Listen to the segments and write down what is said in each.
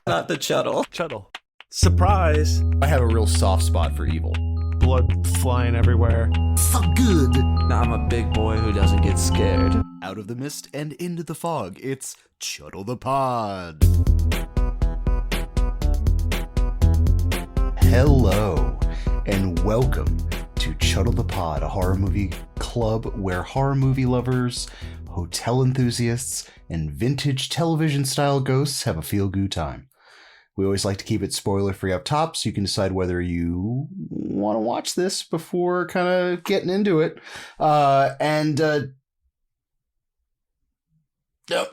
Not the Chuddle. Chuddle. Surprise. I have a real soft spot for evil. Blood flying everywhere. So good. I'm a big boy who doesn't get scared. Out of the mist and into the fog, it's Chuddle the Pod. Hello, and welcome to Chuddle the Pod, a horror movie club where horror movie lovers, hotel enthusiasts, and vintage television-style ghosts have a feel-good time. We always like to keep it spoiler-free up top, so you can decide whether you want to watch this before kind of getting into it. Nope,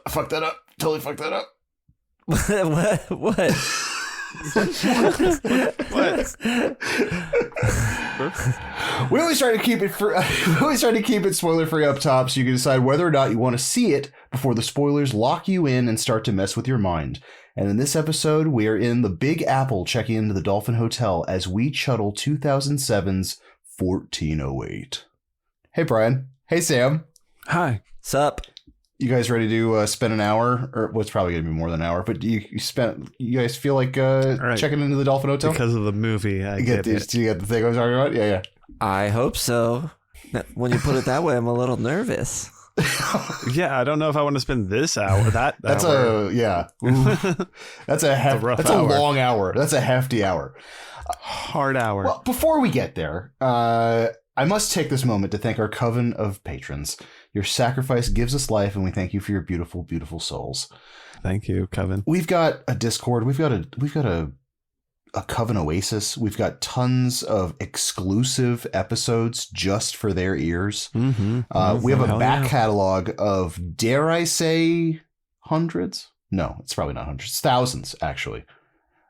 I fucked that up. Totally fucked that up. What? What? We always try to keep it spoiler-free up top, so you can decide whether or not you want to see it before the spoilers lock you in and start to mess with your mind. And in this episode, we are in the Big Apple checking into the Dolphin Hotel as we chuddle 2007's 1408. Hey, Brian. Hey, Sam. Hi. Sup? You guys ready to spend an hour? Or well, it's probably going to be more than an hour, but you guys feel like right. checking into the Dolphin Hotel? Because of the movie. Do you get the thing I was talking about? Yeah. I hope so. When you put it that way, I'm a little nervous. Yeah, I don't know if I want to spend this hour. That's a long hour. That's a hefty hour. Hard hour. Well, before we get there, I must take this moment to thank our coven of patrons. Your sacrifice gives us life, and we thank you for your beautiful, beautiful souls. Thank you, Coven. We've got a Discord. We've got a Coven Oasis. We've got tons of exclusive episodes just for their ears. Mm-hmm. We have a back catalog of, dare I say, hundreds? No, it's probably not hundreds. Thousands, actually.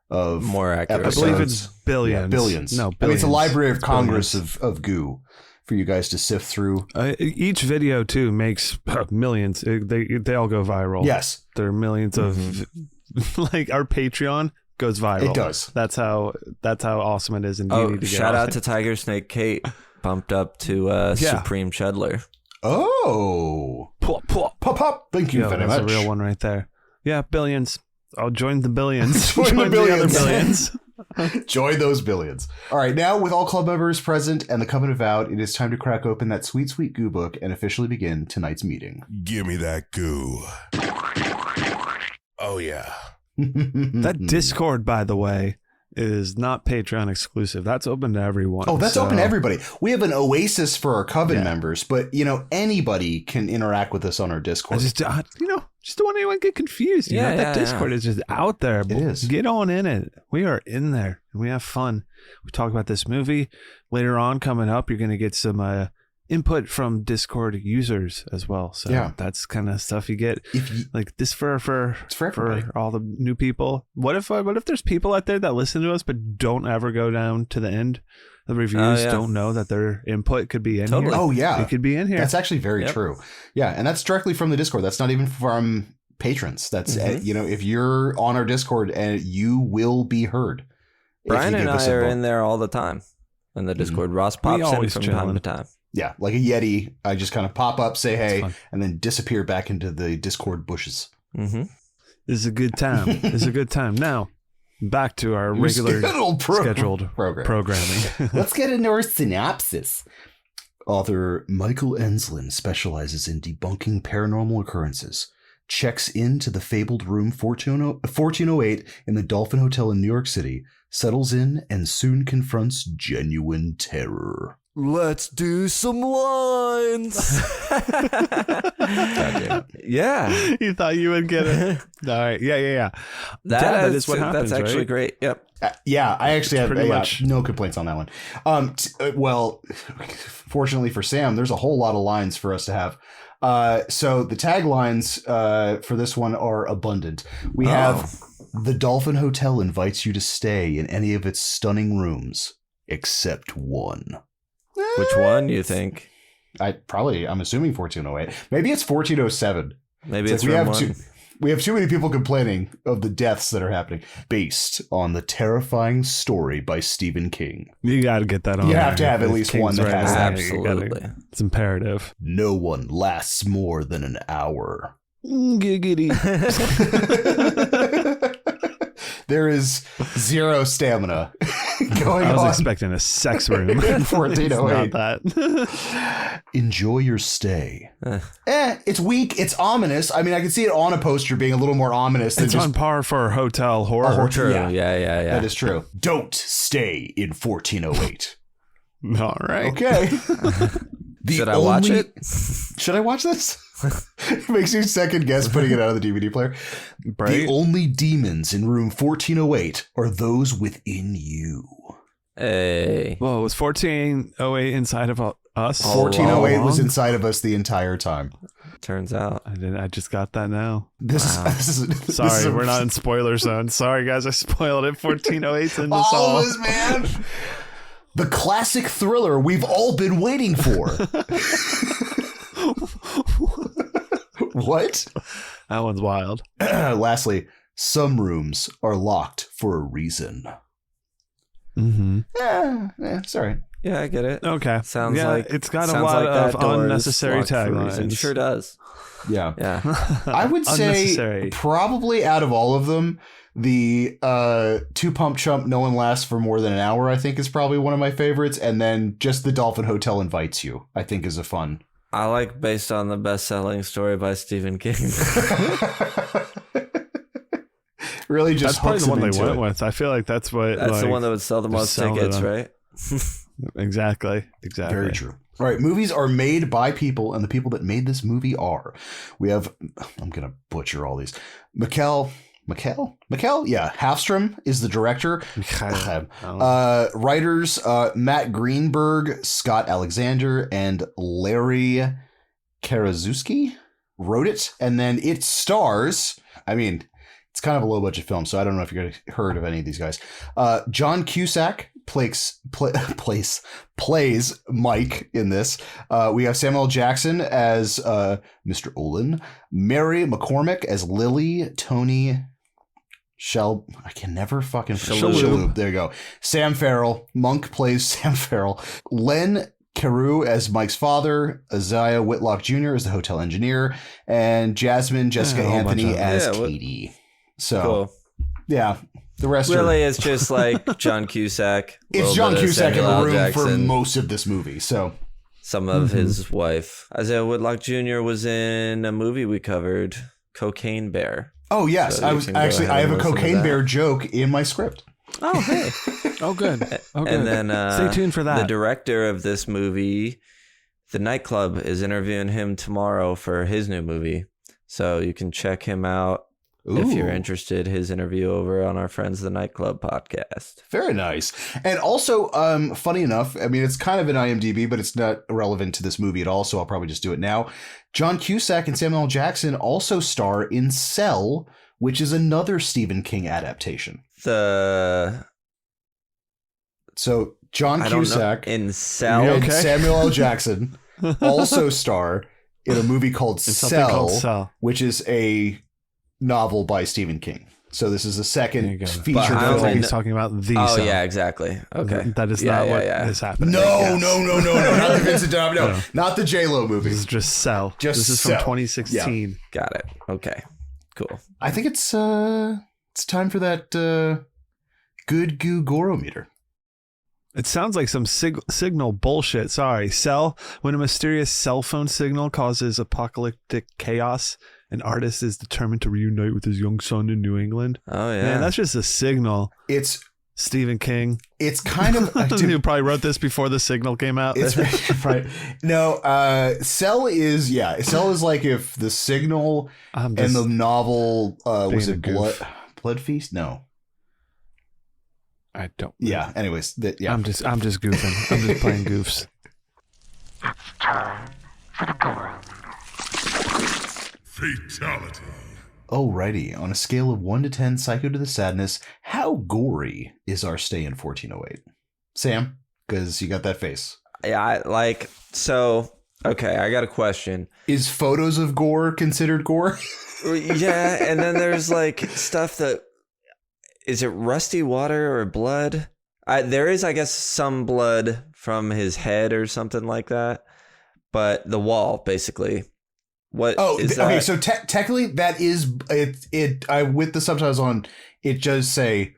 Of more accurate. episodes. I believe it's billions. Yeah, billions. No, billions. I mean, it's a Library of Congress billions. of goo for you guys to sift through. Each video, too, makes millions. They all go viral. Yes. There are millions of... like, our Patreon goes viral. It does. That's how awesome it is. And you need to get shout on out it. to Tiger Snake Kate, bumped up to Supreme Chuddler. Oh. Pop. Thank you very much. That's a real one right there. Yeah, billions. I'll join the billions. Join the billions. The other billions. Join those billions. All right, now with all club members present and the covenant vowed, it is time to crack open that sweet, sweet goo book and officially begin tonight's meeting. Give me that goo. Oh, yeah. That Discord, by the way, is not Patreon exclusive. That's open to everyone. Oh, that's open to everybody. We have an oasis for our coven members, but, anybody can interact with us on our Discord. Just don't want anyone to get confused. That Discord is just out there. It is. Get on in it. We are in there, and we have fun. We talk about this movie. Later on, coming up, you're going to get some input from Discord users as well. So that's kind of stuff you get. Like this for all the new people. What if there's people out there that listen to us but don't ever go down to the end? The reviews don't know that their input could be in here. Oh, yeah. It could be in here. That's actually very true. Yeah, and that's directly from the Discord. That's not even from patrons. That's, if you're on our Discord, and you will be heard. Brian and I are in there all the time in the Discord. Ross pops in from time to time. Yeah, like a Yeti. I just kind of pop up, say hey, and then disappear back into the Discord bushes. Mm-hmm. This is a good time. Now, back to our regular scheduled programming. Let's get into our synopsis. Author Michael Enslin specializes in debunking paranormal occurrences, checks into the fabled room 1408 in the Dolphin Hotel in New York City, settles in, and soon confronts genuine terror. Let's do some lines. Yeah. You thought you would get it. All right. Yeah. That is what happens. That's actually right? great. Yep. I actually have much no complaints on that one. Well, fortunately for Sam, there's a whole lot of lines for us to have. So the taglines for this one are abundant. We have the Dolphin Hotel invites you to stay in any of its stunning rooms, except one. Which one do you think? I'm assuming 1408. Maybe it's 1407. Maybe it's room one. We have too many people complaining of the deaths that are happening based on the terrifying story by Stephen King. You got to get that on. You have to have at least one that has that. Absolutely. It's imperative. No one lasts more than an hour. Giggity. There is zero stamina going on. I was expecting a sex room. In 1408. Not that. Enjoy your stay. It's weak. It's ominous. I mean, I can see it on a poster being a little more ominous than it's just on par for hotel horror. True. Yeah. Yeah. That is true. Don't stay in 1408. All right. Okay. Should I watch it? Should I watch this? It makes you second guess putting it out of the DVD player. Right? The only demons in room 1408 are those within you. Hey. Whoa, was 1408 inside of us? 1408 was inside of us the entire time. Turns out. I just got that now. Sorry, we're not in spoiler zone. Sorry, guys, I spoiled it. 1408's in this all all. this, man. The classic thriller we've all been waiting for. What? That one's wild. Lastly, some rooms are locked for a reason. Mm-hmm. Sorry. Yeah, I get it. Okay. Sounds like it's got a lot of unnecessary taglines. It sure does. Yeah. I would say probably out of all of them, the Two Pump Chump No One Lasts for More Than an Hour, I think, is probably one of my favorites. And then just The Dolphin Hotel Invites You, I think, is a fun. I like Based on the Best-Selling Story by Stephen King. Really just that's probably the one they went it. with. I feel like that's what that's the one that would sell the most tickets, right? Exactly. Very true. All right, movies are made by people, and the people that made this movie are. We have, I'm going to butcher all these. Mikkel, yeah, Hafstrom is the director. Writers, Matt Greenberg, Scott Alexander, and Larry Karaszewski wrote it. And then it stars, I mean, it's kind of a low budget film, so I don't know if you've heard of any of these guys. John Cusack plays Mike in this. We have Samuel Jackson as Mr. Olin, Mary McCormick as Lily, Tony I can never fucking Shalhoub. There you go. Sam Farrell. Monk plays Sam Farrell. Len Carew as Mike's father, Isaiah Whitlock Jr. as the hotel engineer, and Jessica Anthony as Katie. So, cool. Yeah, the rest really is just like John Cusack. It's John Cusack in the room Jackson, for most of this movie. So, some of his wife. Isaiah Whitlock Jr. was in a movie we covered, Cocaine Bear. Oh yes, so I have a Cocaine Bear joke in my script. Oh hey, oh good. And then stay tuned for that. The director of this movie, The Nightclub, is interviewing him tomorrow for his new movie, so you can check him out. Ooh. If you're interested, his interview over on our Friends the Nightclub podcast. Very nice. And also, funny enough, I mean, it's kind of an IMDb, but it's not relevant to this movie at all, so I'll probably just do it now. John Cusack and Samuel L. Jackson also star in Cell, which is another Stephen King adaptation. So John Cusack in Cell and Samuel L. Jackson also star in a movie called Cell, which is a novel by Stephen King. So this is a second feature film. I think he's talking about the Cell. Yeah, exactly. Okay. That is not what is happening. No. Not the Vincent D'Onofrio. No, not the J-Lo movie. This is just Cell. This is from 2016. Yeah. Got it. Okay. Cool. I think it's time for that good goo gorometer. It sounds like some signal bullshit. Sorry. Cell. When a mysterious cell phone signal causes apocalyptic chaos, an artist is determined to reunite with his young son in New England. Oh, yeah. Man, that's just a signal. It's Stephen King. It's kind of... Who probably wrote this before the signal came out. It's right. No, Cell is like if the signal and the novel... was it Blood Feast? No. I don't. Yeah. Anyways, I'm just goofing. I'm just playing goofs. It's time for the Goro. Fatality. Alrighty. On a scale of 1 to 10, Psycho to the Sadness, how gory is our stay in 1408? Sam, because you got that face. Yeah, okay, I got a question. Is photos of gore considered gore? Yeah, and then there's like stuff that... Is it rusty water or blood? There is, I guess, some blood from his head or something like that. But the wall, basically, What? Oh, is okay. that? So technically, that is it. I with the subtitles on, it does say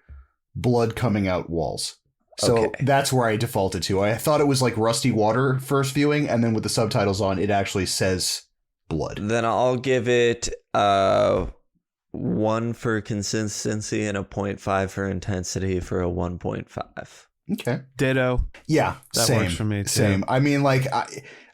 blood coming out walls. So that's where I defaulted to. I thought it was like Rusty Water first viewing, and then with the subtitles on, it actually says blood. Then I'll give it 1 for consistency and a 0.5 for intensity for a 1.5. Okay. Ditto. Yeah, That same. works for me, too. Same. I mean, like,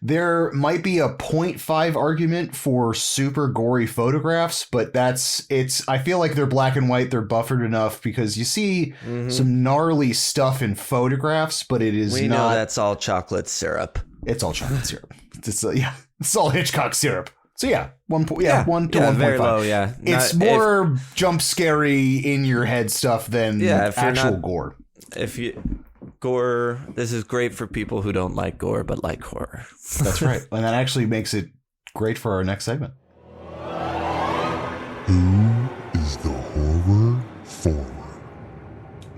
there might be a 0.5 argument for super gory photographs, but I feel like they're black and white. They're buffered enough because you see some gnarly stuff in photographs, but it is We not. know that's all chocolate syrup. It's all chocolate syrup. It's all Hitchcock syrup. So yeah, 1 to 1.5. Very low. Yeah, It's more jump scary in your head stuff than actual gore. If you gore, this is great for people who don't like gore but like horror. That's right, and that actually makes it great for our next segment. Who is the horror forward?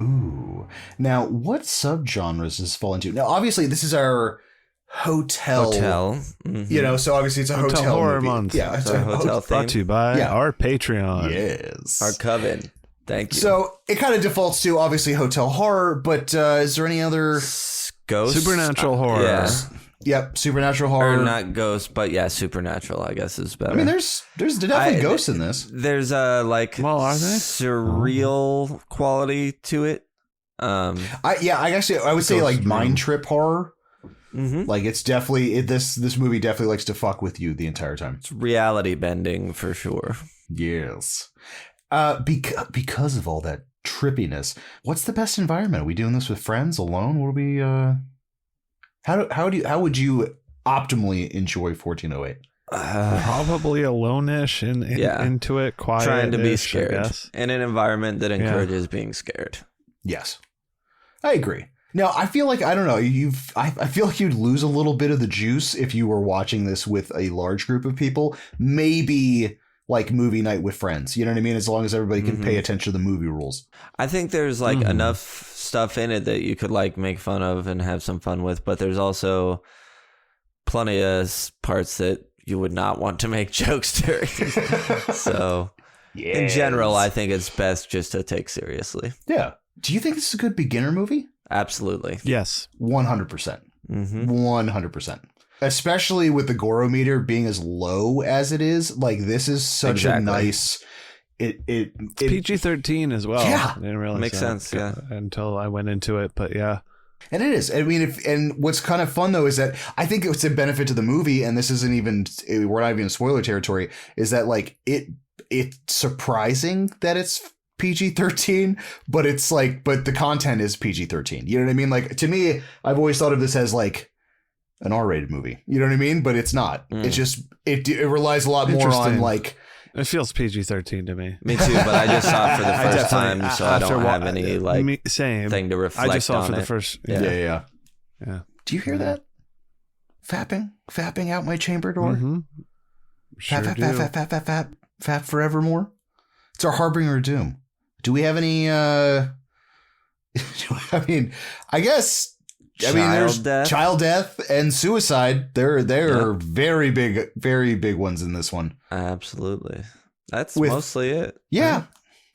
Ooh, now what subgenres does this fall into? Now, obviously, this is our hotel. Mm-hmm. You know, so obviously it's a hotel horror movie. month. Yeah, it's Our a hotel Brought theme. to you by Yeah. our Patreon. Yes, Our coven. Thank you. So it kind of defaults to obviously hotel horror, but is there any other? Ghosts, Supernatural horror. Yeah. Yep, supernatural horror. Or not ghosts, but yeah, supernatural. I guess is better. I mean, there's definitely ghosts in this. There's a like Well, are they? surreal quality to it. I would say like mind trip horror. Mm-hmm. Like it's definitely this movie definitely likes to fuck with you the entire time. It's reality bending for sure. Yes. Because of all that trippiness, what's the best environment? Are we doing this with friends, alone? What do we? How would you optimally enjoy 1408? Probably alone-ish and into it, quiet. Trying to be scared I guess. in an environment that encourages being scared. Yes, I agree. Now, I feel like, I don't know, I feel like you'd lose a little bit of the juice if you were watching this with a large group of people. Maybe like movie night with friends. You know what I mean? As long as everybody can pay attention to the movie rules. I think there's like enough stuff in it that you could like make fun of and have some fun with, but there's also plenty of parts that you would not want to make jokes during. So in general, I think it's best just to take seriously. Yeah. Do you think this is a good beginner movie? Absolutely. Yes. 100%. 100%. Especially with the Gorometer being as low as it is. Like, this is such a nice... It's PG-13 as well. Yeah. I didn't realize Makes that sense, yeah. until I went into it, but yeah. And it is. I mean, and what's kind of fun, though, is that I think it's a benefit to the movie, and this isn't even... We're not even in spoiler territory, is that, like, it's surprising that it's PG-13, but it's like, but the content is PG-13. You know what I mean? Like, to me, I've always thought of this as like an R-rated movie. You know what I mean? But it's not. It's just it relies a lot more on like. It feels PG-13 to me. Me too, but I just saw it for the first time, so I don't have any like same thing to reflect on. I just saw it for it. the first. Yeah. Do you hear that? Fapping out my chamber door. Mm-hmm. Sure Fap forevermore. It's our harbinger of doom. Do we have any? I mean, I guess. There's child death and suicide. There are very big ones in this one. Absolutely, that's mostly it. Yeah,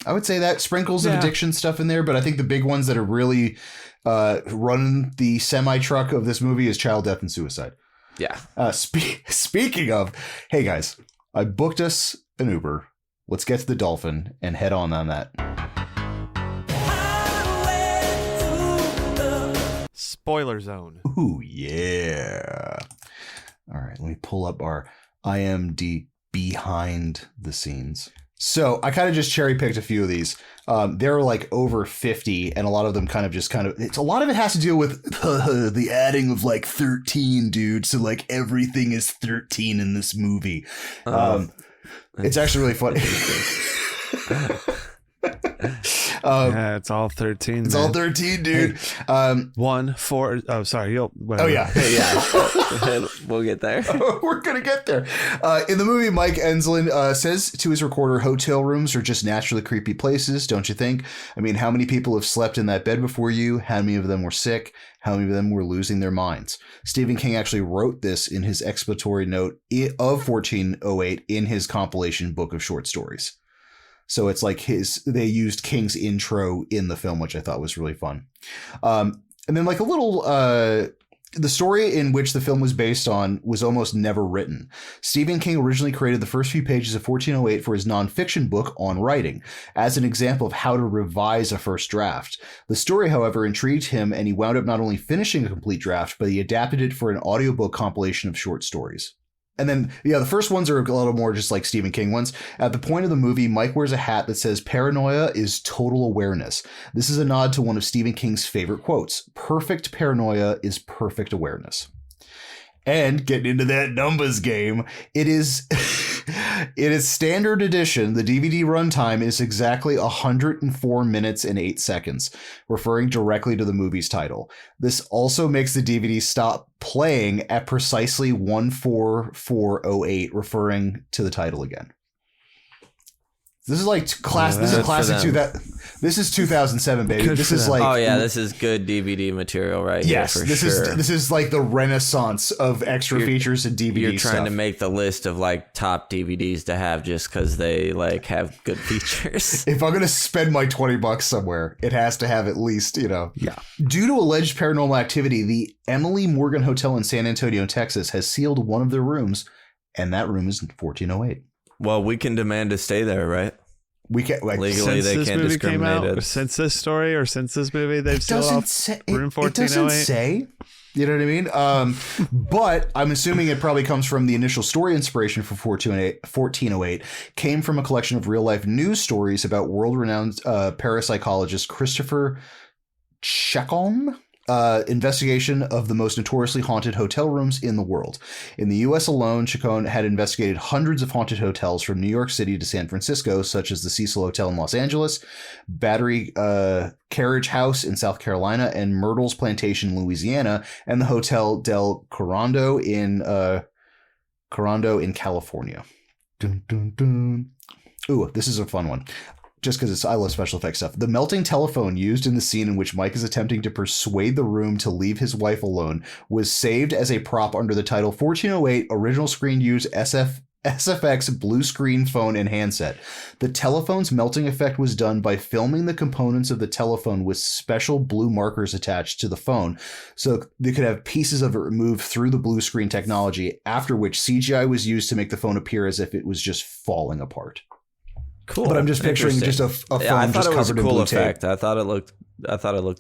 I would say that sprinkles of addiction stuff in there, but I think the big ones that are really running the semi truck of this movie is child death and suicide. Yeah. Speaking of, hey guys, I booked us an Uber. Let's get to the Dolphin and head on that. Spoiler zone. Ooh, yeah. All right, let me pull up our IMDb behind the scenes. So I kind of just cherry picked a few of these. There are like over 50, and a lot of them a lot of it has to deal with the adding of like 13, dude. So like everything is 13 in this movie. It's actually really funny. Yeah, it's all 13. It's all 13, dude. Hey, 1, 4. Oh, sorry. Whatever. Oh, yeah. Yeah. We'll get there. We're going to get there. In the movie, Mike Enslin says to his recorder, hotel rooms are just naturally creepy places, don't you think? I mean, how many people have slept in that bed before you? How many of them were sick? How many of them were losing their minds? Stephen King actually wrote this in his explanatory note of 1408 in his compilation book of short stories. So it's like they used King's intro in the film, which I thought was really fun. And then like a little, the story in which the film was based on was almost never written. Stephen King originally created the first few pages of 1408 for his nonfiction book On Writing, as an example of how to revise a first draft. The story, however, intrigued him, and he wound up not only finishing a complete draft, but he adapted it for an audiobook compilation of short stories. And then, the first ones are a little more just like Stephen King ones. At the point of the movie, Mike wears a hat that says, "Paranoia is total awareness." This is a nod to one of Stephen King's favorite quotes. Perfect paranoia is perfect awareness. And getting into that numbers game, it is standard edition. The DVD runtime is exactly 104 minutes and 8 seconds, referring directly to the movie's title. This also makes the DVD stop playing at precisely 14408, referring to the title again. This is like class. This is a classic. This is 2007, baby. This is like, this is good DVD material, right? Yes, here for this sure. This is like the renaissance of extra features and DVD. You're trying stuff. to make the list of like top DVDs to have just because they like have good features. If I'm gonna spend my $20 somewhere, it has to have at least, Yeah. Due to alleged paranormal activity, the Emily Morgan Hotel in San Antonio, Texas, has sealed one of their rooms, and that room is 1408. Well, we can demand to stay there, right? We can't legally. They can't discriminate it. Since this story or since this movie, they've sealed off room 1408. It doesn't say. You know what I mean? But I'm assuming it probably comes from the initial story inspiration for 1408 came from a collection of real life news stories about world-renowned parapsychologist Christopher Chacon. Investigation of the most notoriously haunted hotel rooms in the world. In the U.S. alone, Chacon had investigated hundreds of haunted hotels from New York City to San Francisco, such as the Cecil Hotel in Los Angeles, Battery Carriage House in South Carolina, and Myrtle's Plantation in Louisiana, and the Hotel del Coronado in California. Dun, dun, dun. Ooh, this is a fun one. Just because I love special effects stuff. The melting telephone used in the scene in which Mike is attempting to persuade the room to leave his wife alone was saved as a prop under the title 1408 Original Screen Use SFX Blue Screen Phone and Handset. The telephone's melting effect was done by filming the components of the telephone with special blue markers attached to the phone, so they could have pieces of it removed through the blue screen technology, after which CGI was used to make the phone appear as if it was just falling apart. Cool. But I'm just picturing just a phone just covered in blue effect. tape. I thought it looked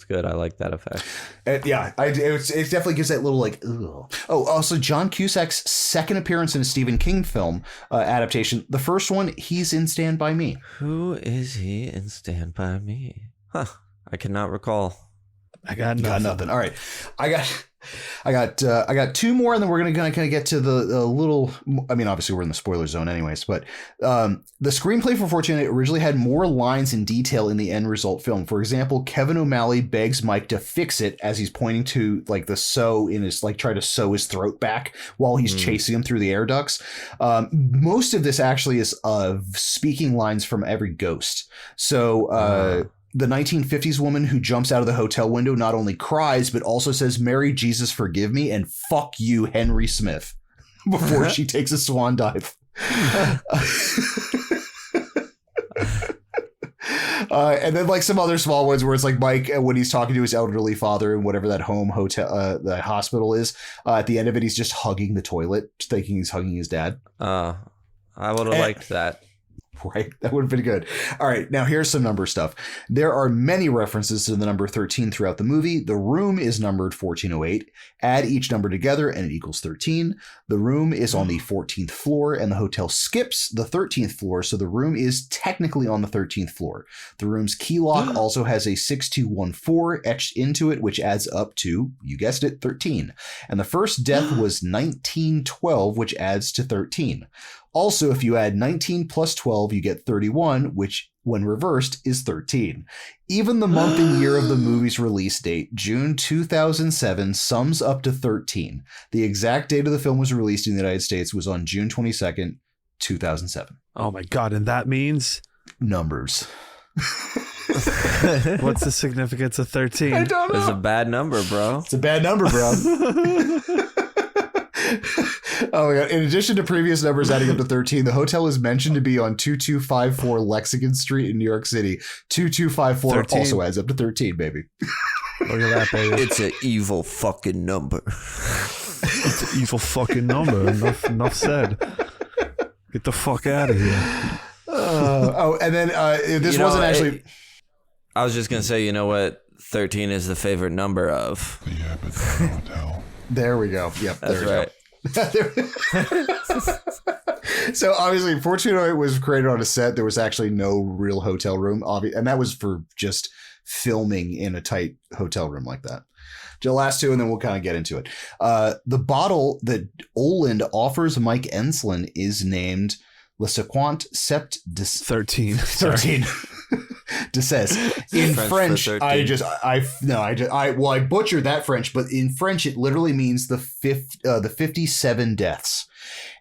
good. I like that effect. It definitely gives that little like, ugh. Oh, also John Cusack's second appearance in a Stephen King film adaptation. The first one, he's in Stand By Me. Who is he in Stand By Me? Huh. I cannot recall. I got nothing. All right. I got two more, and then we're gonna kind of get to the little. I mean, obviously we're in the spoiler zone, anyways. But the screenplay for 1408 originally had more lines and detail in the end result film. For example, Kevin O'Malley begs Mike to fix it as he's pointing to like the sew in his try to sew his throat back while he's chasing him through the air ducts. Most of this actually is speaking lines from every ghost. So. The 1950s woman who jumps out of the hotel window not only cries, but also says, "Mary Jesus, forgive me," and "fuck you, Henry Smith," before she takes a swan dive. And then like some other small ones where it's like Mike, when he's talking to his elderly father in whatever that hotel, the hospital is, at the end of it, he's just hugging the toilet, thinking he's hugging his dad. I would have liked that. Right, that would have been good. All right, now here's some number stuff. There are many references to the number 13 throughout the movie. The room is numbered 1408. Add each number together and it equals 13. The room is on the 14th floor and the hotel skips the 13th floor, so the room is technically on the 13th floor. The room's key lock also has a 6214 etched into it, which adds up to, you guessed it, 13. And the first death was 1912, which adds to 13. Also, if you add 19 plus 12, you get 31, which when reversed, is 13. Even the month and year of the movie's release date, June 2007, sums up to 13. The exact date of the film was released in the United States was on June 22nd, 2007. Oh my God. And that means? Numbers. What's the significance of 13? I don't know. It's a bad number, bro. It's a bad number, bro. Oh my God. In addition to previous numbers adding up to 13, the hotel is mentioned to be on 2254 Lexington Street in New York City. 2254 13. Also adds up to 13, baby. Look at that, baby. It's an evil fucking number. It's an evil fucking number. Enough said. Get the fuck out of here. And then this wasn't actually... I was just going to say, you know what? 13 is the favorite number of. The Abbott Hotel. There we go. Yep, that's there we right. Go. So obviously 1408 was created on a set. There was actually no real hotel room, and that was for just filming in a tight hotel room like that. The last two, and then we'll kind of get into it. The bottle that Oland offers Mike Enslin is named Le Sequant Sept de 13. 13. De says in French. I butchered that French, but in French it literally means the 57 deaths.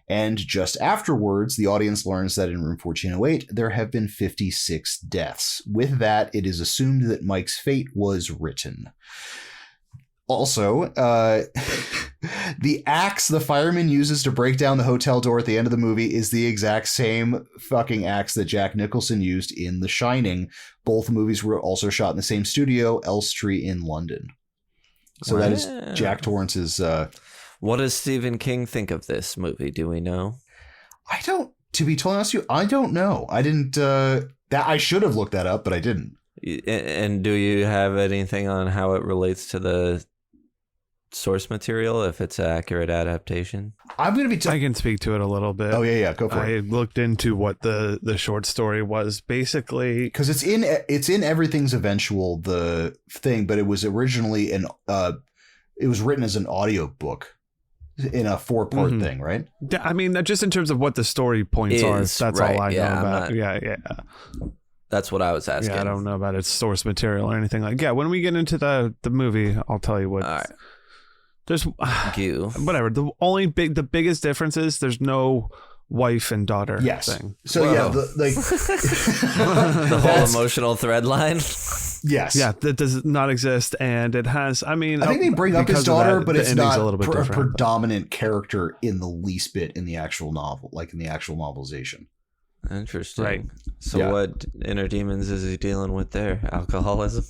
And just afterwards, the audience learns that in room 1408 there have been 56 deaths. With that, it is assumed that Mike's fate was written. Also, the axe the fireman uses to break down the hotel door at the end of the movie is the exact same fucking axe that Jack Nicholson used in The Shining. Both movies were also shot in the same studio, Elstree in London. So that is Jack Torrance's... What does Stephen King think of this movie? Do we know? To be totally honest with you, I don't know. I didn't... I should have looked that up, but I didn't. And do you have anything on how it relates to the source material, if it's an accurate adaptation? I'm going to be... I can speak to it a little bit. Oh, yeah, go for it. I looked into what the short story was. Basically... Because it's in Everything's Eventual, the thing, but it was originally it was written as an audiobook in a 4-part thing, right? I mean, just in terms of what the story points are, that's right. All I know about. Yeah. That's what I was asking. Yeah, I don't know about its source material or anything like. Yeah, when we get into the movie, I'll tell you what. All right. There's whatever. The biggest difference is there's no wife and daughter thing. So Whoa. yeah, the whole emotional thread line. Yes. Yeah, that does not exist, and it has. I mean, I think they bring up his daughter, but it's not a predominant character in the least bit in the actual novel, like in the actual novelization. Interesting. Right. So what inner demons is he dealing with there? Alcoholism?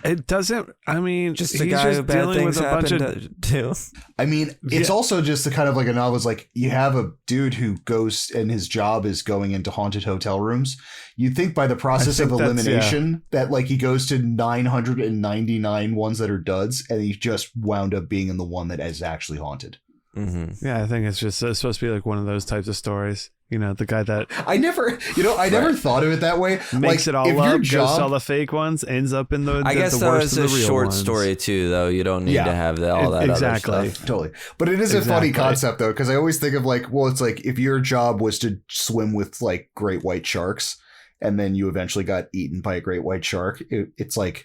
It doesn't. I mean, just a guy who bad things happen to. I mean, it's also just the kind of like a novel. It's like you have a dude who goes and his job is going into haunted hotel rooms. You'd think by the process of elimination that like he goes to 999 ones that are duds, and he just wound up being in the one that is actually haunted. Mm-hmm. Yeah, I think it's supposed to be like one of those types of stories. You know, the guy that I never thought of it that way. Makes it all up, goes sell the fake ones, ends up in the. I guess the worst that was of the a real short ones. story too, though. You don't need to have all that exactly. other stuff. Totally, but it is a funny concept though, because I always think of like, well, it's like if your job was to swim with like great white sharks, and then you eventually got eaten by a great white shark. It's like,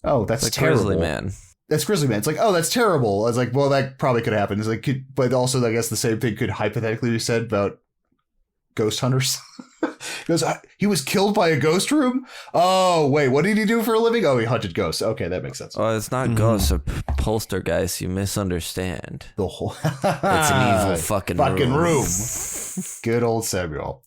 oh, that's like terrible, Grizzly Man. That's Grizzly Man. It's like, oh, that's terrible. I was like, well, that probably could happen. It's like, but also, I guess the same thing could hypothetically be said about ghost hunters. He was killed by a ghost room. Oh, wait, what did he do for a living? Oh, he hunted ghosts. Okay, that makes sense. Oh, it's not ghosts or poltergeist. You misunderstand. The whole it's an evil fucking room. Good old Samuel.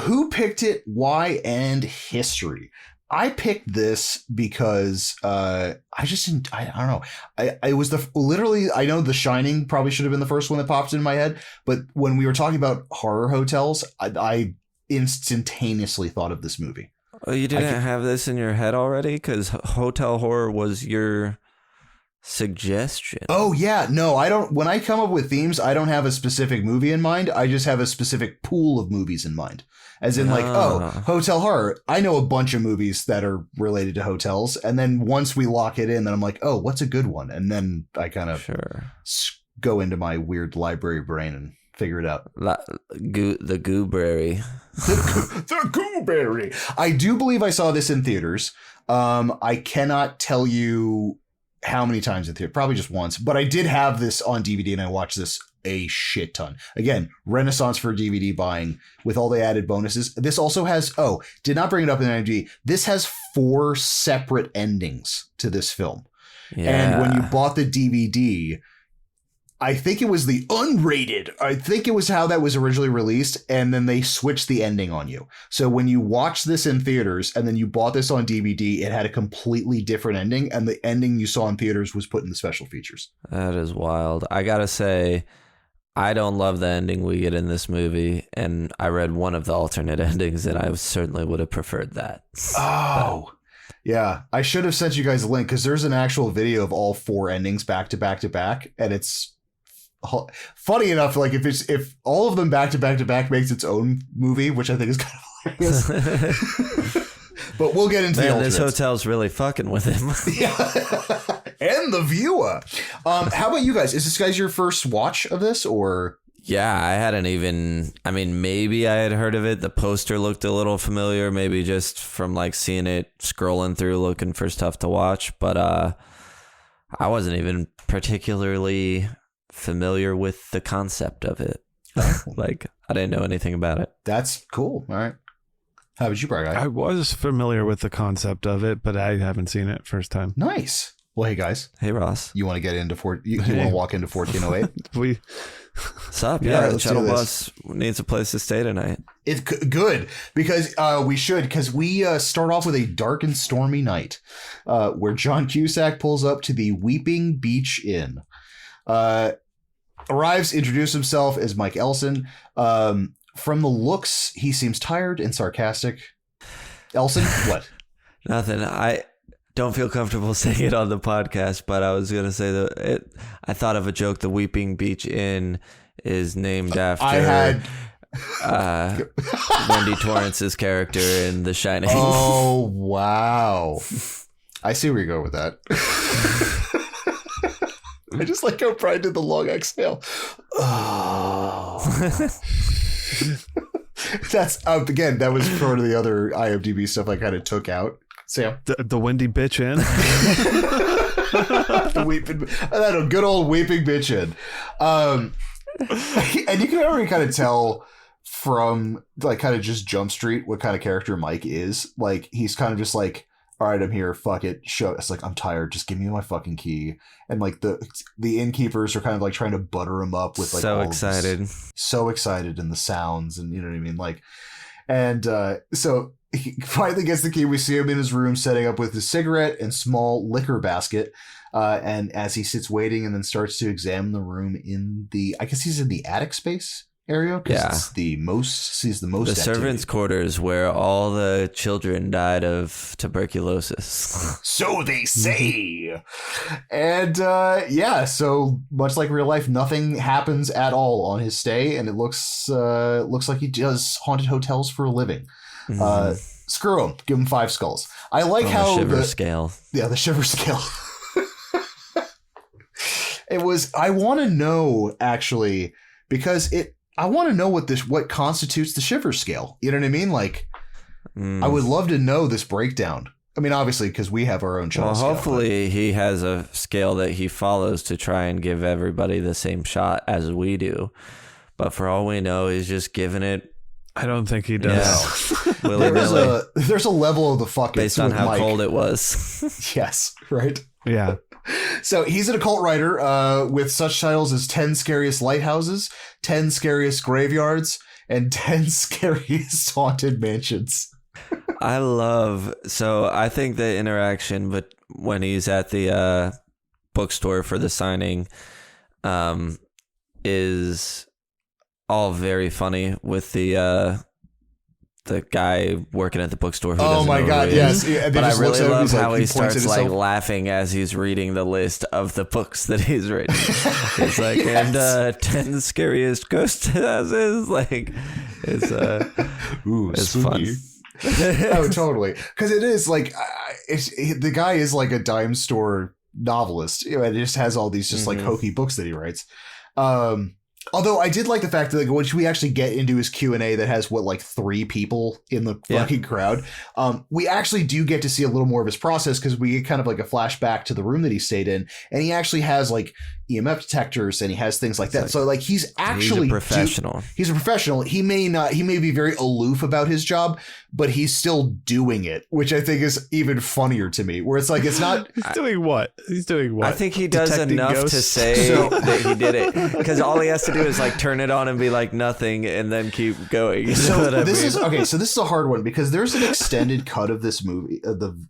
Who picked it? Why? And history. I picked this because I don't know. I was I know The Shining probably should have been the first one that popped in my head, but when we were talking about horror hotels, I instantaneously thought of this movie. Oh, you didn't have this in your head already? Because hotel horror was your suggestion. Oh yeah, no, I don't. When I come up with themes, I don't have a specific movie in mind. I just have a specific pool of movies in mind. As in like, hotel horror. I know a bunch of movies that are related to hotels. And then once we lock it in, then I'm like, oh, what's a good one? And then I kind of go into my weird library brain and Figure it out. The Gooberry. The Gooberry. I do believe I saw this in theaters. I cannot tell you how many times in theater. Probably just once. But I did have this on DVD, and I watched this a shit ton. Again, renaissance for DVD buying with all the added bonuses. This also has, did not bring it up in IMDb. This has 4 separate endings to this film. Yeah. And when you bought the DVD, I think it was the unrated. I think it was how that was originally released, and then they switched the ending on you. So when you watched this in theaters and then you bought this on DVD, it had a completely different ending, and the ending you saw in theaters was put in the special features. That is wild. I gotta say, I don't love the ending we get in this movie, and I read one of the alternate endings, and I certainly would have preferred that. Oh. Yeah, I should have sent you guys a link, because there's an actual video of all 4 endings back to back to back, and it's funny enough. Like if all of them back to back to back makes its own movie, which I think is kind of hilarious. But we'll get into the alternates. This hotel's really fucking with him. Yeah. And the viewer. How about you guys? Is this guys your first watch of this, or? Yeah, I hadn't even, maybe I had heard of it. The poster looked a little familiar, maybe just from like seeing it scrolling through looking for stuff to watch. But I wasn't even particularly familiar with the concept of it. Like, I didn't know anything about it. That's cool. All right. How about you, Brian? I was familiar with the concept of it, but I haven't seen it first time. Nice. Well, hey guys. Hey Ross. You want to get into you want to walk into 1408? What's up? Yeah, the shuttle bus needs a place to stay tonight. It's good because we start off with a dark and stormy night where John Cusack pulls up to the Weeping Beach Inn. Arrives, introduces himself as Mike Elson. From the looks, he seems tired and sarcastic. Elson, what? Nothing. I don't feel comfortable saying it on the podcast, but I was going to say that I thought of a joke. The Weeping Beach Inn is named after Wendy Torrance's character in The Shining. Oh, wow. I see where you go with that. I just like how Brian did the long exhale. Oh. That's again, that was part of the other IMDb stuff I kind of took out. Sam, the Wendy bitch in. The weeping, that good old weeping bitch in. And you can already kind of tell from like kind of just Jump Street what kind of character Mike is. Like he's kind of just like, all right, I'm here. Fuck it. Show. It's like, I'm tired. Just give me my fucking key. And like the innkeepers are kind of like trying to butter him up with like so excited in the sounds and you know what I mean. Like, and so he finally gets the key. We see him in his room setting up with his cigarette and small liquor basket. And as he sits waiting and then starts to examine the room I guess he's in the attic space area. Yeah. It's the most activity. Servants' quarters where all the children died of tuberculosis. So they say. And so much like real life, nothing happens at all on his stay, and it looks like he does haunted hotels for a living. Mm-hmm. Screw him. Give him 5 skulls. I like how the shiver scale. Yeah, the shiver scale. I want to know actually, because I want to know what constitutes the shiver scale. You know what I mean? Like, I would love to know this breakdown. I mean, obviously, because we have our own scale. Hopefully he has a scale that he follows to try and give everybody the same shot as we do. But for all we know, he's just giving it. I don't think he does. Yeah. There's a level of the fuck based on how Mike. Cold it was. Yes, right? Yeah. So he's an occult writer with such titles as 10 Scariest Lighthouses, 10 Scariest Graveyards, and 10 Scariest Haunted Mansions. I think the interaction, but when he's at the bookstore for the signing, is all very funny with the guy working at the bookstore. Oh my God! Yes, yeah, but I really love how he starts like laughing as he's reading the list of the books that he's written. It's like, yes. And 10 scariest ghost houses. Like, it's fun. Oh, totally. Because it is like, the guy is like a dime store novelist. You know, and it just has all these just like hokey books that he writes. Although I did like the fact that like, once we actually get into his Q&A that has like 3 people in the fucking crowd, we actually do get to see a little more of his process because we get kind of like a flashback to the room that he stayed in, and he actually has like EMF detectors and he has things like that. So like he's actually a professional. He's a professional. He may be very aloof about his job, but he's still doing it, which I think is even funnier to me. Where it's like it's not. He's doing what? I think he does Detecting enough ghosts? to say that he did it, because all he has to do is like turn it on and be like nothing, and then keep going. You know what I mean? So this is a hard one because there's an extended cut of this movie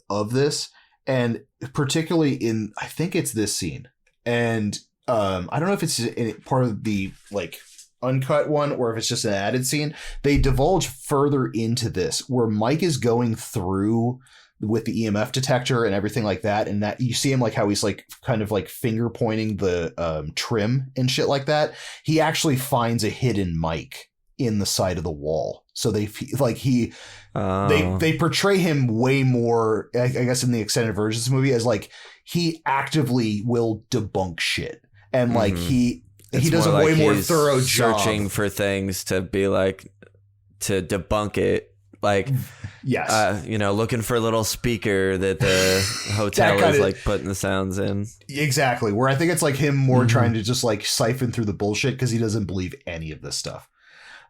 of this, and particularly in I think it's this scene, and I don't know if it's part of the like uncut one or if it's just an added scene. They divulge further into this where Mike is going through with the EMF detector and everything like that, and that you see him like how he's like kind of like finger pointing the trim and shit like that. He actually finds a hidden mic in the side of the wall, so they portray him way more, I guess, in the extended version of this movie as like he actively will debunk shit, and like he does a way more thorough job searching for things to be like to debunk it. Like, yes, looking for a little speaker that the hotel is like putting the sounds in. Exactly. Where I think it's like him more trying to just like siphon through the bullshit because he doesn't believe any of this stuff.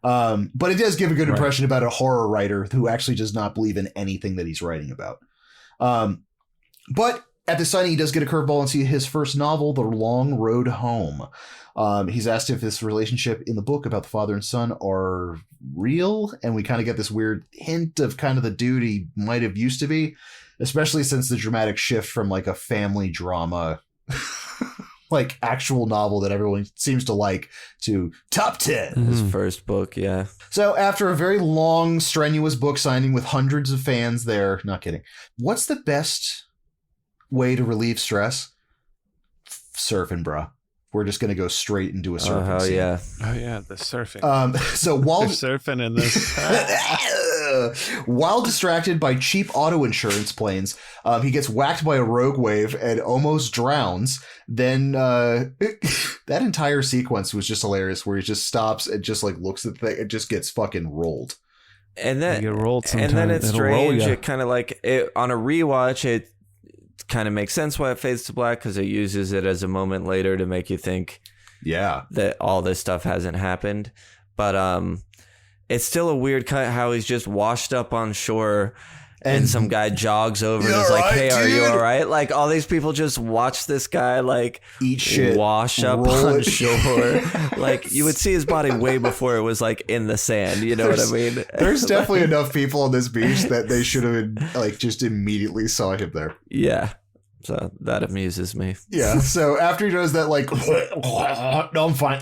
But it does give a good impression about a horror writer who actually does not believe in anything that he's writing about. But at the signing, he does get a curveball and see his first novel, The Long Road Home. He's asked if this relationship in the book about the father and son are real, and we kind of get this weird hint of kind of the dude he might have used to be, especially since the dramatic shift from like a family drama like actual novel that everyone seems to like to top 10. His first book, yeah. So after a very long, strenuous book signing with hundreds of fans there, not kidding, what's the best way to relieve stress? Surfing, bruh. We're just going to go straight into a surfing scene. Yeah. Oh, yeah, the surfing. So while they're surfing in this. While distracted by cheap auto insurance planes, he gets whacked by a rogue wave and almost drowns. Then that entire sequence was just hilarious, where he just stops and just like looks at the thing and just gets fucking rolled. And then, you get rolled and then it's strange. It kind of like on a rewatch, it kind of makes sense why it fades to black, because it uses it as a moment later to make you think that all this stuff hasn't happened. But it's still a weird cut how he's just washed up on shore and some guy jogs over and is like, hey, are you all right? Like, all these people just watch this guy like eat shit, wash up on shore. Like, you would see his body way before it was like in the sand. You know what I mean? There's definitely enough people on this beach that they should have been like just immediately saw him there. Yeah. So that amuses me. Yeah. So after he does that, like, no, I'm fine.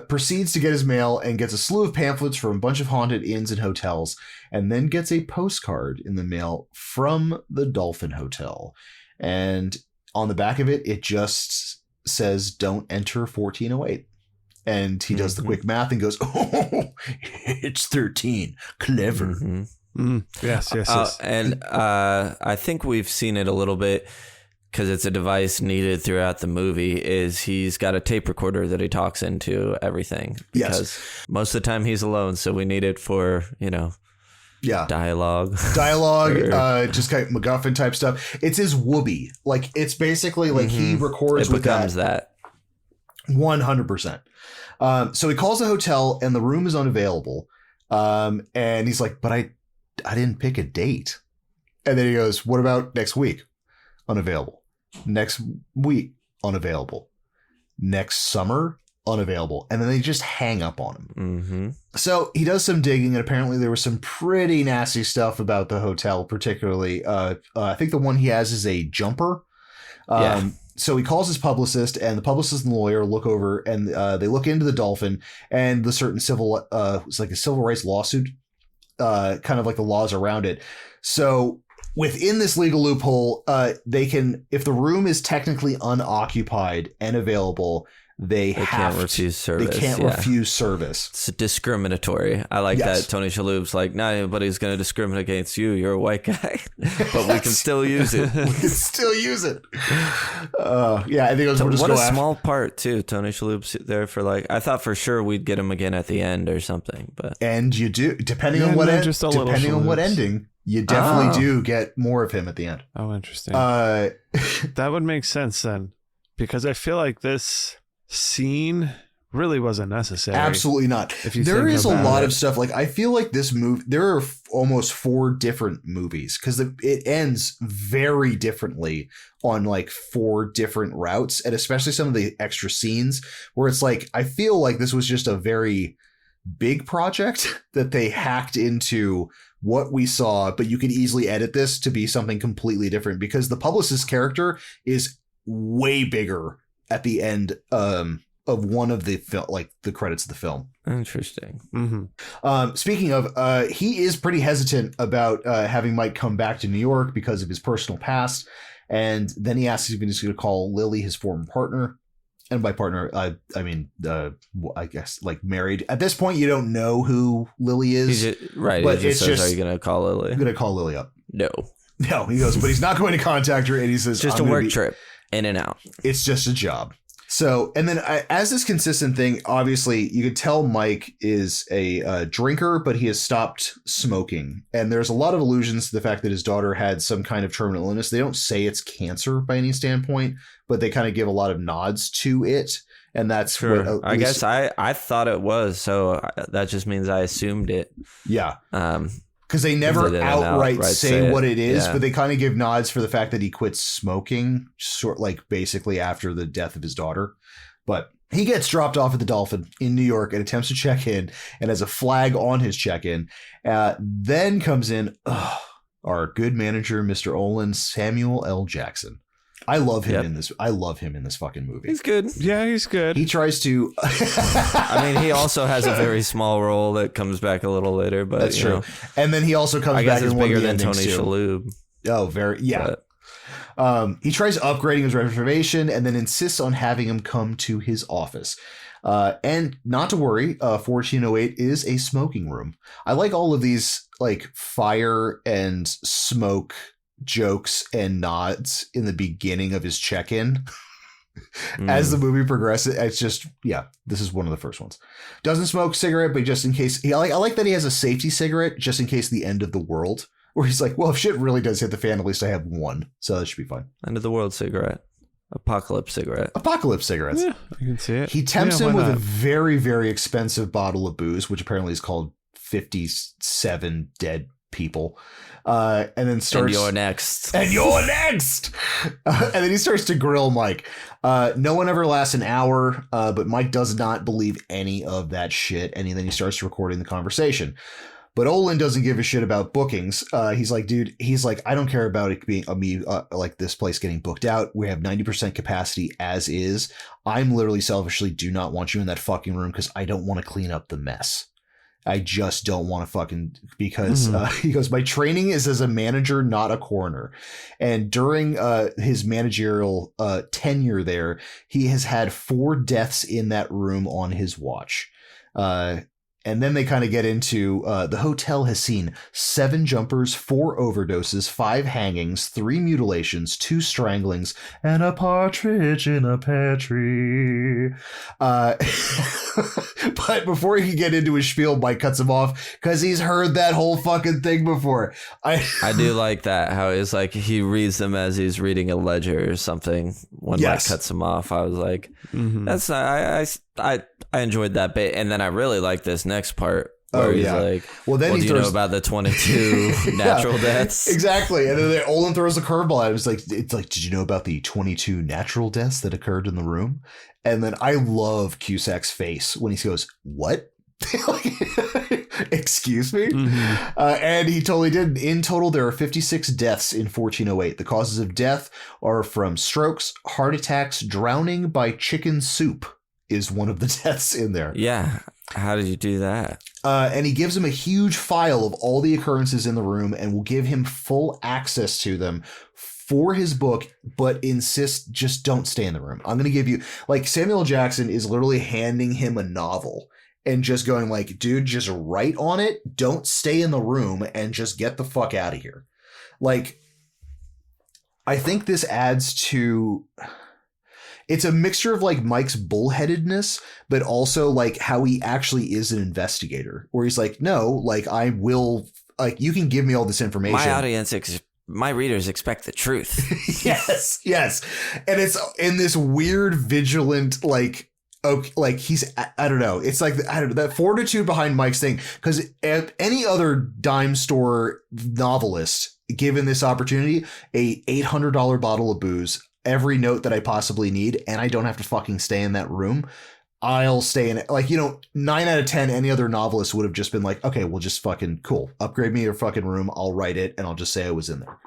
Proceeds to get his mail and gets a slew of pamphlets from a bunch of haunted inns and hotels, and then gets a postcard in the mail from the Dolphin Hotel. And on the back of it, it just says, don't enter 1408. And he does the quick math and goes, oh, it's 13. Clever. Mm-hmm. Yes. And I think we've seen it a little bit, because it's a device needed throughout the movie, is he's got a tape recorder that he talks into everything. Because most of the time he's alone, so we need it for, dialogue. Just kind of MacGuffin type stuff. It's his whoopee. Like, it's basically like he records with that. It becomes that. 100%. So he calls the hotel and the room is unavailable. And he's like, but I didn't pick a date. And then he goes, what about next week? Unavailable. Next week, unavailable. Next summer, unavailable. And then they just hang up on him. Mm-hmm. So he does some digging, and apparently there was some pretty nasty stuff about the hotel, particularly. I think the one he has is a jumper. So he calls his publicist, and the publicist and the lawyer look over, and they look into the Dolphin and the certain it's like a civil rights lawsuit, kind of like the laws around it. So within this legal loophole, they can, if the room is technically unoccupied and available, they can't refuse service. They can't refuse service. It's discriminatory. I like that Tony Shalhoub's like, not anybody's going to discriminate against you. You're a white guy, but we can still use it. We can still use it. I think it was what a small part too. Tony Shalhoub's there for like, I thought for sure we'd get him again at the end or something, but and you do depending on what ending. You definitely do get more of him at the end. Oh, interesting. That would make sense then, because I feel like this scene really wasn't necessary. Absolutely not. There is a lot of stuff. Like, I feel like this movie, there are almost 4 different movies because it ends very differently on like 4 different routes. And especially some of the extra scenes where it's like, I feel like this was just a very big project that they hacked into what we saw, but you could easily edit this to be something completely different because the publicist character is way bigger at the end of one of the the credits of the film. Interesting. Mm-hmm. Speaking of, he is pretty hesitant about having Mike come back to New York because of his personal past, and then he asks if he's going to call Lily his former partner. And by partner, I mean, I guess like married. At this point, you don't know who Lily is. Right. But it just says, are you going to call Lily? I'm going to call Lily up. No, he goes, but he's not going to contact her. And he says, just a work trip in and out. It's just a job. So, and then as this consistent thing, obviously you could tell Mike is a drinker, but he has stopped smoking. And there's a lot of allusions to the fact that his daughter had some kind of terminal illness. They don't say it's cancer by any standpoint, but they kind of give a lot of nods to it. And that's what I guess I thought it was. So that just means I assumed it. Yeah. Because they never outright say what it is, but they kind of give nods for the fact that he quit smoking, basically after the death of his daughter. But he gets dropped off at the Dolphin in New York and attempts to check in and has a flag on his check-in. Then comes in our good manager, Mr. Olin, Samuel L. Jackson. I love him in this. I love him in this fucking movie. He's good. Yeah, he's good. He tries to. I mean, he also has a very small role that comes back a little later, but that's true. And then he also comes back. I guess it's bigger than Tony Shalhoub. Oh, very he tries upgrading his reservation and then insists on having him come to his office. And not to worry, 1408 is a smoking room. I like all of these like fire and smoke jokes and nods in the beginning of his check-in. As the movie progresses, it's just this is one of the first ones. Doesn't smoke cigarette, but just in case I like that he has a safety cigarette just in case the end of the world, where he's like, well, if shit really does hit the fan, at least I have one, so that should be fine. End of the world cigarette. Apocalypse cigarettes. Yeah, you can see it. He tempts him with a very, very expensive bottle of booze, which apparently is called 57 Dead People. And then starts. And you're next. And then he starts to grill Mike. No one ever lasts an hour, but Mike does not believe any of that shit. And then he starts recording the conversation. But Olin doesn't give a shit about bookings. He's like, dude, I don't care about it being like this place getting booked out. We have 90% capacity as is. I'm literally selfishly do not want you in that fucking room because I don't want to clean up the mess. I just don't want to because he goes, my training is as a manager, not a coroner. And during his managerial tenure there, he has had 4 deaths in that room on his watch. And then they kind of get into the hotel has seen 7 jumpers, 4 overdoses, 5 hangings, 3 mutilations, 2 stranglings, and a partridge in a pear tree. But before he can get into his spiel, Mike cuts him off because he's heard that whole fucking thing before. I do like that, how it's like he reads them as he's reading a ledger or something. When Mike cuts him off, I was like, that's I enjoyed that bit. And then I really like this next part where he's like, well, then do you know about the 22 natural deaths? Exactly. And then Olin throws a curveball. It's like, did you know about the 22 natural deaths that occurred in the room? And then I love Cusack's face when he goes, what? Excuse me? And he totally did. In total, there are 56 deaths in 1408. The causes of death are from strokes, heart attacks, drowning by chicken soup is one of the deaths in there. Yeah. How did you do that? And he gives him a huge file of all the occurrences in the room and will give him full access to them for his book, but insists just don't stay in the room. I'm going to give you, like, Samuel L. Jackson is literally handing him a novel and just going like, dude, just write on it. Don't stay in the room and just get the fuck out of here. Like, I think this adds to, it's a mixture of like Mike's bullheadedness, but also like how he actually is an investigator, where he's like, no, like I will, like, you can give me all this information. My readers expect the truth. Yes. And it's in this weird, vigilant, like, okay, like he's, I don't know. It's like, I don't know, that fortitude behind Mike's thing. Because any other dime store novelist, given this opportunity, a $800 bottle of booze, every note that I possibly need, and I don't have to fucking stay in that room, I'll stay in it. Like, 9 out of 10, any other novelist would have just been like, okay, well, just fucking cool. Upgrade me your fucking room. I'll write it and I'll just say I was in there.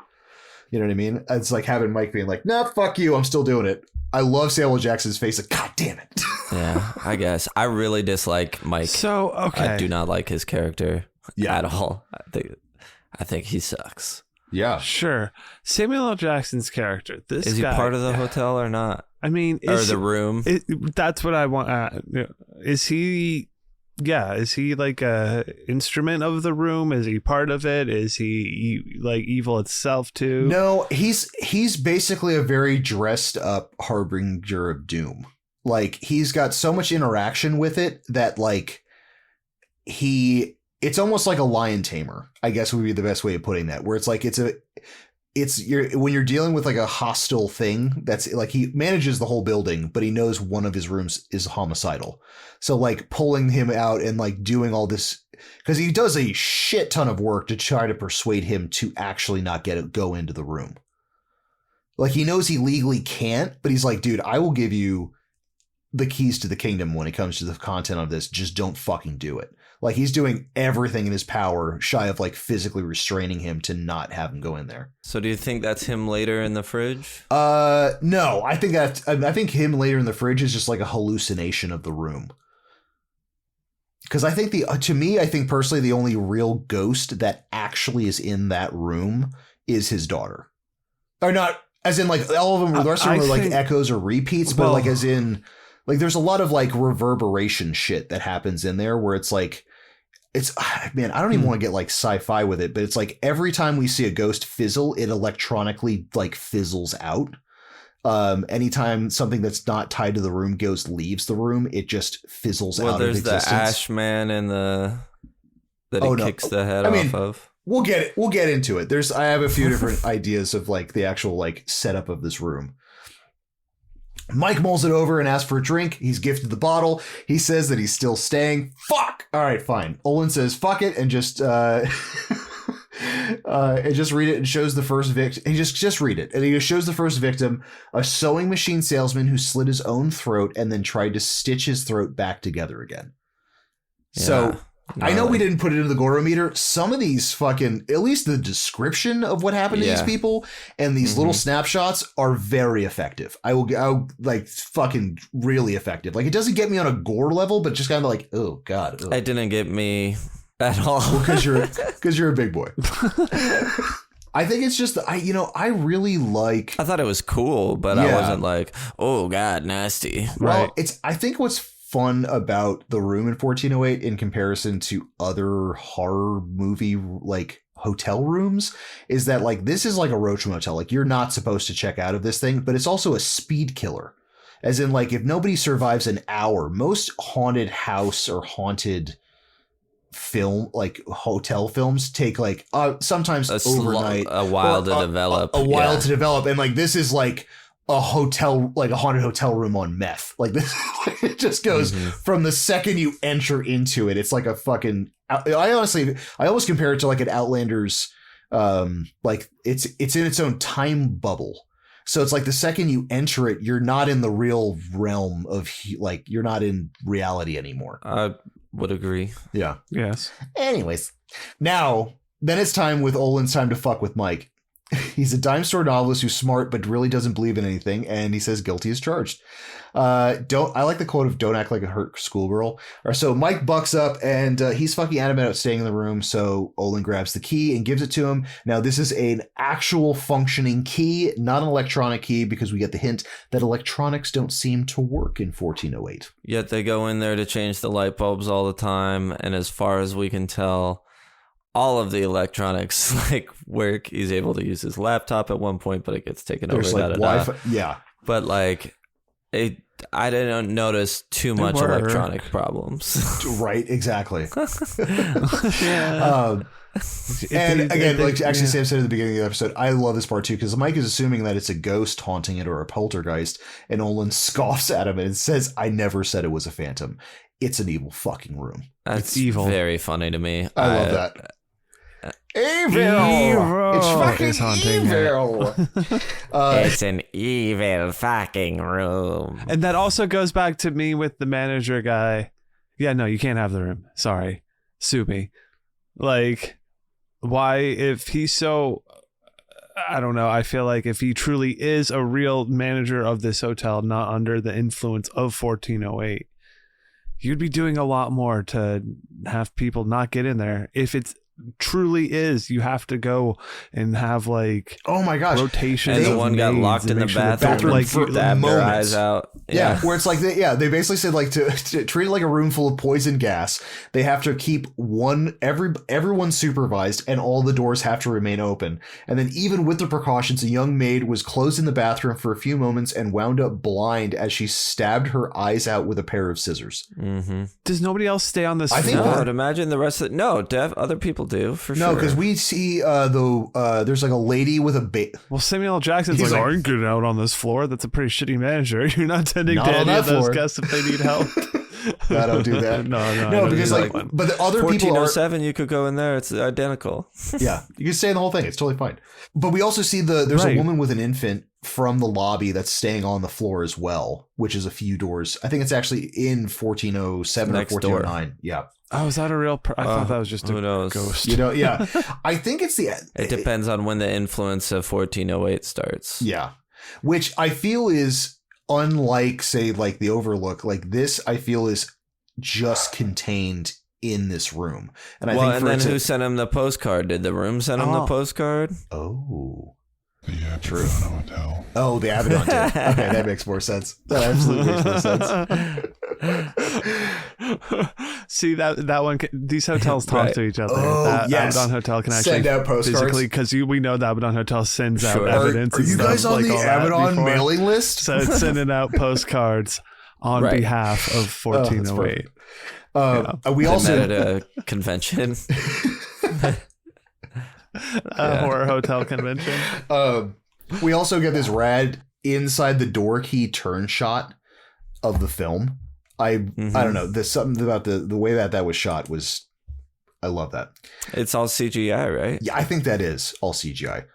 You know what I mean? It's like having Mike being like, nah, fuck you. I'm still doing it. I love Samuel L. Jackson's face. Like, God damn it. Yeah, I guess. I really dislike Mike. So, okay. I do not like his character at all. I think he sucks. Yeah. Sure. Samuel L. Jackson's character. Is he part of the hotel or not? I mean, or the room? That's what I want. Is he? Yeah. Is he like a instrument of the room? Is he part of it? Is he like evil itself too? No, he's basically a very dressed up harbinger of doom. Like, he's got so much interaction with it that like it's almost like a lion tamer, I guess would be the best way of putting that, where it's like, when you're dealing with like a hostile thing, that's like, he manages the whole building, but he knows one of his rooms is homicidal. So like pulling him out and like doing all this, because he does a shit ton of work to try to persuade him to actually not go into the room. Like, he knows he legally can't, but he's like, dude, I will give you the keys to the kingdom when it comes to the content of this. Just don't fucking do it. Like, he's doing everything in his power, shy of like physically restraining him to not have him go in there. So do you think that's him later in the fridge? No, I think him later in the fridge is just like a hallucination of the room. Because I think I think personally, the only real ghost that actually is in that room is his daughter. Or not, as in like all of them, the rest of them are like echoes or repeats, but like as in, like, there's a lot of like reverberation shit that happens in there where it's like, man, I don't even want to get like sci-fi with it, but it's like every time we see a ghost fizzle, it electronically like fizzles out. Anytime something that's not tied to the room leaves the room, it just fizzles out of existence. There's the ash man and kicks the head off of. We'll get into it. I have a few different ideas of like the actual like setup of this room. Mike mulls it over and asks for a drink. He's gifted the bottle. He says that he's still staying. Fuck. All right, fine. Olin says fuck it and just and just read it and shows the first victim. He just read it and he shows the first victim, a sewing machine salesman who slit his own throat and then tried to stitch his throat back together again. Yeah. So. I know we didn't put it into the Gorometer. Some of these fucking, at least the description of what happened to these people and these little snapshots are very effective. I'll like fucking really effective. Like, it doesn't get me on a gore level, but just kind of like, oh God. Ugh. It didn't get me at all. Well, because you're a big boy. I think it's just, I really like. I thought it was cool, but I wasn't like, oh God, nasty. Well, I think what's fun about the room in 1408 in comparison to other horror movie like hotel rooms is that like this is like a roach motel. Like, you're not supposed to check out of this thing, but it's also a speed killer, as in like if nobody survives an hour, most haunted house or haunted film like hotel films take like sometimes overnight, a while to develop, to develop, and like this is like a hotel, like a haunted hotel room on meth. Like this, it just goes from the second you enter into it. It's like a fucking, I almost compare it to like an Outlander's, like it's in its own time bubble. So it's like the second you enter it, you're not in the real realm of like, you're not in reality anymore. I would agree. Yeah. Yes. Anyways, now then it's time with Olin's time to fuck with Mike. He's a dime store novelist who's smart but really doesn't believe in anything, and he says guilty as charged. I like the quote of "Don't act like a hurt schoolgirl." Or so Mike bucks up, and he's fucking adamant about staying in the room. So Olin grabs the key and gives it to him. Now this is an actual functioning key, not an electronic key, because we get the hint that electronics don't seem to work in 1408. Yet they go in there to change the light bulbs all the time, and as far as we can tell, all of the electronics like work. He's able to use his laptop at one point, but it gets taken over. Like Wi-Fi. Yeah, but like I didn't notice too much electronic problems. Right, exactly. Yeah. And again, like actually Sam said at the beginning of the episode, I love this part too, because Mike is assuming that it's a ghost haunting it or a poltergeist, and Olin scoffs at him and says, "I never said it was a phantom. It's an evil fucking room." That's evil. Very funny to me. I love that. Evil. It's fucking evil. It's an evil fucking room. And that also goes back to me with the manager guy. Yeah, no, you can't have the room. Sorry. Sue me. Like, why, if he's so, I don't know. I feel like if he truly is a real manager of this hotel, not under the influence of 1408, you'd be doing a lot more to have people not get in there. If it's truly is, you have to go and have like, oh my gosh, rotation. And the one got locked in the bathroom, like for stabbed their eyes out. Yeah, where it's like they basically said like to treat it like a room full of poison gas. They have to keep everyone supervised, and all the doors have to remain open. And then even with the precautions, a young maid was closed in the bathroom for a few moments and wound up blind as she stabbed her eyes out with a pair of scissors. Mm-hmm. Does nobody else stay on this? I think no, I would imagine the rest of other people do for sure. No, because we see there's like a lady with a well, Samuel L. Jackson's like, "I ain't getting out on this floor. That's a pretty shitty manager. You're not tending to any of those guests if they need help." I don't do that. No, because like, but the other people are 1407. You could go in there. It's identical. Yeah, you can stay in the whole thing. It's totally fine. But we also see there's a woman with an infant from the lobby that's staying on the floor as well, which is a few doors. I think it's actually in 1407 or 1409. Yeah. Oh, is that a real? I thought that was just a ghost. Yeah. I think it's the. It depends on when the influence of 1408 starts. Yeah, which I feel is unlike, say, like the Overlook. Like this, I feel is just contained in this room. And I think and then who sent him the postcard? Did the room send him the postcard? Oh. The Abaddon Hotel. Oh, the Abaddon did. Okay, that makes more sense. That absolutely makes more sense. See that one. These hotels talk to each other. Oh, that yes. Abaddon Hotel can actually send out postcards physically, because we know the Abaddon Hotel sends out evidence. Are you guys on the Abaddon mailing list? So it's sending out postcards on behalf of 1408. We also met at a convention. Horror hotel convention. We also get this rad inside the door key turn shot of the film. I don't know. There's something about the way that was shot was. I love that. It's all CGI, right? Yeah, I think that is all CGI.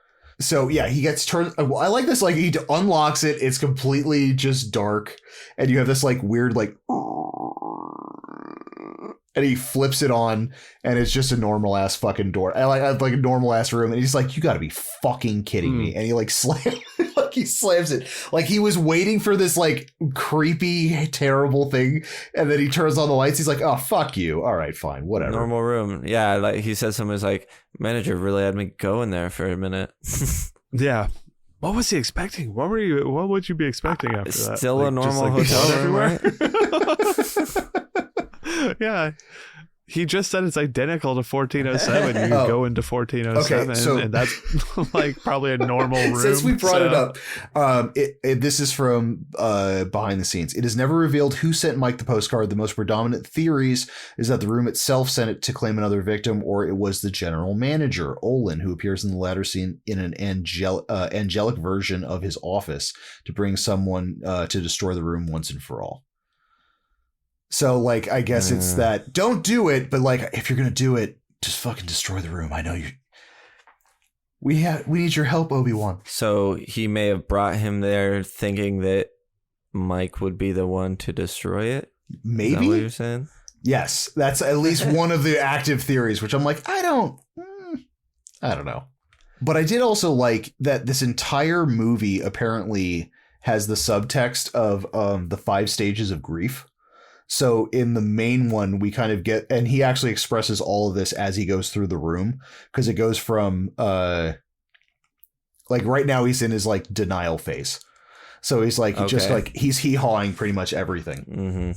So yeah, he gets turned. I like this. Like he unlocks it. It's completely just dark, and you have this like weird like. And he flips it on, and it's just a normal ass fucking door. I like a normal ass room, and he's like, "You got to be fucking kidding me!" And he like slams it, like he was waiting for this like creepy, terrible thing, and then he turns on the lights. He's like, "Oh fuck you! All right, fine, whatever." Normal room, yeah. Like he said, something was like, "Manager really had me go in there for a minute." Yeah. What was he expecting? What would you be expecting after that? Still like, a normal hotel everywhere. Yeah. He just said it's identical to 1407. You go into 1407, okay, so, and that's like probably a normal room. Since we brought it up, this is from behind the scenes. It is never revealed who sent Mike the postcard. The most predominant theories is that the room itself sent it to claim another victim, or it was the general manager, Olin, who appears in the latter scene in an angelic version of his office to bring someone to destroy the room once and for all. So, like, I guess it's that don't do it, but like, if you're gonna do it, just fucking destroy the room. I know you. We need your help, Obi-Wan. So he may have brought him there thinking that Mike would be the one to destroy it. Maybe. Is that what you're saying? Yes, that's at least one of the active theories. Which I'm like, I don't know. But I did also like that this entire movie apparently has the subtext of the 5 stages of grief. So in the main one, we kind of get, and he actually expresses all of this as he goes through the room, because it goes from like right now he's in his like denial phase. So he's like, just like he's hee-hawing pretty much everything.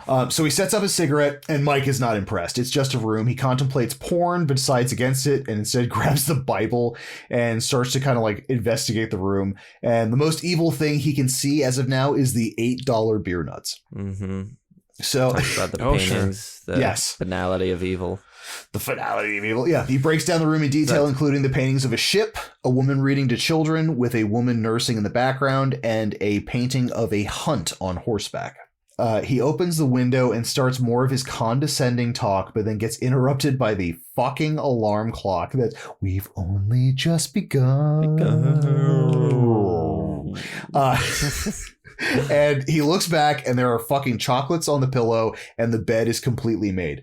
So he sets up a cigarette and Mike is not impressed. It's just a room. He contemplates porn, but decides against it and instead grabs the Bible and starts to kind of like investigate the room. And the most evil thing he can see as of now is the $8 beer nuts. So talks about the paintings, the finality of evil. The finality of evil. Yeah. He breaks down the room in detail, including the paintings of a ship, a woman reading to children with a woman nursing in the background, and a painting of a hunt on horseback. He opens the window and starts more of his condescending talk, but then gets interrupted by the fucking alarm clock that we've only just begun. And he looks back and there are fucking chocolates on the pillow and the bed is completely made.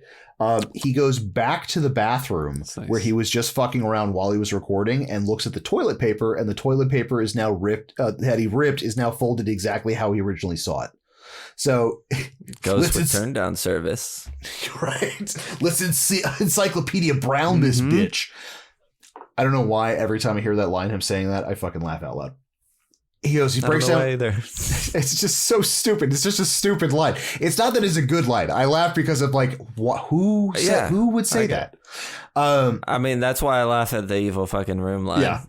He goes back to the bathroom where he was just fucking around while he was recording and looks at the toilet paper, and the toilet paper is now ripped, that he ripped is now folded exactly how he originally saw it. So goes for turn down service. Right. Let's see Encyclopedia Brown this bitch. I don't know why every time I hear that line, him saying that, I fucking laugh out loud. He breaks down. It's just so stupid. It's just a stupid line. It's not that it's a good line. I laugh because of like, who would say that? I mean, that's why I laugh at the evil fucking room line. Yeah.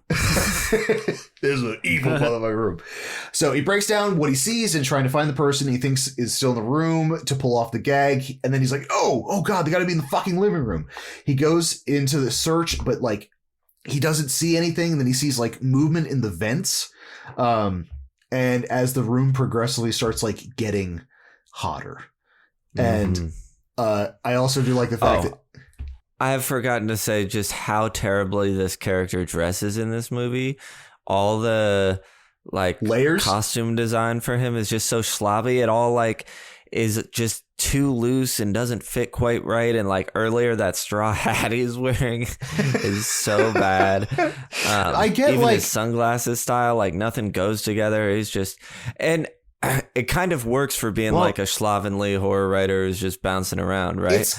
There's an evil motherfucking room. So he breaks down what he sees and trying to find the person he thinks is still in the room to pull off the gag. And then he's like, oh God, they got to be in the fucking living room. He goes into the search, but like he doesn't see anything. And then he sees like movement in the vents. And as the room progressively starts like getting hotter. And I also do like the fact that I have forgotten to say just how terribly this character dresses in this movie. All the like layers, costume design for him is just so sloppy. It all like is just too loose and doesn't fit quite right. And like earlier, that straw hat he's wearing is so bad. I get even like his sunglasses style, like nothing goes together. He's just, and it kind of works for being like a slovenly horror writer who's just bouncing around, right?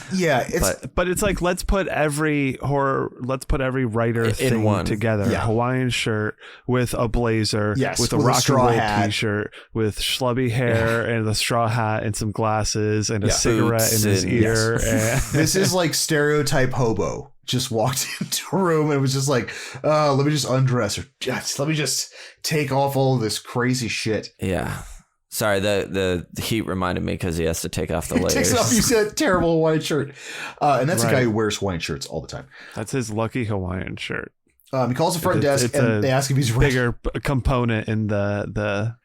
But it's like let's put every writer thing together. Yeah. Hawaiian shirt with a blazer, with a rock and roll t-shirt, with schlubby hair and a straw hat and some glasses and a cigarette in his ear. And this is like stereotype hobo. Just walked into a room and was just like, let me just undress or let me just take off all of this crazy shit. Yeah. Sorry, the heat reminded me because he has to take off the layers. Takes off, you said terrible Hawaiian shirt. And that's a guy who wears Hawaiian shirts all the time. That's his lucky Hawaiian shirt. He calls the front desk and they ask if he's ready. Bigger component in the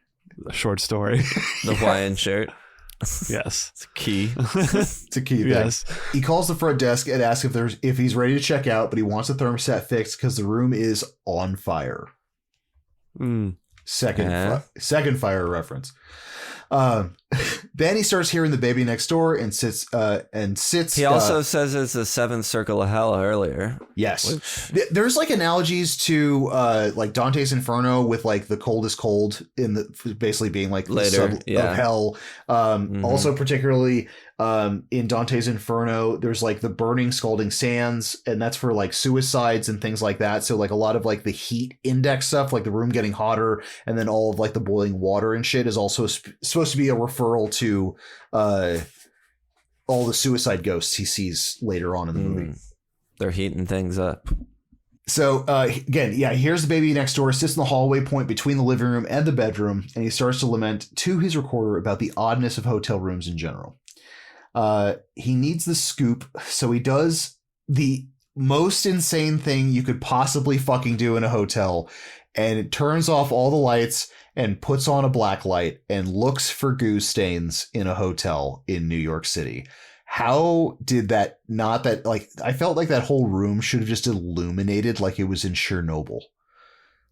short story. The Hawaiian shirt. Yes. It's a key. It's a key thing. Yes. He calls the front desk and asks if he's ready to check out, but he wants the thermostat fixed because the room is on fire. Second fire reference. Then he starts hearing the baby next door and sits. He also says it's the seventh circle of hell earlier. Yes, there's like analogies to like Dante's Inferno with like the coldest cold in the basically being like the sub of hell. Also, particularly in Dante's Inferno, there's like the burning scalding sands, and that's for like suicides and things like that. So like a lot of like the heat index stuff, like the room getting hotter, and then all of like the boiling water and shit is also supposed to be a referral to all the suicide ghosts he sees later on in the movie. They're heating things up. So again, here's the baby next door, sits in the hallway point between the living room and the bedroom, and he starts to lament to his recorder about the oddness of hotel rooms in general. He needs the scoop, so he does the most insane thing you could possibly fucking do in a hotel, and it turns off all the lights and puts on a black light and looks for goo stains in a hotel in New York City. How did that not that like I felt like that whole room should have just illuminated like it was in Chernobyl.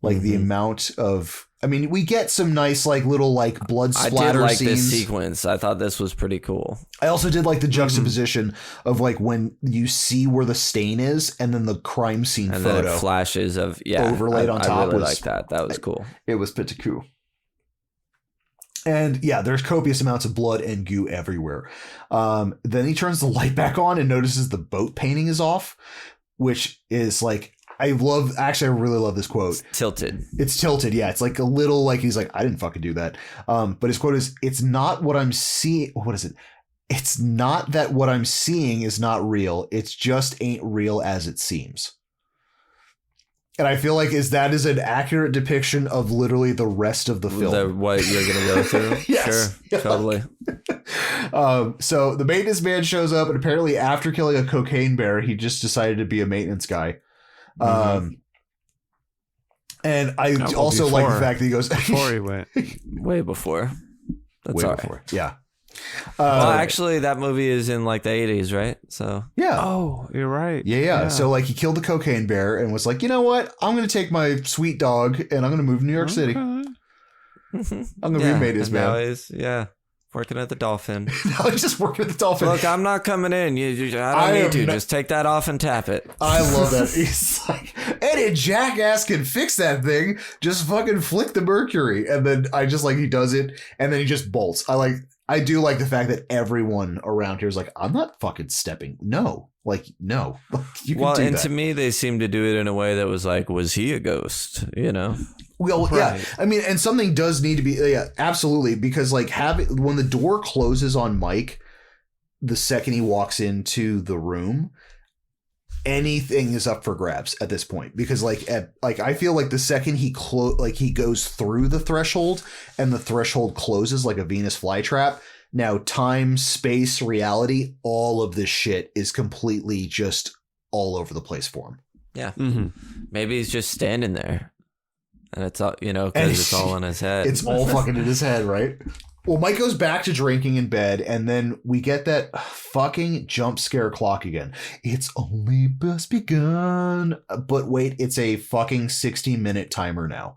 Like the amount of I mean, we get some nice like little like blood splatter I did like scenes. this sequence. I thought this was pretty cool. I also did like the juxtaposition of like when you see where the stain is and then the crime scene And photo. then it flashes of overlaid on top. I really liked that. That was cool. It was pretty cool. And yeah, there's copious amounts of blood and goo everywhere. Then he turns the light back on and notices the boat painting is off, which is like, I really love this quote. It's tilted. Yeah. It's like a little like, he's like, I didn't fucking do that. But his quote is, it's not what I'm seeing. What is it? It's not that what I'm seeing is not real. It's just ain't real as it seems. And I feel like that is an accurate depiction of literally the rest of the film. What you're going to go through? Yes. Sure, totally. So the maintenance man shows up, and apparently after killing a cocaine bear, he just decided to be a maintenance guy. And I also like the fact that he goes... Before he went. Way before. That's way all before. right. Yeah. Well, actually, that movie is in like the 80s, right? So yeah. Oh, you're right. Yeah. So like he killed the cocaine bear and was like, you know what? I'm going to take my sweet dog and I'm going to move to New York City. I'm going to be a maintenance man. Now he's, working at the Dolphin. Now he's just working at the Dolphin. Look, I'm not coming in. I don't need to. Just take that off and tap it. I love that. He's like, any jackass can fix that thing. Just fucking flick the mercury. And then I just like, he does it and then he just bolts. I do like the fact that everyone around here is like, I'm not fucking stepping. No. Like, no. You can do that. To me, they seem to do it in a way that was like, was he a ghost? You know? Well, right. Yeah. I mean, and something does need to be, absolutely. Because like when the door closes on Mike, the second he walks into the room, anything is up for grabs at this point. Because I feel like the second he goes through the threshold and the threshold closes like a Venus flytrap, now time, space, reality, all of this shit is completely just all over the place for him. Yeah. Maybe he's just standing there. And it's all, because it's all in his head. It's all fucking in his head, right? Well, Mike goes back to drinking in bed, and then we get that fucking jump scare clock again. It's only just begun. But wait, it's a fucking 60-minute timer now.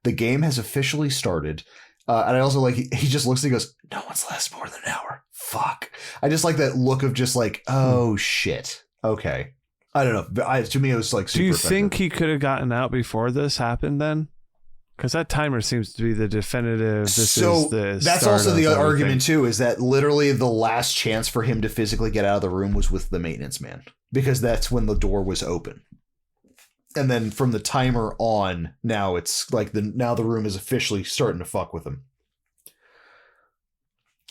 The game has officially started. And I also like, he just looks and he goes, no one's lasted more than an hour. Fuck. I just like that look of just like, oh shit. Okay. I don't know. To me, it was like super Do you effective. think he could have gotten out before this happened then? Because that timer seems to be the definitive. That's also the argument too, is that literally the last chance for him to physically get out of the room was with the maintenance man, because that's when the door was open. And then from the timer on, now it's like now the room is officially starting to fuck with him.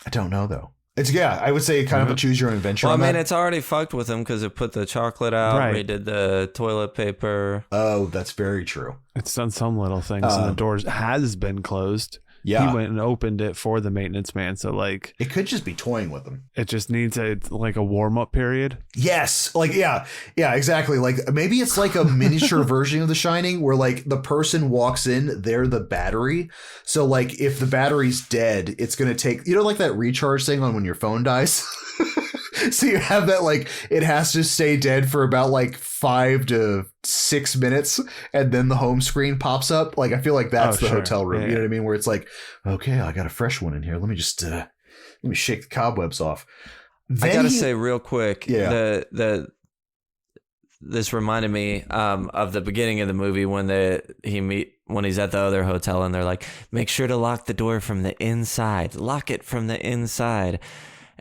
I don't know though. I would say kind of a choose your own adventure. Well, I mean, it's already fucked with him because it put the chocolate out. Right. We did the toilet paper. Oh, that's very true. It's done some little things, and the doors has been closed. Yeah, he went and opened it for the maintenance man. So like, it could just be toying with him. It just needs a warm up period. Yes, yeah, exactly. Like maybe it's like a miniature version of The Shining, where like the person walks in, they're the battery. So like if the battery's dead, it's gonna take like that recharge thing on when your phone dies. So you have that like it has to stay dead for about like 5 to 6 minutes, and then the home screen pops up. Like I feel like that's the hotel room. Yeah. You know what I mean? Where it's like, okay, I got a fresh one in here. Let me just let me shake the cobwebs off. Then I gotta say real quick, this reminded me of the beginning of the movie when he's at the other hotel and they're like, make sure to lock the door from the inside. Lock it from the inside.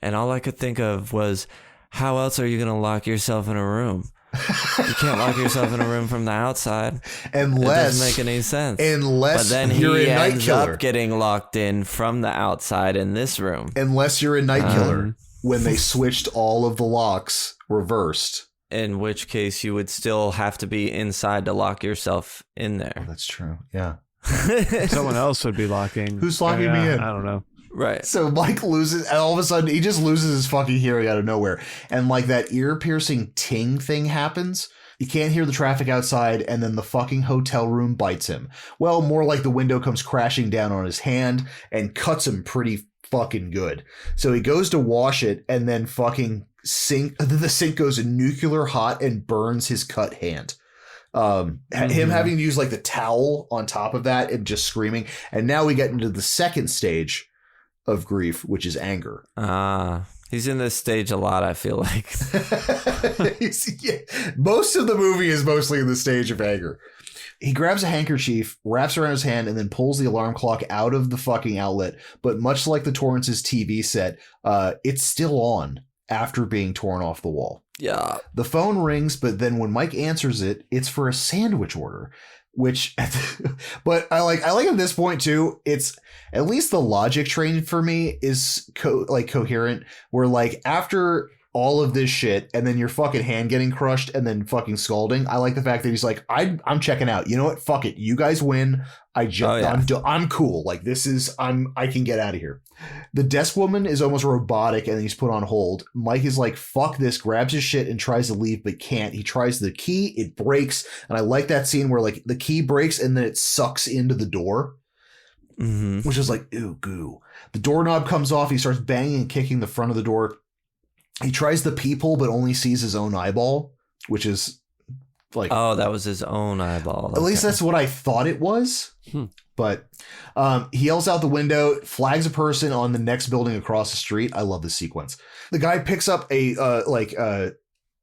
And all I could think of was, how else are you going to lock yourself in a room? You can't lock yourself in a room from the outside. It doesn't make any sense. Unless but then he ends up getting locked in from the outside in this room. Unless you're a night killer, when they switched all of the locks reversed. In which case you would still have to be inside to lock yourself in there. Oh, that's true. Yeah. Someone else would be locking. Who's locking me in? I don't know. Right. So Mike loses, and all of a sudden he just loses his fucking hearing out of nowhere. And like that ear piercing ting thing happens. You can't hear the traffic outside, and then the fucking hotel room bites him. Well, more like the window comes crashing down on his hand and cuts him pretty fucking good. So he goes to wash it, and then fucking the sink goes nuclear hot and burns his cut hand. Him having to use like the towel on top of that and just screaming. And now we get into the second stage of grief, which is anger. He's in this stage a lot, I feel like. Most of the movie is mostly in the stage of anger. He grabs a handkerchief, wraps around his hand, and then pulls the alarm clock out of the fucking outlet. But much like the Torrance's TV set, it's still on after being torn off the wall. Yeah. The phone rings, but then when Mike answers it, it's for a sandwich order. Which, but I like at this point too, it's at least the logic train for me is coherent, where like after all of this shit and then your fucking hand getting crushed and then fucking scalding, I like the fact that he's like, I'm checking out. You know what? Fuck it. You guys win. I'm cool. Like this is, I can get out of here. The desk woman is almost robotic and he's put on hold. Mike is like, fuck this, grabs his shit and tries to leave, but can't. He tries the key, it breaks. And I like that scene where like the key breaks and then it sucks into the door, which is like, ew, goo. The doorknob comes off. He starts banging and kicking the front of the door. He tries the peephole, but only sees his own eyeball, which is like, oh, that was his own eyeball. At least that's what I thought it was. But he yells out the window, flags a person on the next building across the street. I love this sequence. The guy picks up the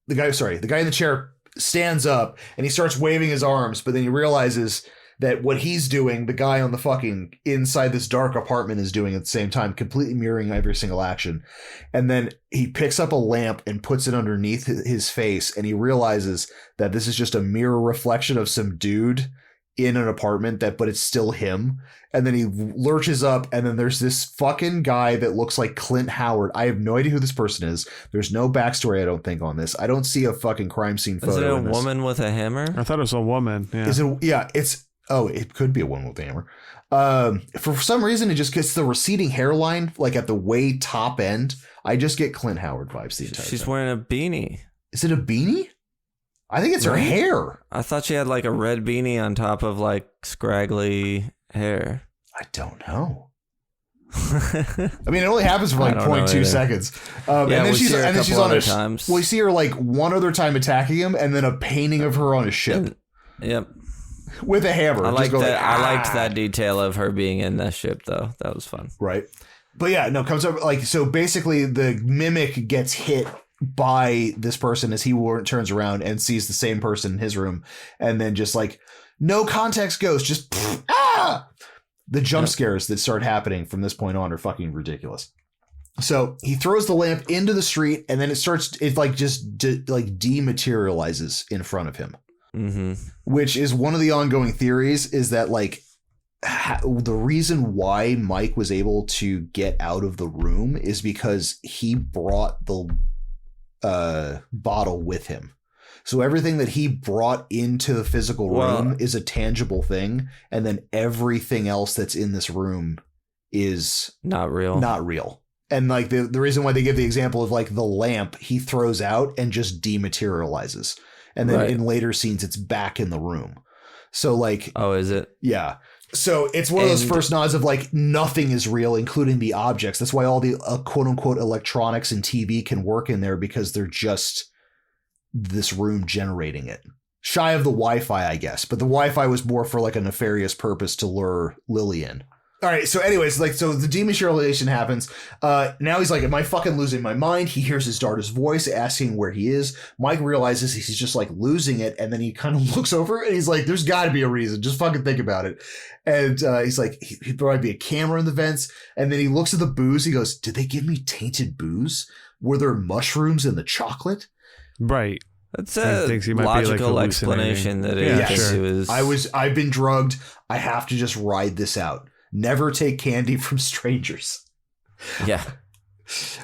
guy in the chair stands up and he starts waving his arms, but then he realizes that what he's doing, the guy on the fucking inside this dark apartment is doing at the same time, completely mirroring every single action. And then he picks up a lamp and puts it underneath his face. And he realizes that this is just a mirror reflection of some dude in an apartment but it's still him. And then he lurches up and then there's this fucking guy that looks like Clint Howard. I have no idea who this person is. There's no backstory, I don't think, on this. I don't see a fucking crime scene photo. Is it a woman with a hammer? I thought it was a woman. Yeah. Is it? Yeah, it could be a woman with a hammer. For some reason, it just gets the receding hairline, like at the way top end. I just get Clint Howard vibes the entire time. She's wearing a beanie. Is it a beanie? I think it's her hair. I thought she had like a red beanie on top of like scraggly hair. I don't know. I mean, it only happens for like 0.2 seconds. And then she's on a times. Well, you see her like one other time attacking him, and then a painting of her on a ship. Yep. With a hammer. I liked that detail of her being in that ship, though. That was fun. Right. But yeah, no, comes up like, so basically the mimic gets hit by this person as he turns around and sees the same person in his room. And then just like, no context ghost, just the jump scares that start happening from this point on are fucking ridiculous. So he throws the lamp into the street and then it like just dematerializes in front of him. Which is one of the ongoing theories, is that like the reason why Mike was able to get out of the room is because he brought the bottle with him. So everything that he brought into the physical room is a tangible thing, and then everything else that's in this room is not real. And like the reason why they give the example of like the lamp he throws out and just dematerializes. And then in later scenes, it's back in the room. So like, oh, is it? Yeah. So it's one of those first nods of like nothing is real, including the objects. That's why all the quote unquote electronics and TV can work in there, because they're just this room generating it. Shy of the Wi-Fi, I guess. But the Wi-Fi was more for like a nefarious purpose to lure Lily in. All right. So anyways, like, so the dematerialization happens. Now he's like, am I fucking losing my mind? He hears his daughter's voice asking where he is. Mike realizes he's just like losing it. And then he kind of looks over and he's like, there's got to be a reason. Just fucking think about it. And he's like, he'd probably be a camera in the vents. And then he looks at the booze. He goes, did they give me tainted booze? Were there mushrooms in the chocolate? Right. That's a logical explanation that I've been drugged. I have to just ride this out. Never take candy from strangers. Yeah.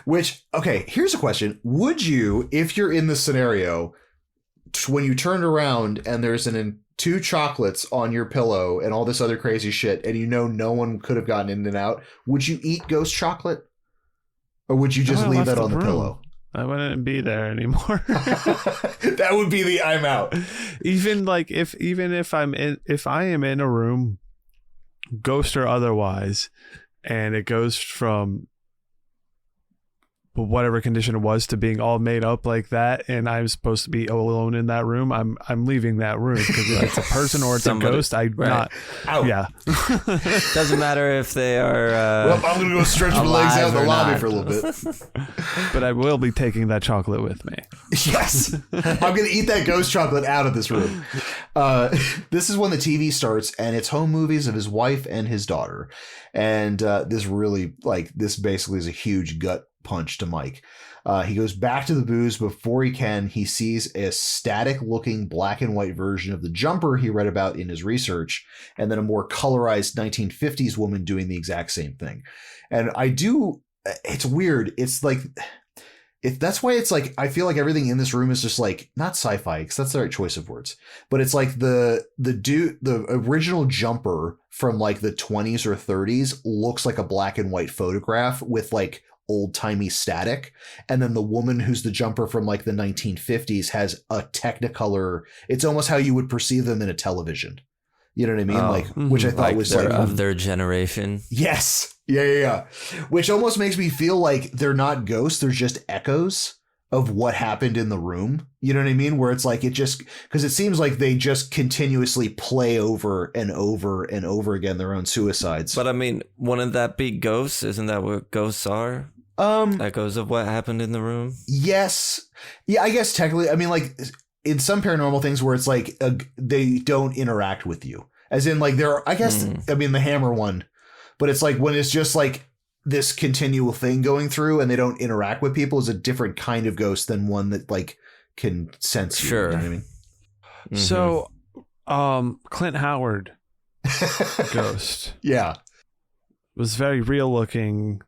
Which, okay, here's a question. Would you, if you're in this scenario, when you turned around and there's two chocolates on your pillow and all this other crazy shit, and you know no one could have gotten in and out, would you eat ghost chocolate? Or would you just leave that on the pillow? I wouldn't be there anymore. That would be the I'm out. Even like if I am in a room, ghost or otherwise, and it goes from whatever condition it was to being all made up like that, and I'm supposed to be alone in that room, I'm leaving that room, because if it's a person or it's a ghost, not. Out. Yeah. Doesn't matter if they are. Well, I'm gonna go stretch my legs out in the lobby for a little bit. But I will be taking that chocolate with me. Yes, I'm gonna eat that ghost chocolate out of this room. This is when the TV starts, and it's home movies of his wife and his daughter, and this basically is a huge gut punch to Mike. He goes back to the booze. Before he sees a static looking black and white version of the jumper he read about in his research, and then a more colorized 1950s woman doing the exact same thing. And it's weird. It's like, that's why it's like, I feel like everything in this room is just like, not sci-fi, because that's the right choice of words, but it's like the original jumper from like the 20s or 30s looks like a black and white photograph with like old-timey static, and then the woman who's the jumper from like the 1950s has a technicolor. It's almost how you would perceive them in a television, you know what I mean? Which I thought was like of their generation. Yes. Yeah. Which almost makes me feel like they're not ghosts, they're just echoes of what happened in the room, you know what I mean? Where it's like, because it seems like they just continuously play over and over and over again their own suicides. But I mean, wouldn't that be ghosts? Isn't that what ghosts are? Echoes of what happened in the room? Yes. Yeah, I guess technically. I mean, like in some paranormal things where it's like they don't interact with you. As in like I mean, the hammer one. But it's like when it's just like this continual thing going through and they don't interact with people is a different kind of ghost than one that like can sense you. Sure. You know what I mean? Mm-hmm. So, Clint Howard ghost. Yeah. Was very real looking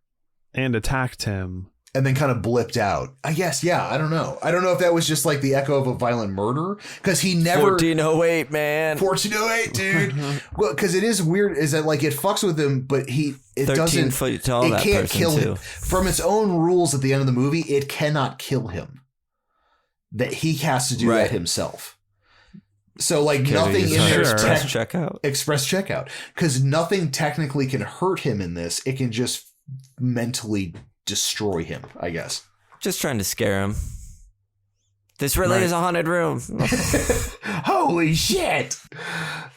and attacked him. And then kind of blipped out. I guess, yeah, I don't know. I don't know if that was just like the echo of a violent murder. Because he never... 1408, man. 1408, dude. Well, because it is weird, is that like it fucks with him, but it 13 doesn't... foot tall, it that can't person kill too. him. From its own rules at the end of the movie, it cannot kill him. That he has to do that himself. So like nothing in there is express checkout. Because nothing technically can hurt him in this. It can just mentally destroy him, I guess. Just trying to scare him. This really is a haunted room. Holy shit.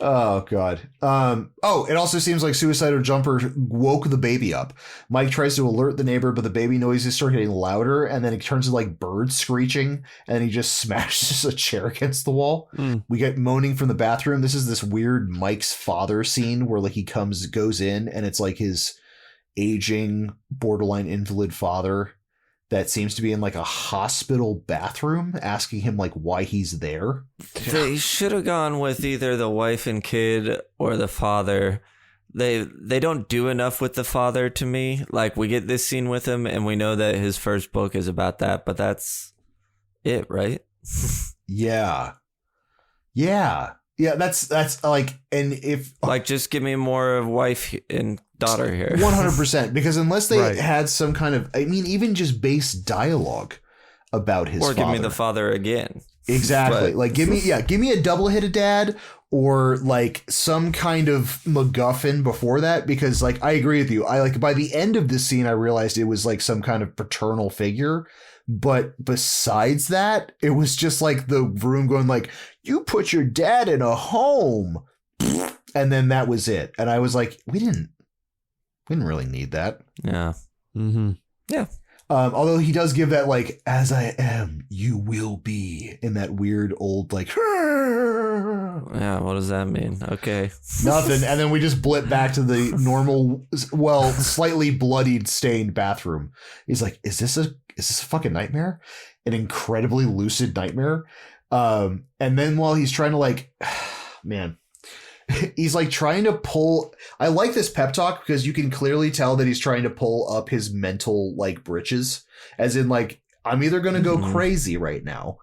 Oh, God. It also seems like Suicidal Jumper woke the baby up. Mike tries to alert the neighbor, but the baby noises start getting louder, and then it turns to like birds screeching, and he just smashes a chair against the wall. We get moaning from the bathroom. This is this weird Mike's father scene where like he goes in, and it's like his aging borderline invalid father that seems to be in like a hospital bathroom asking him like why he's there. They should have gone with either the wife and kid or the father. They don't do enough with the father to me. Like we get this scene with him and we know that his first book is about that, but that's it, right? Yeah, that's like, and if like just give me more of wife and daughter here. 100%, because unless they had some kind of, I mean, even just base dialogue about his father. Or give me the father again. Exactly. But... like give me a double-headed dad or like some kind of MacGuffin before that, because like I agree with you. I like by the end of this scene I realized it was like some kind of paternal figure. But besides that, it was just like the room going like, you put your dad in a home. And then that was it. And I was like, we didn't really need that. Yeah. Mm-hmm. Yeah. Although he does give that like, as I am, you will be, in that weird old like, yeah, what does that mean? Okay. Nothing. And then we just blip back to the normal, well, slightly bloodied, stained bathroom. He's like, is this a fucking nightmare? An incredibly lucid nightmare? And then while he's trying to like, man, he's like trying to pull. I like this pep talk because you can clearly tell that he's trying to pull up his mental like britches, as in like, I'm either going to go crazy right now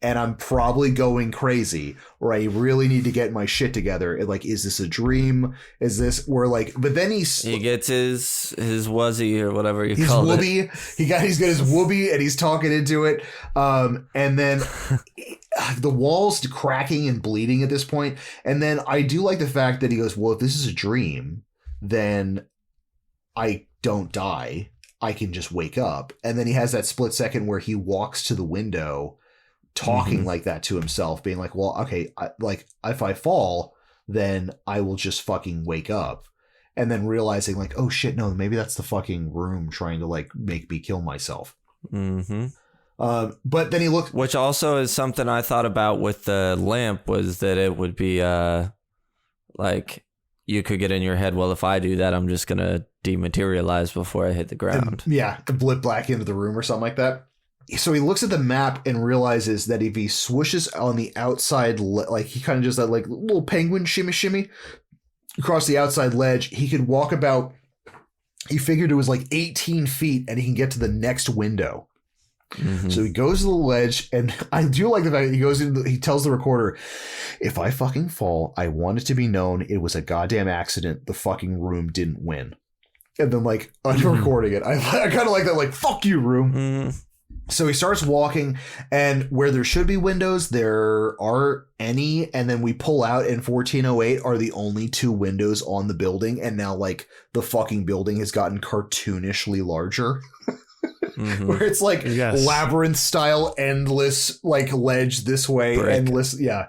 and I'm probably going crazy, or I really need to get my shit together. And like, is this a dream? Is this where like, but then he gets his wuzzy or whatever you his call whoopee. it. He's got his whoopee and he's talking into it. And then the wall's cracking and bleeding at this point. And then I do like the fact that he goes, well, if this is a dream, then I don't die. I can just wake up. And then he has that split second where he walks to the window talking like that to himself, being like, well, okay, if I fall, then I will just fucking wake up. And then realizing like, oh shit, no, maybe that's the fucking room trying to like make me kill myself. But then he looked, which also is something I thought about with the lamp, was that it would be like you could get in your head, well, if I do that, I'm just going to dematerialize before I hit the ground. And blip back into the room or something like that. So he looks at the map and realizes that if he swooshes on the outside, like he kind of just that like little penguin shimmy across the outside ledge, he could walk about, he figured it was like 18 feet and he can get to the next window. So he goes to the ledge, and I do like the fact that he goes in, he tells the recorder, if I fucking fall, I want it to be known it was a goddamn accident. The fucking room didn't win. And then like under-recording it, I kind of like that, like, fuck you, room. So he starts walking, and where there should be windows, there aren't any. And then we pull out, and 1408 are the only two windows on the building. And now like the fucking building has gotten cartoonishly larger. Where it's like labyrinth style, endless like ledge this way, endless. Yeah.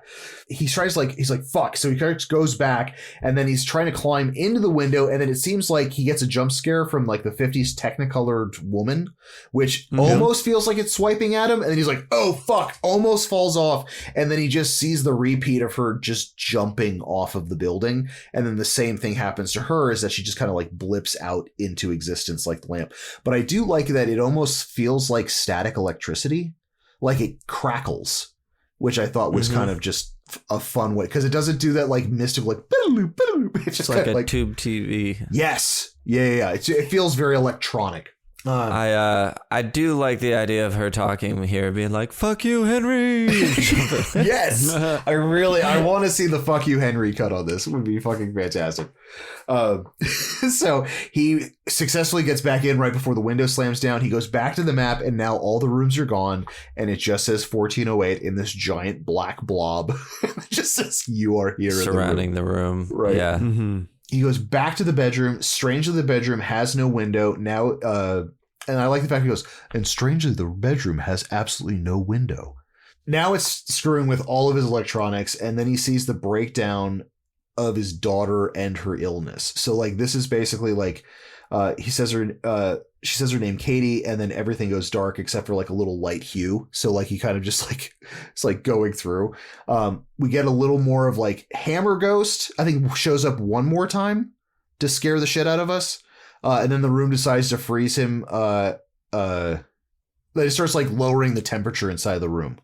He tries like, he's like, fuck. So he goes back, and then he's trying to climb into the window. And then it seems like he gets a jump scare from like the 50s technicolored woman, which almost feels like it's swiping at him. And then he's like, oh fuck, almost falls off. And then he just sees the repeat of her just jumping off of the building. And then the same thing happens to her, is that she just kind of like blips out into existence like the lamp. But I do like that it almost feels like static electricity, like it crackles, which I thought was kind of just a fun way, because it doesn't do that like mystical like it's just like a tube TV. Yes, yeah. It feels very electronic. I do like the idea of her talking here, being like, fuck you, Henry. Yes, I want to see the fuck you, Henry cut on this. It would be fucking fantastic. So he successfully gets back in right before the window slams down. He goes back to the map, and now all the rooms are gone, and it just says 1408 in this giant black blob. It just says you are here surrounding the room. Right. Yeah. He goes back to the bedroom. Strangely, the bedroom has no window now. And I like the fact he goes, and strangely, the bedroom has absolutely no window. Now it's screwing with all of his electronics. And then he sees the breakdown of his daughter and her illness. So like, this is basically like, she says her name Katie, and then everything goes dark except for like a little light hue. So like he kind of just like, it's like going through. We get a little more of like Hammer Ghost, I think, shows up one more time to scare the shit out of us. And then the room decides to freeze him. It starts like lowering the temperature inside the room,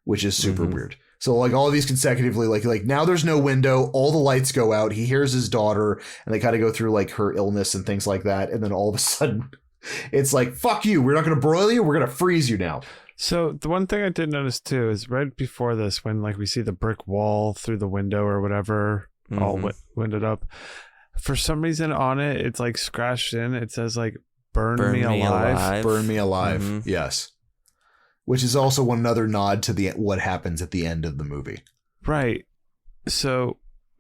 which is super weird. So like all of these consecutively, like now there's no window, all the lights go out. He hears his daughter, and they kind of go through like her illness and things like that. And then all of a sudden it's like, fuck you. We're not going to broil you. We're going to freeze you now. So the one thing I did notice too is right before this, when like we see the brick wall through the window or whatever, all winded up, for some reason on it, it's like scratched in. It says like, burn me alive. Burn me alive. Yes. Which is also another nod to what happens at the end of the movie. Right. So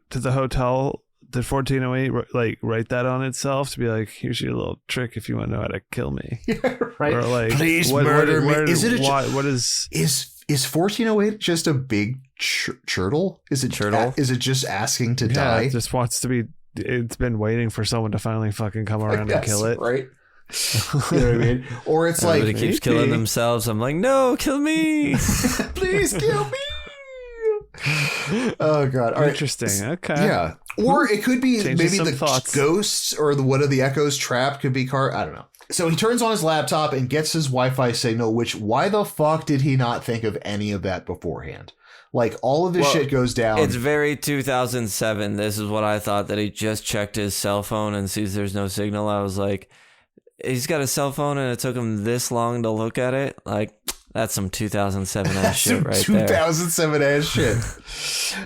to the hotel, did 1408 like write that on itself to be like, here's your little trick if you want to know how to kill me? Yeah, right. Or like, please murder me. Is it what is 1408 just a big churtle? Is it churtle? Is it just asking to die? It just wants to be. It's been waiting for someone to finally fucking come around and kill it. Right. You know what I mean? Or it's like, everybody keeps killing themselves. I'm like, no, kill me. Please kill me. Oh god. All right. Interesting. Okay. Yeah. Or it could be maybe the ghosts or one of the echoes trapped could be I don't know. So he turns on his laptop and gets his Wi-Fi signal, which why the fuck did he not think of any of that beforehand? Like all of this shit goes down. It's very 2007. This is what I thought, that he just checked his cell phone and sees there's no signal. I was like, he's got a cell phone and it took him this long to look at it. Like, that's some 2007 ass shit right 2007 there. 2007 ass shit.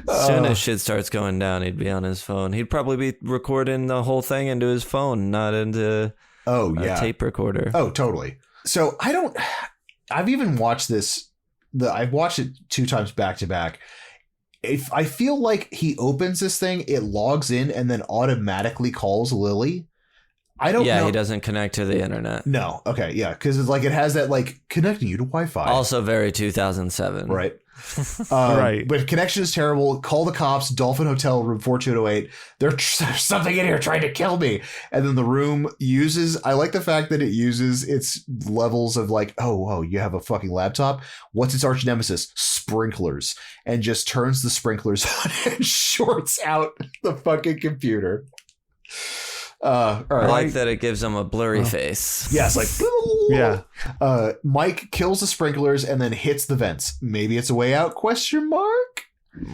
As soon as shit starts going down, he'd be on his phone. He'd probably be recording the whole thing into his phone, not into a tape recorder. Oh, totally. So I've even watched this. I've watched it 2 times back to back. If I feel like he opens this thing, it logs in and then automatically calls Lily. I don't know. Yeah, he doesn't connect to the internet. No. Okay. Yeah. Because it's like it has that like connecting you to Wi-Fi. Also very 2007. Right. Right. But connection is terrible. Call the cops. Dolphin Hotel, room 4208. There's something in here trying to kill me. And then the room uses. I like the fact that it uses its levels of like, oh, you have a fucking laptop. What's its arch nemesis? Sprinklers. And just turns the sprinklers on and shorts out the fucking computer. All right. I like that it gives him a blurry face. Yeah, it's like, Yeah. Mike kills the sprinklers and then hits the vents. Maybe it's a way out? Question mark.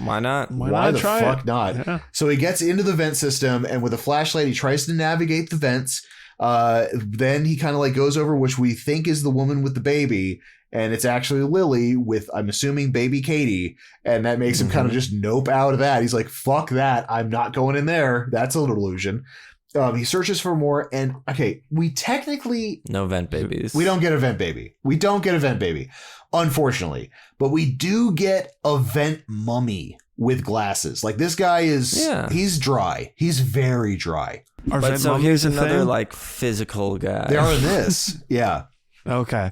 Why not? Why the try fuck it? not? Yeah. So he gets into the vent system, and with a flashlight, he tries to navigate the vents. Then he kind of like goes over, which we think is the woman with the baby, and it's actually Lily with, I'm assuming, baby Katie, and that makes him kind of just nope out of that. He's like, fuck that. I'm not going in there. That's a delusion. He searches for more, and okay, we technically No vent babies. we don't get a vent baby. We don't get a vent baby, unfortunately, but we do get a vent mummy with glasses. Like this guy is, he's dry. He's very dry. Are But vent so mummies here's a another thing? like physical guy. They are in this, yeah. Okay.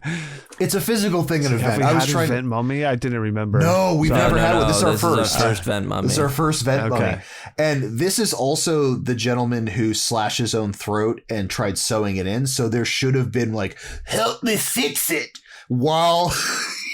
It's a physical thing in a Have vent. we I was had trying. a vent mummy? I didn't remember. No, we've Sorry. never had one. This is our This first. is our first vent mummy. This is our first vent Okay. mummy. And this is also the gentleman who slashed his own throat and tried sewing it in. So there should have been like, help me fix it. While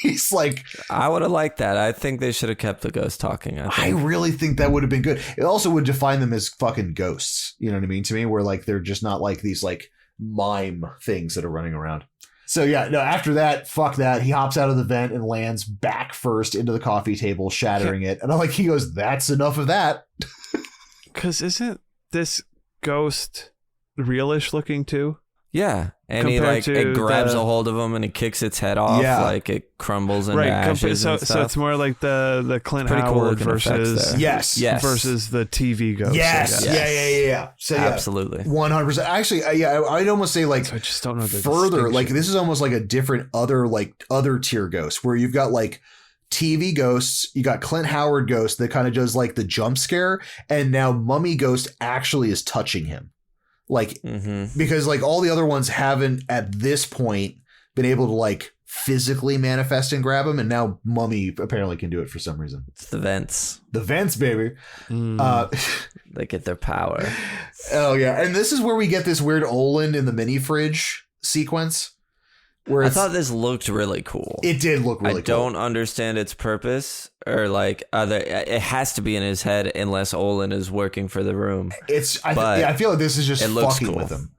he's like, I would have liked that. I think they should have kept the ghost talking. I I think. really think that would have been good. It also would define them as fucking ghosts. You know what I mean? To me, where like they're just not like these like mime things that are running around. So yeah, no, after that, fuck that. He hops out of the vent and lands back first into the coffee table, shattering it. And I'm like, he goes, that's enough of that. Because isn't this ghost realish looking too? Yeah, and he Compared like to it grabs the- a hold of him and he kicks its head off. Yeah. Like it crumbles into Right. ashes So and stuff. it's more like the Clint Pretty cool Howard looking effects versus there. Yes. versus the TV ghost. I Yes. guess. Yeah. So yeah, Absolutely. 100%. Actually, I'd almost say like So I just don't know the further, like distinction. this is almost like a different other tier ghost where you've got like TV ghosts, you got Clint Howard ghost that kind of does like the jump scare, and now Mummy Ghost actually is touching him. Like, because like all the other ones haven't at this point been able to like physically manifest and grab him, and now Mummy apparently can do it for some reason. It's the vents. The vents, baby. They get their power. Oh yeah, and this is where we get this weird Olin in the mini fridge sequence. Where I thought this looked really cool. it did look really I cool. don't understand its purpose, or like it has to be in his head unless Olin is working for the room. I feel like this is just it looks fucking cool. with him.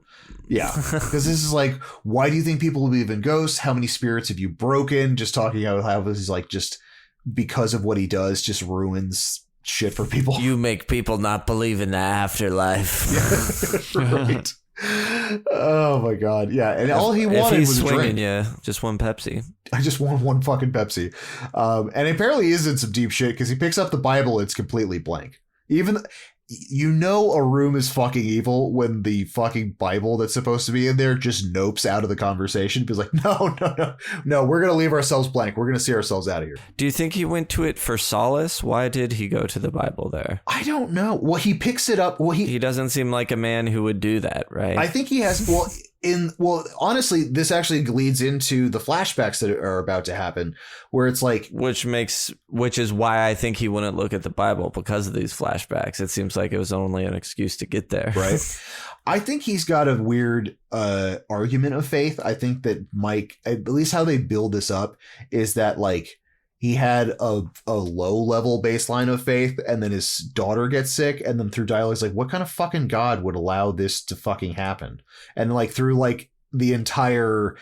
Yeah, because this is like, why do you think people believe in ghosts? How many spirits have you broken? Just talking about how this is like just because of what he does, just ruins shit for people. You make people not believe in the afterlife. Right. Oh my god, yeah, and all he If wanted he's was a swinging drink. you, just one Pepsi. I just want one fucking Pepsi. And apparently he is in some deep shit because he picks up the Bible. It's completely blank. Even, you know, a room is fucking evil when the fucking Bible that's supposed to be in there just nopes out of the conversation. Because like, no, we're going to leave ourselves blank. We're going to see ourselves out of here. Do you think he went to it for solace? Why did he go to the Bible there? I don't know. Well, he picks it up. Well, He doesn't seem like a man who would do that, right? I think he has, honestly, this actually leads into the flashbacks that are about to happen where it's like, which is why I think he wouldn't look at the Bible, because of these flashbacks. It seems like it was only an excuse to get there. right. I think he's got a weird argument of faith. I think that Mike, at least how they build this up, is that like he had a low level baseline of faith, and then his daughter gets sick, and then through dialogue, he's like, what kind of fucking God would allow this to fucking happen? And like through like the entire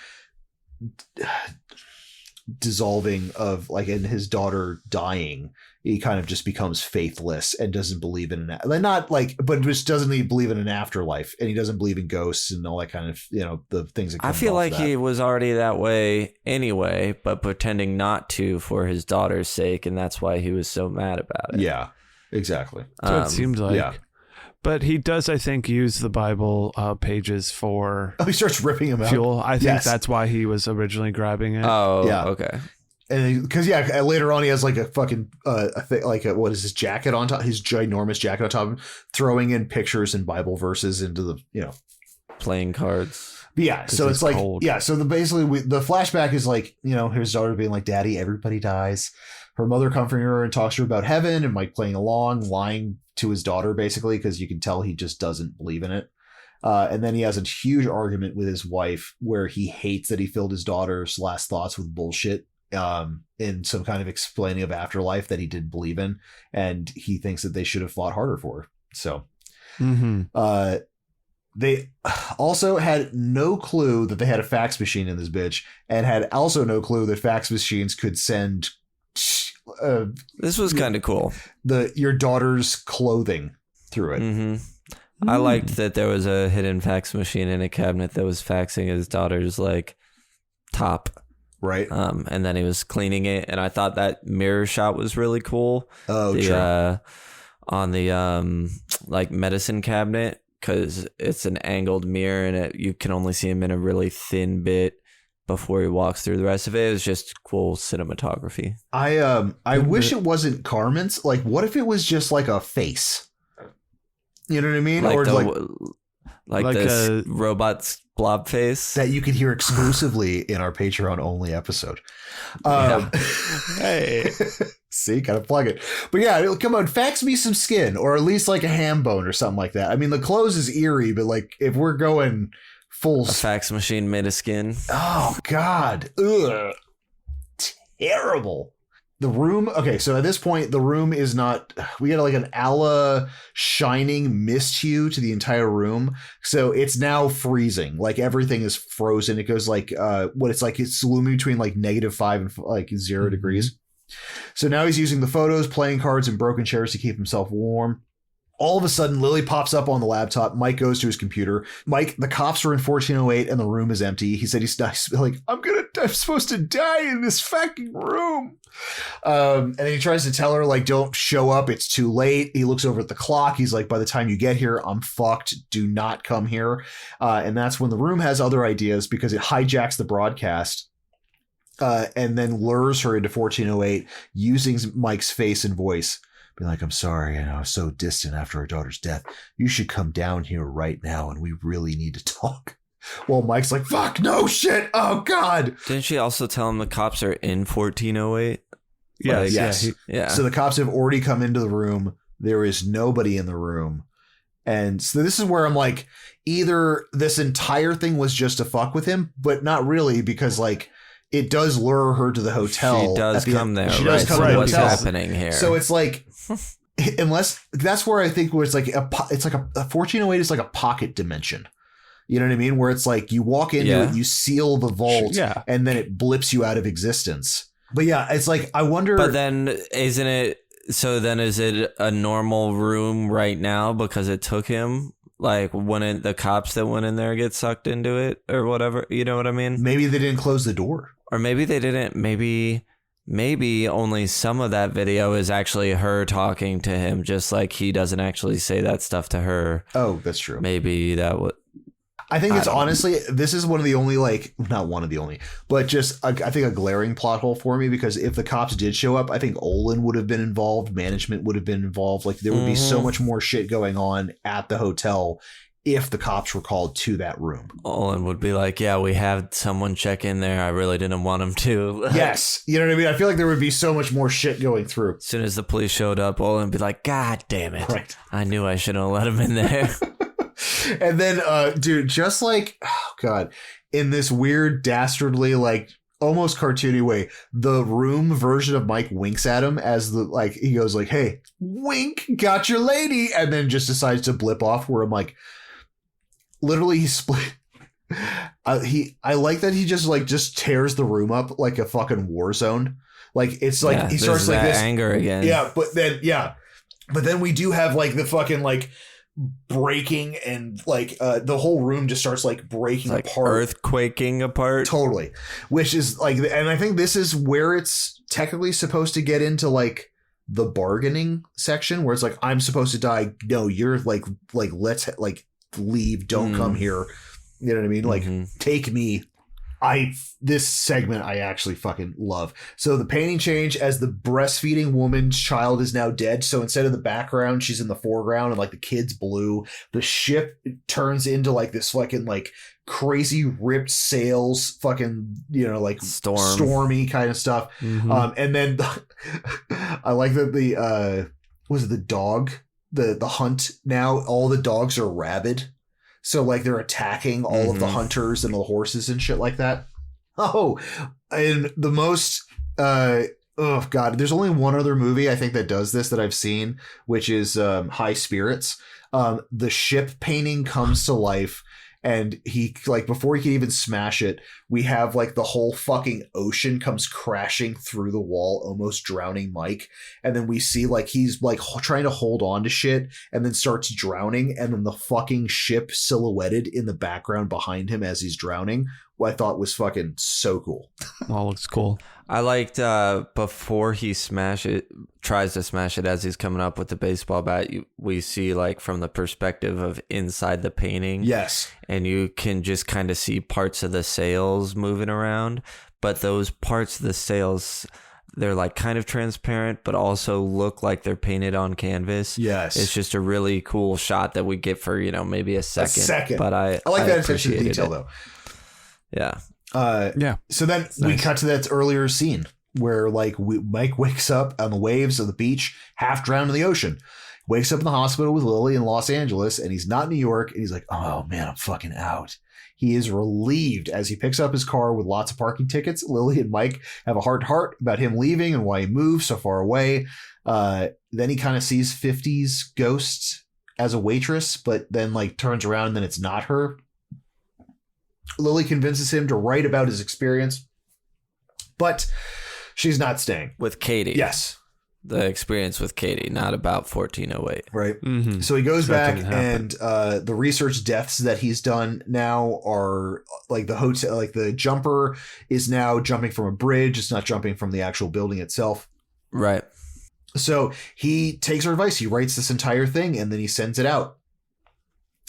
dissolving of like, and his daughter dying, he kind of just becomes faithless and doesn't believe in but just doesn't even believe in an afterlife, and he doesn't believe in ghosts and all that kind of, the things that come I feel off like that. he was already that way anyway, but pretending not to for his daughter's sake, and that's why he was so mad about it. Yeah, exactly. So it seemed like. yeah. But he does, I think, use the Bible pages for Oh, he starts ripping him out. fuel. I think Yes. that's why he was originally grabbing it. Oh, Yeah. okay. And because later on he has like a fucking what is his jacket on top, his ginormous jacket on top of him, throwing in pictures and Bible verses into the playing cards. But yeah, so it's like cold. so the flashback is like, you know, his daughter being like, Daddy, everybody dies. Her mother comforting her and talks to her about heaven, and Mike playing along, lying to his daughter basically, because you can tell he just doesn't believe in it. And then he has a huge argument with his wife where he hates that he filled his daughter's last thoughts with bullshit in some kind of explaining of afterlife that he didn't believe in, and he thinks that they should have fought harder for her. So they also had no clue that they had a fax machine in this bitch, and had also no clue that fax machines could send this was kind of cool, your daughter's clothing through it. I liked that there was a hidden fax machine in a cabinet that was faxing his daughter's like top, right? And then he was cleaning it, and I thought that mirror shot was really cool. True. On the like medicine cabinet, because it's an angled mirror, and you can only see him in a really thin bit before he walks through the rest of it. It was just cool cinematography. I wish it wasn't Carmen's. Like, what if it was just like a face? You know what I mean? Like or like this robot's blob face that you could hear exclusively in our Patreon only episode. Hey, see, gotta plug it. But yeah, come on, fax me some skin, or at least like a ham bone or something like that. I mean, the clothes is eerie, but like if we're going full, a fax machine made of skin. Oh God, ugh, terrible. The room. Okay, so at this point, the room is not. We got like an ala shining mist hue to the entire room, so it's now freezing. Like everything is frozen. It goes like it's looming between like -5 and like 0 degrees. So now he's using the photos, playing cards, and broken chairs to keep himself warm. All of a sudden, Lily pops up on the laptop. Mike goes to his computer. Mike, the cops are in 1408 and the room is empty. He said he's like, I'm supposed to die in this fucking room. And then he tries to tell her, like, don't show up. It's too late. He looks over at the clock. He's like, by the time you get here, I'm fucked. Do not come here. And that's when the room has other ideas because it hijacks the broadcast. And then lures her into 1408 using Mike's face and voice. Be like, I'm sorry, I was so distant after our daughter's death. You should come down here right now, and we really need to talk. Well, Mike's like, fuck, no shit. Oh, God. Didn't she also tell him the cops are in 1408? Yes. Yeah. So the cops have already come into the room. There is nobody in the room. And so this is where I'm like, either this entire thing was just to fuck with him, but not really, because like, it does lure her to the hotel. She does come there. She does come to the what's hotel. happening here? So it's like, unless that's where I think where it's like a 1408 is like a pocket dimension. You know what I mean? Where it's like you walk into it, you seal the vault, and then it blips you out of existence. But yeah, it's like I wonder. But then isn't it? So then is it a normal room right now because it took him? Like, wouldn't the cops that went in there get sucked into it or whatever? You know what I mean? Maybe they didn't close the door. Or maybe they didn't. Maybe only some of that video is actually her talking to him, just like he doesn't actually say that stuff to her. Oh, that's true. Maybe that would. I think it's honestly, this is one of the only, like, not one of the only, but just, I think a glaring plot hole for me, because if the cops did show up, I think Olin would have been involved. Management would have been involved. Like, there would be so much more shit going on at the hotel if the cops were called to that room. Olin would be like, yeah, we had someone check in there. I really didn't want him to. Yes. You know what I mean? I feel like there would be so much more shit going through. As soon as the police showed up, Olin would be like, God damn it. Right. I knew I shouldn't have let him in there. And then, dude, just like, oh God, in this weird, dastardly, like, almost cartoony way, the room version of Mike winks at him as he goes like, hey, wink, got your lady. And then just decides to blip off, where I'm like, literally he split. I like that he just tears the room up like a fucking war zone. Like, it's like, he starts like this anger again. Yeah. But then we do have like the fucking like breaking, and like the whole room just starts like breaking apart, earthquaking apart, totally, which is like, and I think this is where it's technically supposed to get into like the bargaining section, where it's like, I'm supposed to die, no, you're like let's like leave, don't come here, you know what I mean, like take me. This segment I actually fucking love. So the painting change as the breastfeeding woman's child is now dead. So instead of the background, she's in the foreground and like the kid's blue. The ship turns into like this fucking like crazy ripped sails, fucking, you know, like stormy kind of stuff. Mm-hmm. And then I like that was it the dog? The hunt now, all the dogs are rabid. So, like, they're attacking all of the hunters and the horses and shit like that. Oh, and the most, oh, God, there's only one other movie, I think, that does this that I've seen, which is High Spirits. The ship painting comes to life, and he, like, before he can even smash it, we have, like, the whole fucking ocean comes crashing through the wall, almost drowning Mike. And then we see, like, he's, like, trying to hold on to shit and then starts drowning. And then the fucking ship silhouetted in the background behind him as he's drowning, what I thought was fucking so cool. All looks cool. I liked before he tries to smash it as he's coming up with the baseball bat, we see like from the perspective of inside the painting. Yes. And you can just kind of see parts of the sails moving around. But those parts of the sails, they're like kind of transparent, but also look like they're painted on canvas. Yes. It's just a really cool shot that we get for, you know, maybe a second. But I like that attention to detail though. Yeah. So then we cut to that earlier scene where like Mike wakes up on the waves of the beach, half drowned in the ocean. Wakes up in the hospital with Lily in Los Angeles, and he's not in New York. And he's like, "Oh man, I'm fucking out." He is relieved as he picks up his car with lots of parking tickets. Lily and Mike have a heart about him leaving and why he moved so far away. Then he kind of sees 50's ghost as a waitress, but then like turns around and then it's not her. Lily convinces him to write about his experience, but she's not staying. With Katie. Yes. The experience with Katie, not about 1408. Right. Mm-hmm. So he goes back and the research deaths that he's done now are like the hotel, like the jumper is now jumping from a bridge. It's not jumping from the actual building itself. Right. So he takes her advice. He writes this entire thing and then he sends it out.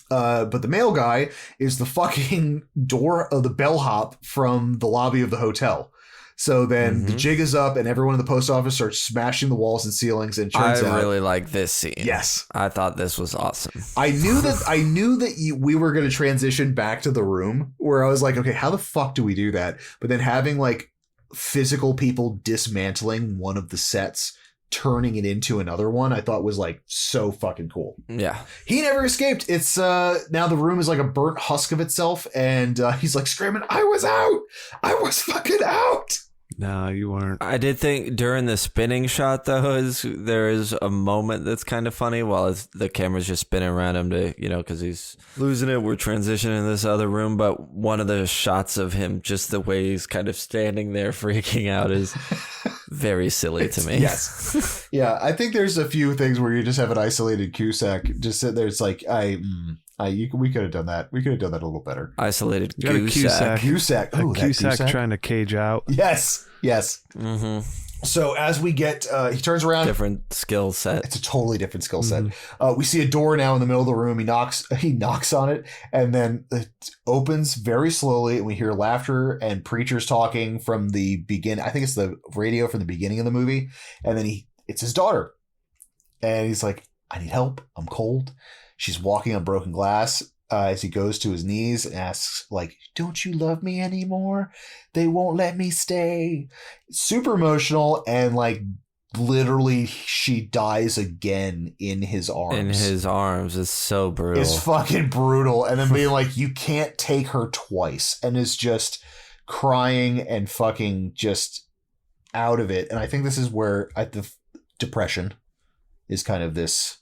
But the mail guy is the fucking door of the bellhop from the lobby of the hotel. So then the jig is up and everyone in the post office starts smashing the walls and ceilings. And it turns out, I really like this scene. Yes. I thought this was awesome. I knew that we were going to transition back to the room where I was like, okay, how the fuck do we do that? But then having like physical people dismantling one of the sets, turning it into another one, I thought was like so fucking cool. Yeah. He never escaped. It's now the room is like a burnt husk of itself. And he's like screaming, I was out. I was fucking out. No, you weren't. I did think during the spinning shot, though, there is a moment that's kind of funny while the camera's just spinning around him to, you know, because he's losing it. We're transitioning to this other room. But one of the shots of him, just the way he's kind of standing there freaking out is very silly to me. Yes. Yeah. I think there's a few things where you just have an isolated Cusack just sit there. It's like, we could have done that. We could have done that a little better. Isolated Cusack. Cusack trying to cage out. Yes. Mm-hmm. So as we get, he turns around. Different skill set. It's a totally different skill set. We see a door now in the middle of the room. He knocks on it, and then it opens very slowly, and we hear laughter and preachers talking from the beginning. I think it's the radio from the beginning of the movie, and then it's his daughter, and he's like, "I need help. I'm cold." She's walking on broken glass. As he goes to his knees and asks, like, "Don't you love me anymore? They won't let me stay." Super emotional, and like literally she dies again in his arms. In his arms. It's so brutal. It's fucking brutal. And then being like, you can't take her twice, and is just crying and fucking just out of it. And I think this is where the depression is kind of this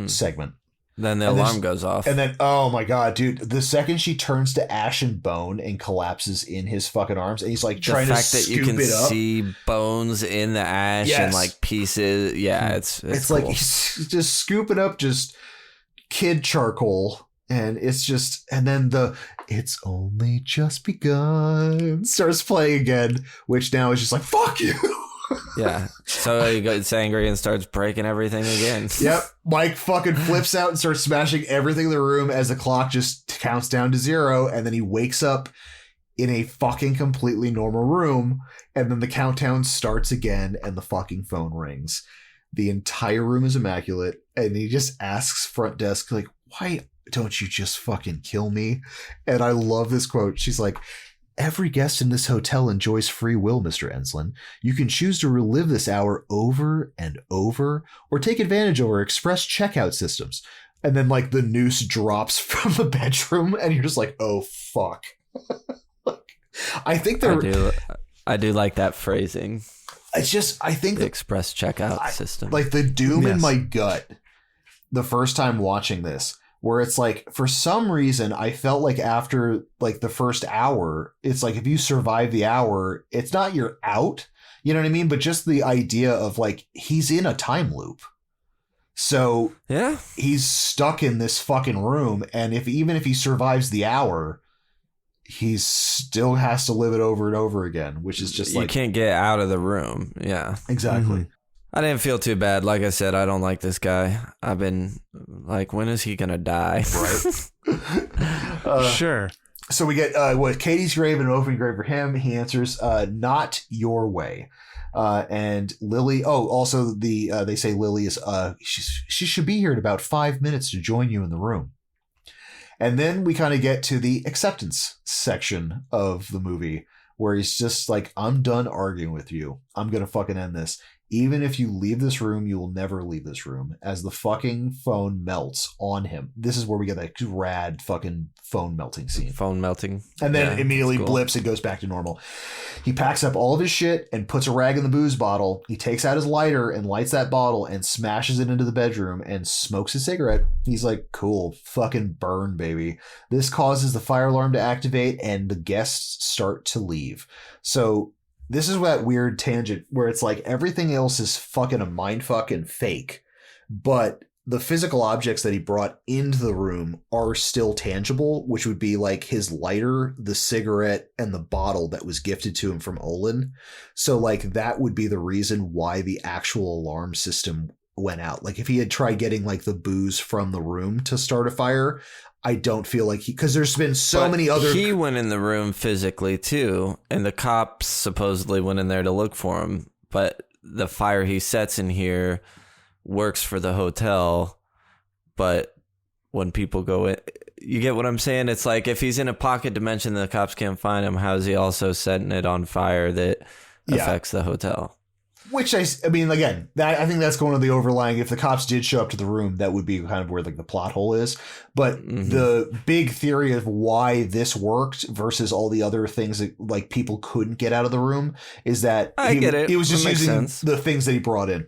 segment. Then the alarm goes off. And then, oh my God, dude, the second she turns to ash and bone and collapses in his fucking arms, and he's like trying to scoop it up. The fact that you can see bones in the ash and like pieces. Yeah, it's cool. Like he's just scooping up just kid charcoal. And it's just, and then "It's only just begun" starts playing again, which now is just like, fuck you. Yeah. So he gets angry and starts breaking everything again. Yep. Mike fucking flips out and starts smashing everything in the room as the clock just counts down to 0. And then he wakes up in a fucking completely normal room. And then the countdown starts again and the fucking phone rings. The entire room is immaculate. And he just asks front desk, like, why don't you just fucking kill me? And I love this quote. She's like, every guest in this hotel enjoys free will, Mr. Enslin. You can choose to relive this hour over and over or take advantage of our express checkout systems. And then like the noose drops from the bedroom and you're just like, oh, fuck. I think I do like that phrasing. It's just, I think the express checkout system. Like the doom in my gut the first time watching this, where it's like, for some reason, I felt like after like the first hour, it's like if you survive the hour, it's not you're out, you know what I mean? But just the idea of like, he's in a time loop. So yeah, he's stuck in this fucking room. And even if he survives the hour, he still has to live it over and over again, which is just like... You can't get out of the room. Yeah. Exactly. Mm-hmm. I didn't feel too bad. Like I said, I don't like this guy. I've been like, when is he going to die? Right. Sure. So we get Katie's grave and an open grave for him. He answers, not your way. And Lily, also they say Lily is, she should be here in about 5 minutes to join you in the room. And then we kind of get to the acceptance section of the movie where he's just like, I'm done arguing with you. I'm going to fucking end this. Even if you leave this room, you will never leave this room. As the fucking phone melts on him. This is where we get that rad fucking phone melting scene. Phone melting. And then immediately blips and goes back to normal. He packs up all of his shit and puts a rag in the booze bottle. He takes out his lighter and lights that bottle and smashes it into the bedroom and smokes a cigarette. He's like, cool, fucking burn, baby. This causes the fire alarm to activate and the guests start to leave. So this is that weird tangent where it's like everything else is fucking a mindfuck and fake, but the physical objects that he brought into the room are still tangible, which would be like his lighter, the cigarette, and the bottle that was gifted to him from Olin. So like that would be the reason why the actual alarm system went out. Like if he had tried getting like the booze from the room to start a fire, I don't feel like because there's been many other. He went in the room physically too, and the cops supposedly went in there to look for him. But the fire he sets in here works for the hotel. But when people go in, you get what I'm saying? It's like if he's in a pocket dimension, the cops can't find him. How is he also setting it on fire that affects the hotel? Which I mean, again, I think that's going to the overlying. If the cops did show up to the room, that would be kind of where like the plot hole is. But the big theory of why this worked versus all the other things that like people couldn't get out of the room is that he was just using the things that he brought in.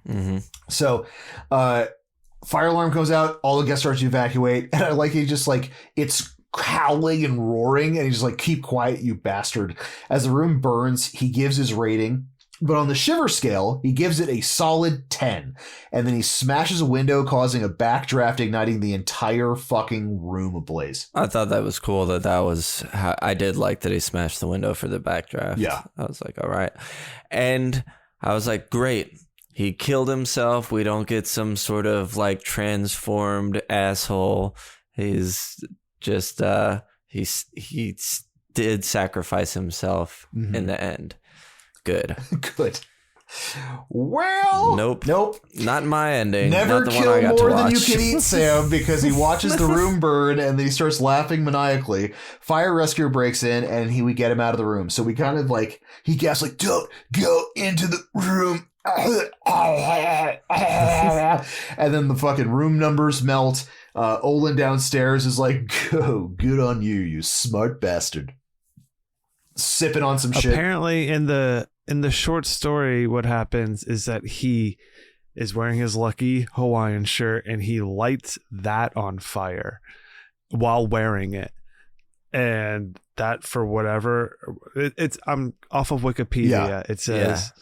Mm-hmm. So, fire alarm goes out. All the guests start to evacuate, and I like he just like it's howling and roaring, and he's just like, "Keep quiet, you bastard!" As the room burns, he gives his rating. But on the shiver scale, he gives it a solid 10. And then he smashes a window, causing a backdraft, igniting the entire fucking room ablaze. I thought that was cool that was how I did like that he smashed the window for the backdraft. Yeah. I was like, all right. And I was like, great. He killed himself. We don't get some sort of like transformed asshole. He's just, he did sacrifice himself in the end. Good. Good. Well, nope. Not my ending. Never Not the kill one I got more to than watch. you can eat, Sam, because he watches the room burn and then he starts laughing maniacally. Fire rescue breaks in and we get him out of the room. So we kind of like, he gasps like, don't go into the room. And then the fucking room numbers melt. Olin downstairs is like, go, good on you, you smart bastard. Sipping on some shit. Apparently in the short story, what happens is that he is wearing his lucky Hawaiian shirt and he lights that on fire while wearing it. And that for whatever I'm off of Wikipedia. Yeah. It says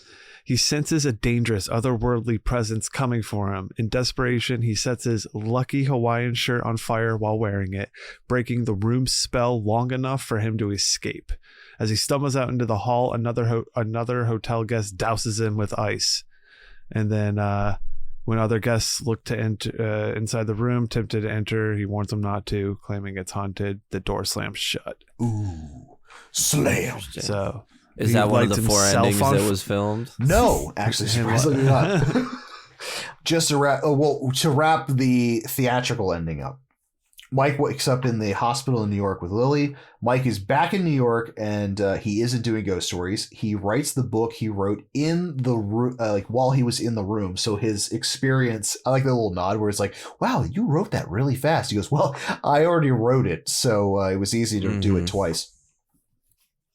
he senses a dangerous otherworldly presence coming for him. In desperation, he sets his lucky Hawaiian shirt on fire while wearing it, breaking the room's spell long enough for him to escape. As he stumbles out into the hall, another hotel guest douses him with ice. And then when other guests look to enter inside the room, tempted to enter, he warns them not to, claiming it's haunted. The door slams shut. Ooh. Slam. So Is that one of the 4 endings that was filmed? No, actually, surprisingly not. Just to wrap, to wrap the theatrical ending up. Mike wakes up in the hospital in New York with Lily. Mike is back in New York, and he isn't doing ghost stories. He writes the book he wrote in the room, while he was in the room. So his experience, I like the little nod where it's like, "Wow, you wrote that really fast." He goes, "Well, I already wrote it, so it was easy to do it twice."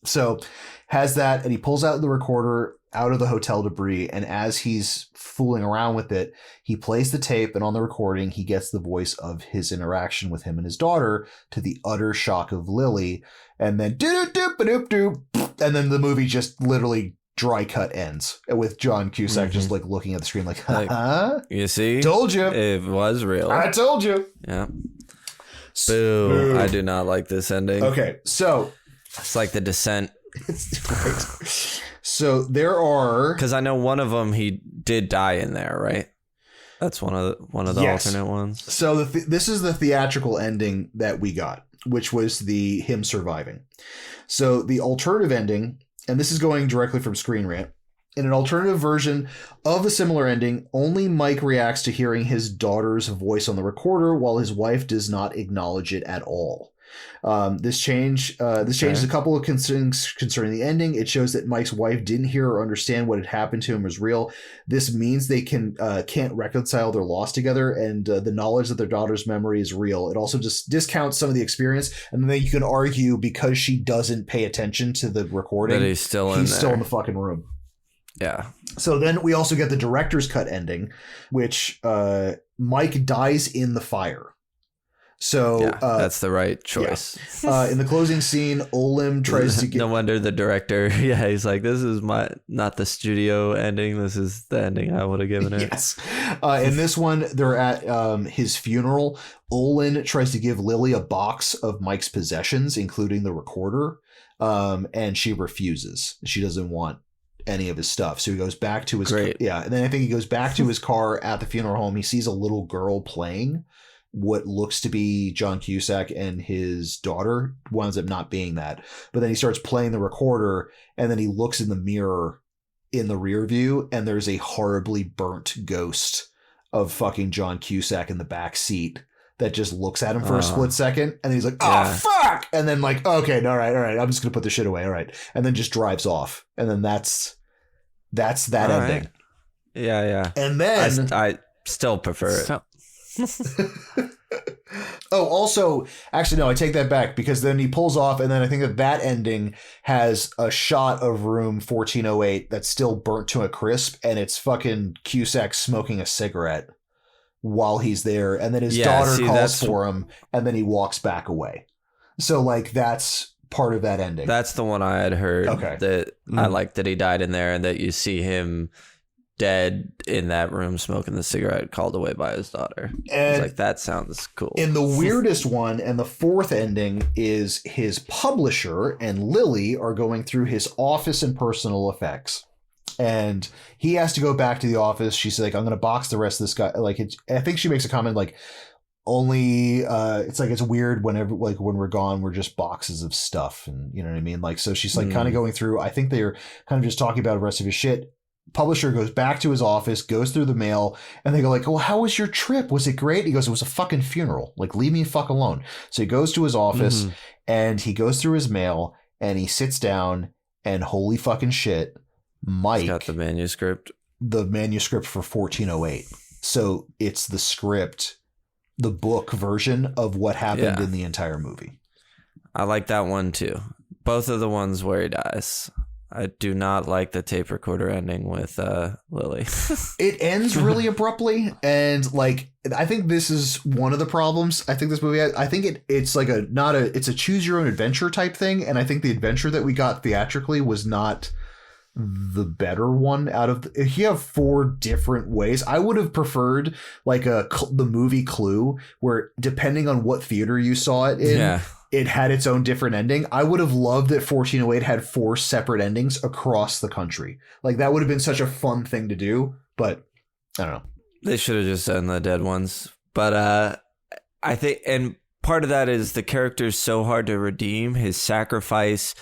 So has that, and he pulls out the recorder out of the hotel debris, and as he's fooling around with it, he plays the tape, and on the recording he gets the voice of his interaction with him and his daughter, to the utter shock of Lily, and then and then the movie just literally dry cut ends with John Cusack just like looking at the screen like, huh? You see? Told you. It was real. I told you. Yeah. Boo. I do not like this ending. Okay, so it's like The Descent. Right. So there are, because I know one of them he did die in there, right? That's one of the alternate ones. So this is the theatrical ending that we got, which was him surviving. So the alternative ending, and this is going directly from Screen Rant, in an alternative version of a similar ending, only Mike reacts to hearing his daughter's voice on the recorder, while his wife does not acknowledge it at all. This changes a couple of things concerning the ending. It shows that Mike's wife didn't hear or understand what had happened to him was real. This means they can't reconcile their loss together, and the knowledge that their daughter's memory is real. It also just discounts some of the experience, and then you can argue because she doesn't pay attention to the recording, that he's still in the fucking room. Yeah. So then we also get the director's cut ending, which Mike dies in the fire. So that's the right choice. Yeah. In the closing scene, Olim tries to get... No wonder the director, he's like, this is not the studio ending. This is the ending I would have given it. Yes. In this one, they're at his funeral. Olin tries to give Lily a box of Mike's possessions, including the recorder, and she refuses. She doesn't want any of his stuff. So he goes back to his... Great. Yeah, and then I think he goes back to his car at the funeral home. He sees a little girl playing what looks to be John Cusack, and his daughter winds up not being that. But then he starts playing the recorder, and then he looks in the mirror in the rear view, and there's a horribly burnt ghost of fucking John Cusack in the back seat that just looks at him for a split second, and he's like, "Oh fuck!" And then like, "Okay, all right, I'm just gonna put this shit away, all right," and then just drives off, and then that's that all ending. Right. Yeah. And then I still prefer it. Oh, also, actually, no, I take that back, because then he pulls off, and then I think that ending has a shot of room 1408 that's still burnt to a crisp, and it's fucking Cusack smoking a cigarette while he's there, and then his daughter calls for him, and then he walks back away. So, like, that's part of that ending. That's the one I had heard. Okay. That I like that he died in there, and that you see him dead in that room smoking the cigarette, called away by his daughter. And like, that sounds cool. And the weirdest one, and the fourth ending, is his publisher and Lily are going through his office and personal effects, and he has to go back to the office. She's like, "I'm going to box the rest of this guy." Like, I think she makes a comment like, "Only it's like, it's weird whenever, like, when we're gone, we're just boxes of stuff," and you know what I mean. Like, so she's like kind of going through. I think they're kind of just talking about the rest of his shit. Publisher goes back to his office, goes through the mail, and they go like, "Well, how was your trip? Was it great?" He goes, "It was a fucking funeral. Like, leave me fuck alone." So he goes to his office and he goes through his mail, and he sits down, and holy fucking shit, Mike got the manuscript for 1408. So it's the script, the book version of what happened in the entire movie. I like that one too. Both of the ones where he dies. I do not like the tape recorder ending with Lily. It ends really abruptly, and like, I think this is one of the problems. I think this movie, I think it's like it's a choose your own adventure type thing, and I think the adventure that we got theatrically was not the better one out of if you have 4 different ways. I would have preferred like the movie Clue, where depending on what theater you saw it in, it had its own different ending. I would have loved that 1408 had 4 separate endings across the country. Like, that would have been such a fun thing to do, but I don't know. They should have just done the dead ones. But I think, and part of that is the character is so hard to redeem. His sacrifice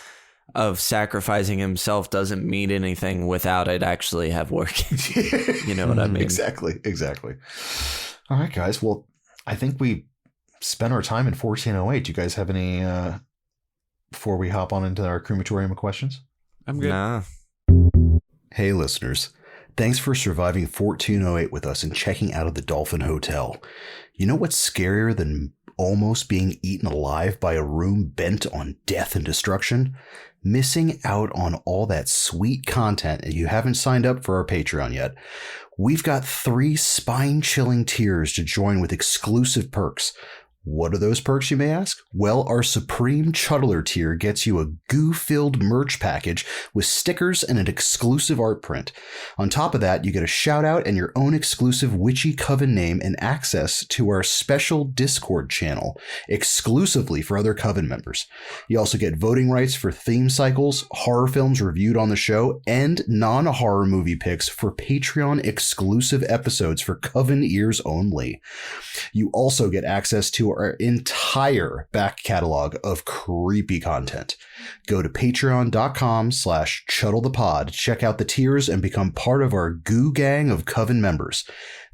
of sacrificing himself doesn't mean anything without it actually have worked. You know what I mean? Exactly. All right, guys. Well, I think we spent our time in 1408. Do you guys have any before we hop on into our crematorium of questions? I'm good. Nah. Hey, listeners. Thanks for surviving 1408 with us and checking out of the Dolphin Hotel. You know what's scarier than almost being eaten alive by a room bent on death and destruction? Missing out on all that sweet content and you haven't signed up for our Patreon yet. We've got 3 spine-chilling tiers to join with exclusive perks. What are those perks, you may ask? Well, our Supreme Chuddler tier gets you a goo-filled merch package with stickers and an exclusive art print. On top of that, you get a shout-out and your own exclusive Witchy Coven name and access to our special Discord channel, exclusively for other Coven members. You also get voting rights for theme cycles, horror films reviewed on the show, and non-horror movie picks for Patreon-exclusive episodes for Coven ears only. You also get access to our entire back catalog of creepy content. Go to patreon.com/Chuddle the Pod to check out the tiers and become part of our goo gang of Coven members.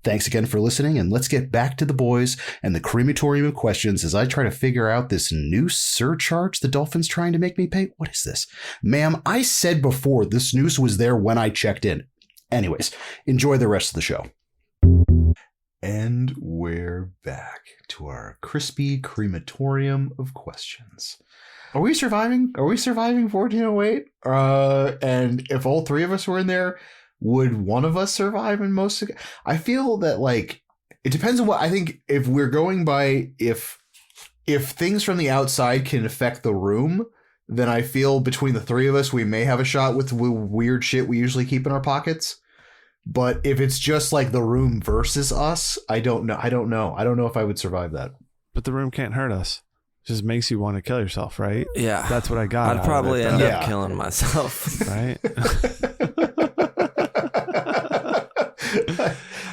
Thanks again for listening, and let's get back to the boys and the crematorium of questions as I try to figure out this new surcharge the Dolphin's trying to make me pay. What is this? Ma'am, I said before this noose was there when I checked in. Anyways, enjoy the rest of the show. And we're back to our crispy crematorium of questions. Are we surviving? Are we surviving 1408? And if all 3 of us were in there, would one of us survive in most of it? I feel that, like, it depends on what I think. If we're going by if things from the outside can affect the room, then I feel between the 3 of us, we may have a shot with weird shit we usually keep in our pockets. But if it's just like the room versus us, I don't know. I don't know if I would survive that. But the room can't hurt us. It just makes you want to kill yourself, right? Yeah. That's what I got. I'd probably end up killing myself. Right?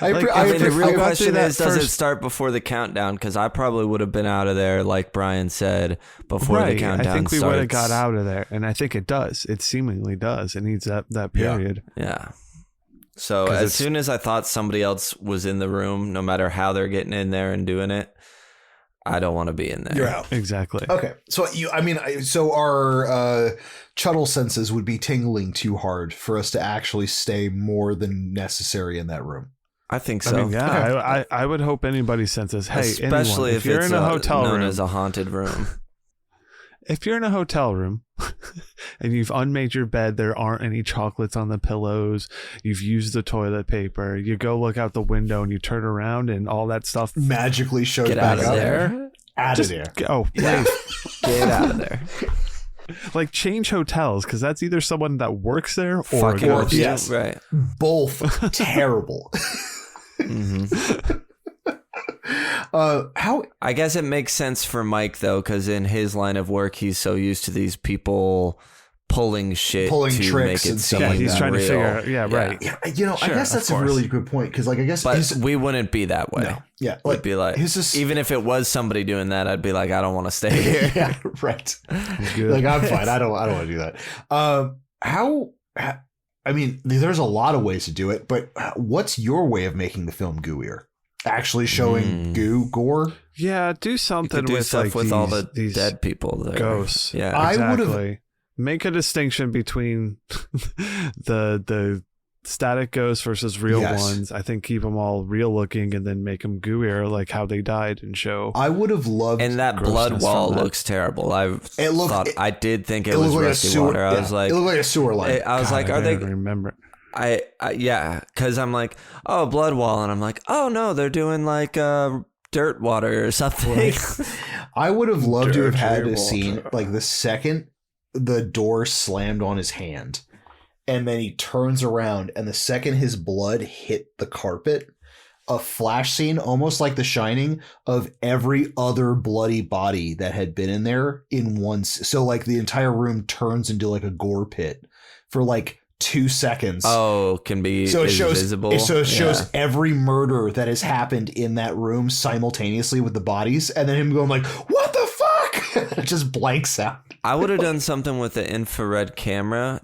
The real question is, does it start before the countdown? Because I probably would have been out of there, like Brian said, before the countdown starts. I think we would have got out of there. And I think it does. It seemingly does. It needs that period. Yeah. So as soon as I thought somebody else was in the room, no matter how they're getting in there and doing it, I don't want to be in there. You're out. Exactly. Okay. So so our Chuddle senses would be tingling too hard for us to actually stay more than necessary in that room. I think so. I mean, yeah, I would hope anybody senses, hey, especially anyone, if you're in a hotel room, known as a haunted room. If you're in a hotel room and you've unmade your bed, there aren't any chocolates on the pillows, you've used the toilet paper, you go look out the window and you turn around and all that stuff magically shows back out of there. Out of there. Oh, yeah. Get out of there. Like, change hotels, because that's either someone that works there or fucking a ghost. Yes. Right. Both terrible. Mm-hmm. How? I guess it makes sense for Mike though, because in his line of work, he's so used to these people pulling shit to tricks make it and seem stuff. He's trying real. to figure out. Yeah, right. Yeah, Sure, I guess that's a really good point, because, like, I guess, but we wouldn't be that way. No. Yeah, We'd be like, even if it was somebody doing that, I'd be like, I don't want to stay here. Yeah, right. Good. Like, I'm fine. I don't want to do that. I mean, there's a lot of ways to do it, but what's your way of making the film gooier? Actually showing gore? Yeah, do something do with stuff like with these, all the these dead people there. Ghosts. Yeah, exactly. Make a distinction between the static ghosts versus real ones. I think keep them all real looking and then make them gooier, like how they died and show. I would have loved. And that blood wall looks terrible. I did think it was rusty water. I was like, it looked like a sewer line. I was like, I are they? Remember? Yeah, because I'm like, oh, blood wall, and I'm like, oh no, they're doing like dirt water or something. I would have loved to have had a scene like the second the door slammed on his hand, and then he turns around, and the second his blood hit the carpet, a flash scene, almost like The Shining, of every other bloody body that had been in there in one. So like the entire room turns into like a gore pit for like 2 seconds. Oh, can be so it shows visible. So it shows every murder that has happened in that room simultaneously with the bodies, and then him going like, "What the fuck?" It just blanks out. I would have done something with the infrared camera.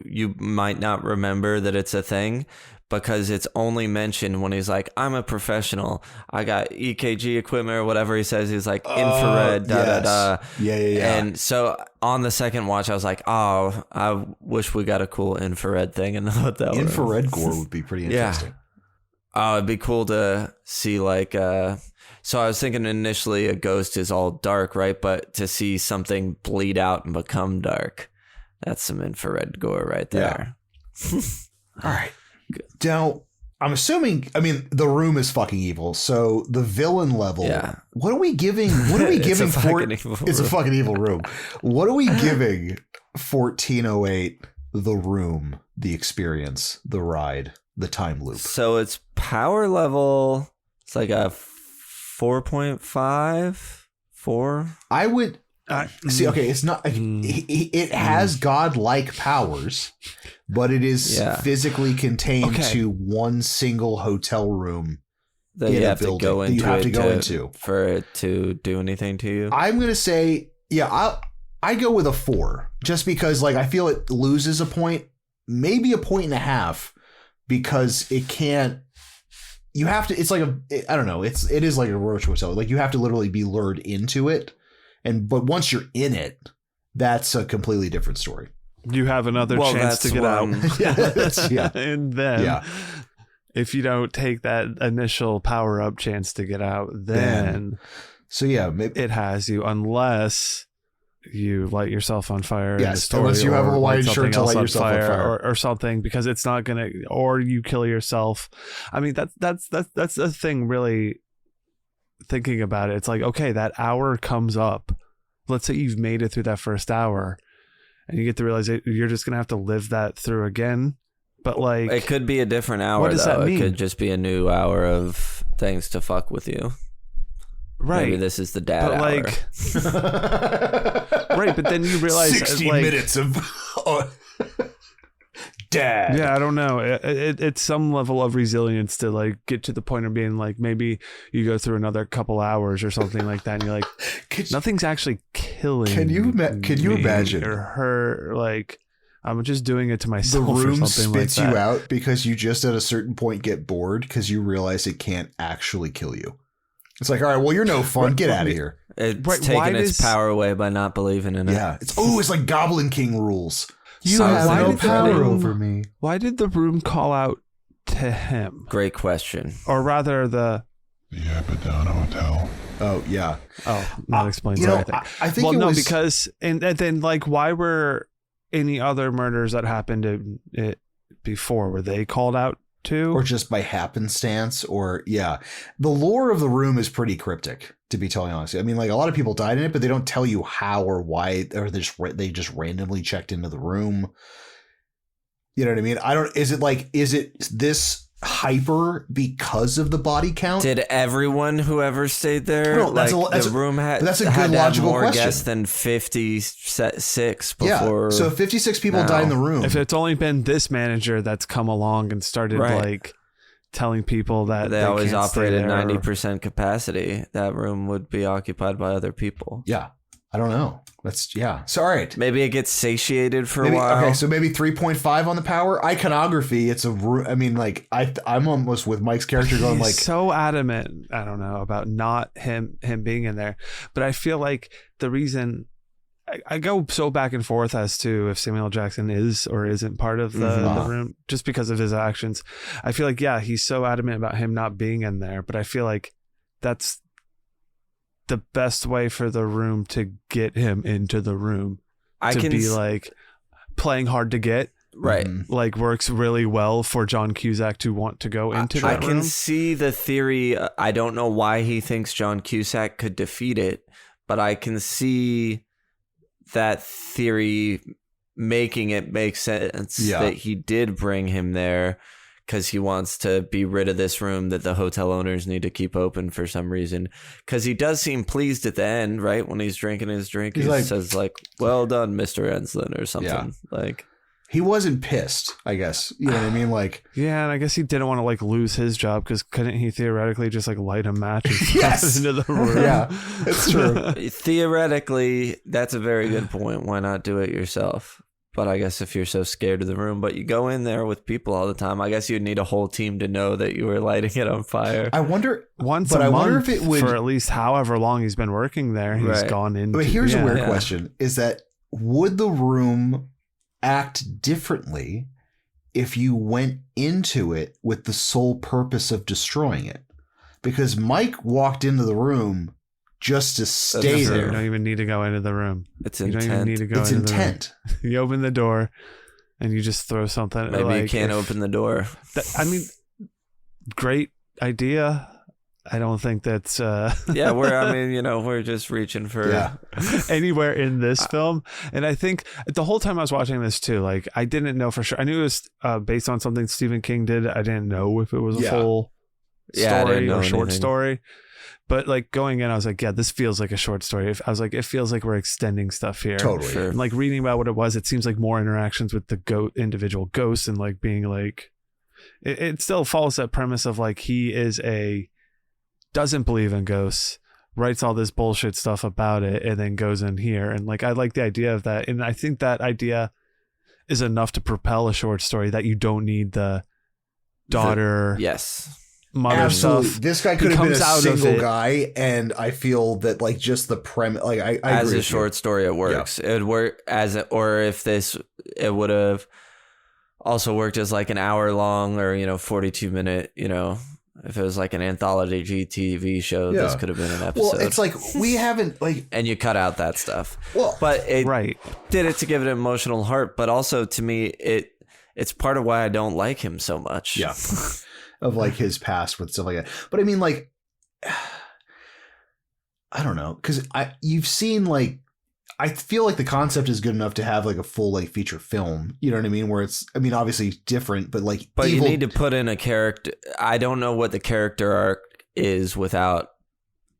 You might not remember that it's a thing because it's only mentioned when he's like, I'm a professional. I got EKG equipment or whatever he says. He's like, infrared, Yeah. And so on the second watch, I was like, oh, I wish we got a cool infrared thing in the hotel room. Infrared gore would be pretty interesting. Oh, it'd be cool to see like, so I was thinking initially a ghost is all dark, right? But to see something bleed out and become dark, that's some infrared gore right there. Yeah. All right. Now, I'm assuming, the room is fucking evil. So the villain level, what are we giving? What are we giving for? It's a fucking evil room. What are we giving 1408, the room, the experience, the ride, the time loop? So its power level, it's like a 4.5, 4. I would see. Okay, it's not. It has godlike powers, but it is physically contained to one single hotel room that you have to go into. You have to go into for it to do anything to you. I'm gonna say, I go with a 4, just because like I feel it loses a point, maybe a point and a half, because it can't. You have to. It's like I don't know. It is like a roach hotel. Like you have to literally be lured into it, but once you're in it, that's a completely different story. You have another chance to get out. And then, if you don't take that initial power up chance to get out, then maybe it has you, unless you light yourself on fire. Yes, unless you have a Hawaiian shirt to light yourself on fire or something, because it's not gonna. Or you kill yourself. I mean, that's the thing. Really thinking about it, it's like, okay, that hour comes up. Let's say you've made it through that first hour, and you get to realize that you're just gonna have to live that through again. But like, it could be a different hour. What does that mean? It could just be a new hour of things to fuck with you. Right. Maybe this is the dad hour. Like, right, but then you realize 60 minutes of dad. Yeah, I don't know. It's some level of resilience to like get to the point of being like, maybe you go through another couple hours or something like that, and you're like, nothing's actually killing. Can you imagine or her? Like, I'm just doing it to myself. The room or something spits like that. you out because you just at a certain point get bored because you realize it can't actually kill you. It's like, all right, well, you're no fun. Get out of here. It's taking its power away by not believing in it. Yeah. It's like Goblin King rules. You have no power over me. Why did the room call out to him? Great question. Or rather, the Abaddon Hotel. Oh, yeah. Oh, that explains everything. I think because and then like, why were any other murders that happened before, were they called out too? Or just by happenstance? Or the lore of the room is pretty cryptic, to be totally honest. I mean, like, a lot of people died in it, but they don't tell you how or why, or they just randomly checked into the room. You know what I mean? Is it this hyper because of the body count? Did everyone who ever stayed there? No, the room had. That's a good logical more question. Guests than 56 before. Yeah. So 56 people died in the room. If it's only been this manager that's come along and started like telling people that they always operated 90% capacity, that room would be occupied by other people. Yeah. I don't know. So all right. Maybe it gets satiated for a while. Okay, so maybe 3.5 on the power. Iconography, it's a room. I mean, like, I'm almost with Mike's character going like, so adamant, I don't know, about not him being in there. But I feel like the reason I go so back and forth as to if Samuel L. Jackson is or isn't part of the room, just because of his actions. I feel like, he's so adamant about him not being in there, but I feel like that's the best way for the room to get him into the room. Like playing hard to get. Right. Like works really well for John Cusack to want to go into that room. I can see the theory. I don't know why he thinks John Cusack could defeat it, but I can see that theory making it make sense that he did bring him there because he wants to be rid of this room that the hotel owners need to keep open for some reason. Because he does seem pleased at the end, right? When he's drinking his drink, he says like, "Well done, Mr. Enslin," or something like. He wasn't pissed, I guess. You know what I mean? Like, yeah, and I guess he didn't want to like lose his job because couldn't he theoretically just like light a match and yes, into the room? Yeah, it's true. Theoretically, that's a very good point. Why not do it yourself? But I guess if you're so scared of the room, but you go in there with people all the time, I guess you'd need a whole team to know that you were lighting it on fire. I wonder once a month, wonder if it would, for at least however long he's been working there. He's gone into. But here's a weird question: is that would the room act differently if you went into it with the sole purpose of destroying it? Because Mike walked into the room just to stay there. You don't even need to go into the room. It's intent. You don't even need to go it's into intent. The room. You open the door and you just throw something. Maybe you can't open the door. I mean, great idea. I don't think that's yeah, we're just reaching for anywhere in this film. And I think the whole time I was watching this too, like I didn't know for sure. I knew it was based on something Stephen King did. I didn't know if it was a full story or short story. But like going in, I was like, yeah, this feels like a short story. I was like, it feels like we're extending stuff here. Totally. Sure. And like reading about what it was, it seems like more interactions with the individual ghosts and like being like, it still follows that premise of like he doesn't believe in ghosts, writes all this bullshit stuff about it, and then goes in here. And like I like the idea of that. And I think that idea is enough to propel a short story that you don't need the daughter. Mother absolutely stuff. This guy could have been a single guy, and I feel that like just the premise, like I as agree a short story, it works. Yeah. It would work or if it would have also worked as like an hour long or 42 minute. If it was like an anthology TV show, this could have been an episode. Well, it's like we haven't like, and you cut out that stuff. Well, but it did it to give it an emotional heart, but also to me, it's part of why I don't like him so much. Yeah. Of like his past with stuff like that. But I mean, like, I don't know. Cause you've seen like, I feel like the concept is good enough to have like a full like feature film. You know what I mean? Where it's, I mean, obviously different, but like, you need to put in a character. I don't know what the character arc is without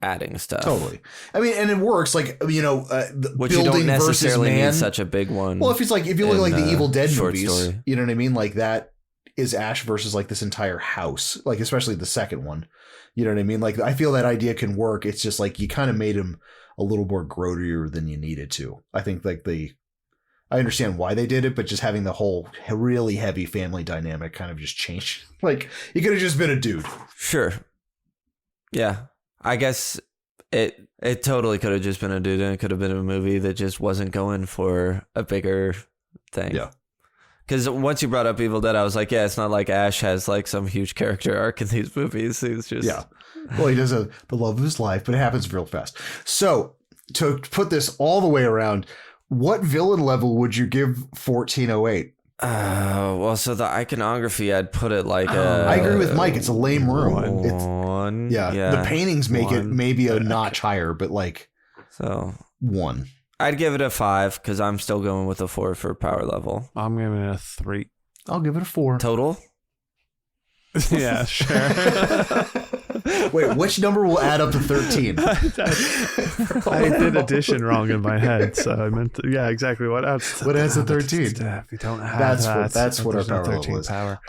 adding stuff. Totally. I mean, and it works like, which building you don't necessarily versus man. need such a big one. Well, if you look like the Evil Dead movies, story. You know what I mean? Like that is Ash versus like this entire house, like especially the second one. You know what I mean? Like I feel that idea can work. It's just like you kind of made him a little more grodier than you needed to. I think like I understand why they did it, but just having the whole really heavy family dynamic kind of just changed. Like he could have just been a dude. Sure. Yeah. I guess it totally could have just been a dude, and it could have been a movie that just wasn't going for a bigger thing. Yeah. Because once you brought up Evil Dead, I was like, yeah, it's not like Ash has like some huge character arc in these movies. He's just... Yeah. Well, he does the love of his life, but it happens real fast. So to put this all the way around, what villain level would you give 1408? Well, so the iconography, I'd put it like I agree with Mike. It's a lame room. One. Yeah. The paintings make it maybe a notch higher, but like... So... 1. I'd give it a 5 because I'm still going with a 4 for power level. I'm giving it a 3. I'll give it a 4. Total? Yeah, sure. Wait, which number will add up to 13? I did addition wrong in my head, so I meant to, yeah, exactly. What adds to 13? If you don't have that's what our power level is. Power.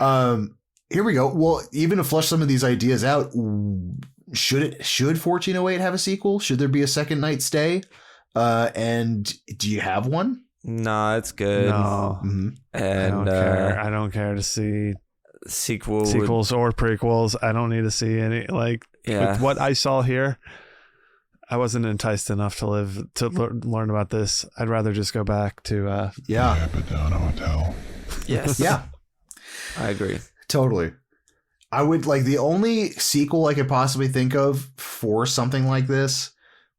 Here we go. Well, even to flush some of these ideas out, should 1408 have a sequel? Should there be a second night stay? And do you have one? No, it's good. No, and I don't care to see sequels or prequels. I don't need to see any. Like with what I saw here, I wasn't enticed enough to learn about this. I'd rather just go back to Capitan Hotel. Yes. Yeah, I agree. Totally. I would like the only sequel I could possibly think of for something like this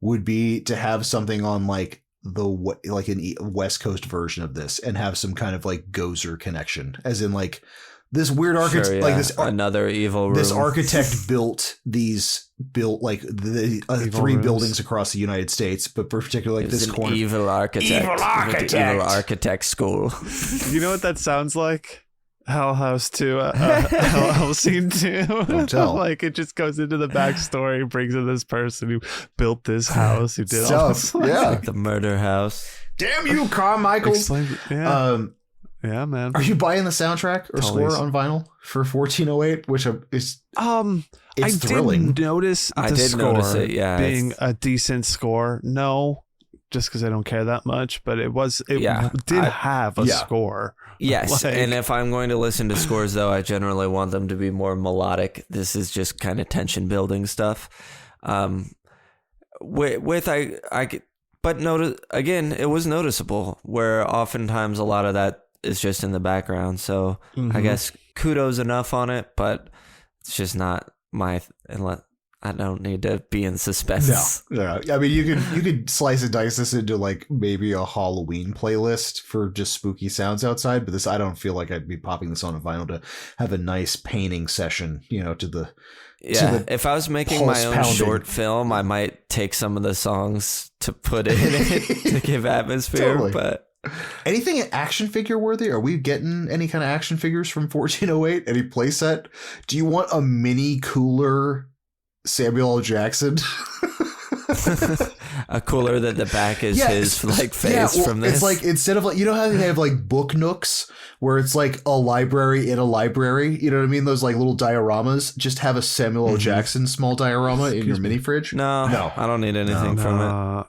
would be to have something on like an West Coast version of this and have some kind of like Gozer connection, as in like this weird architect, like this another evil room. This architect built like the 3 buildings across the United States, but particularly like this corner. Evil architect. Evil architect school. You know what that sounds like? Hell House 2, Hell House Scene 2. Don't tell. Like it just goes into the backstory, brings in this person who built this house, who did all this. Yeah, like the murder house. Damn you, Carmichael. Yeah, man. Are you buying the soundtrack or Totally. score on vinyl for 1408? Which is it's thrilling. Did notice the I did score notice it, yeah, being it's- a decent score. No, just because I don't care that much, but it did have a score. Yes, Like- and if I'm going to listen to scores, though, I generally want them to be more melodic. This is just kind of tension building stuff. But notice again, it was noticeable where oftentimes a lot of that is just in the background. So I guess kudos enough on it, but it's just not I don't need to be in suspense. No. I mean, you could slice and dice this into like maybe a Halloween playlist for just spooky sounds outside. But this, I don't feel like I'd be popping this on a vinyl to have a nice painting session. To the If I was making my own short film, I might take some of the songs to put in it to give atmosphere. Totally. But anything action figure worthy? Are we getting any kind of action figures from 1408? Any playset? Do you want a mini cooler Samuel L. Jackson? a cooler that the back is his face from this. It's like, instead of like, you know how they have like book nooks where it's like a library in a library, you know what I mean? Those like little dioramas. Just have a Samuel L. Jackson small diorama in your mini fridge. No, I don't need anything from it.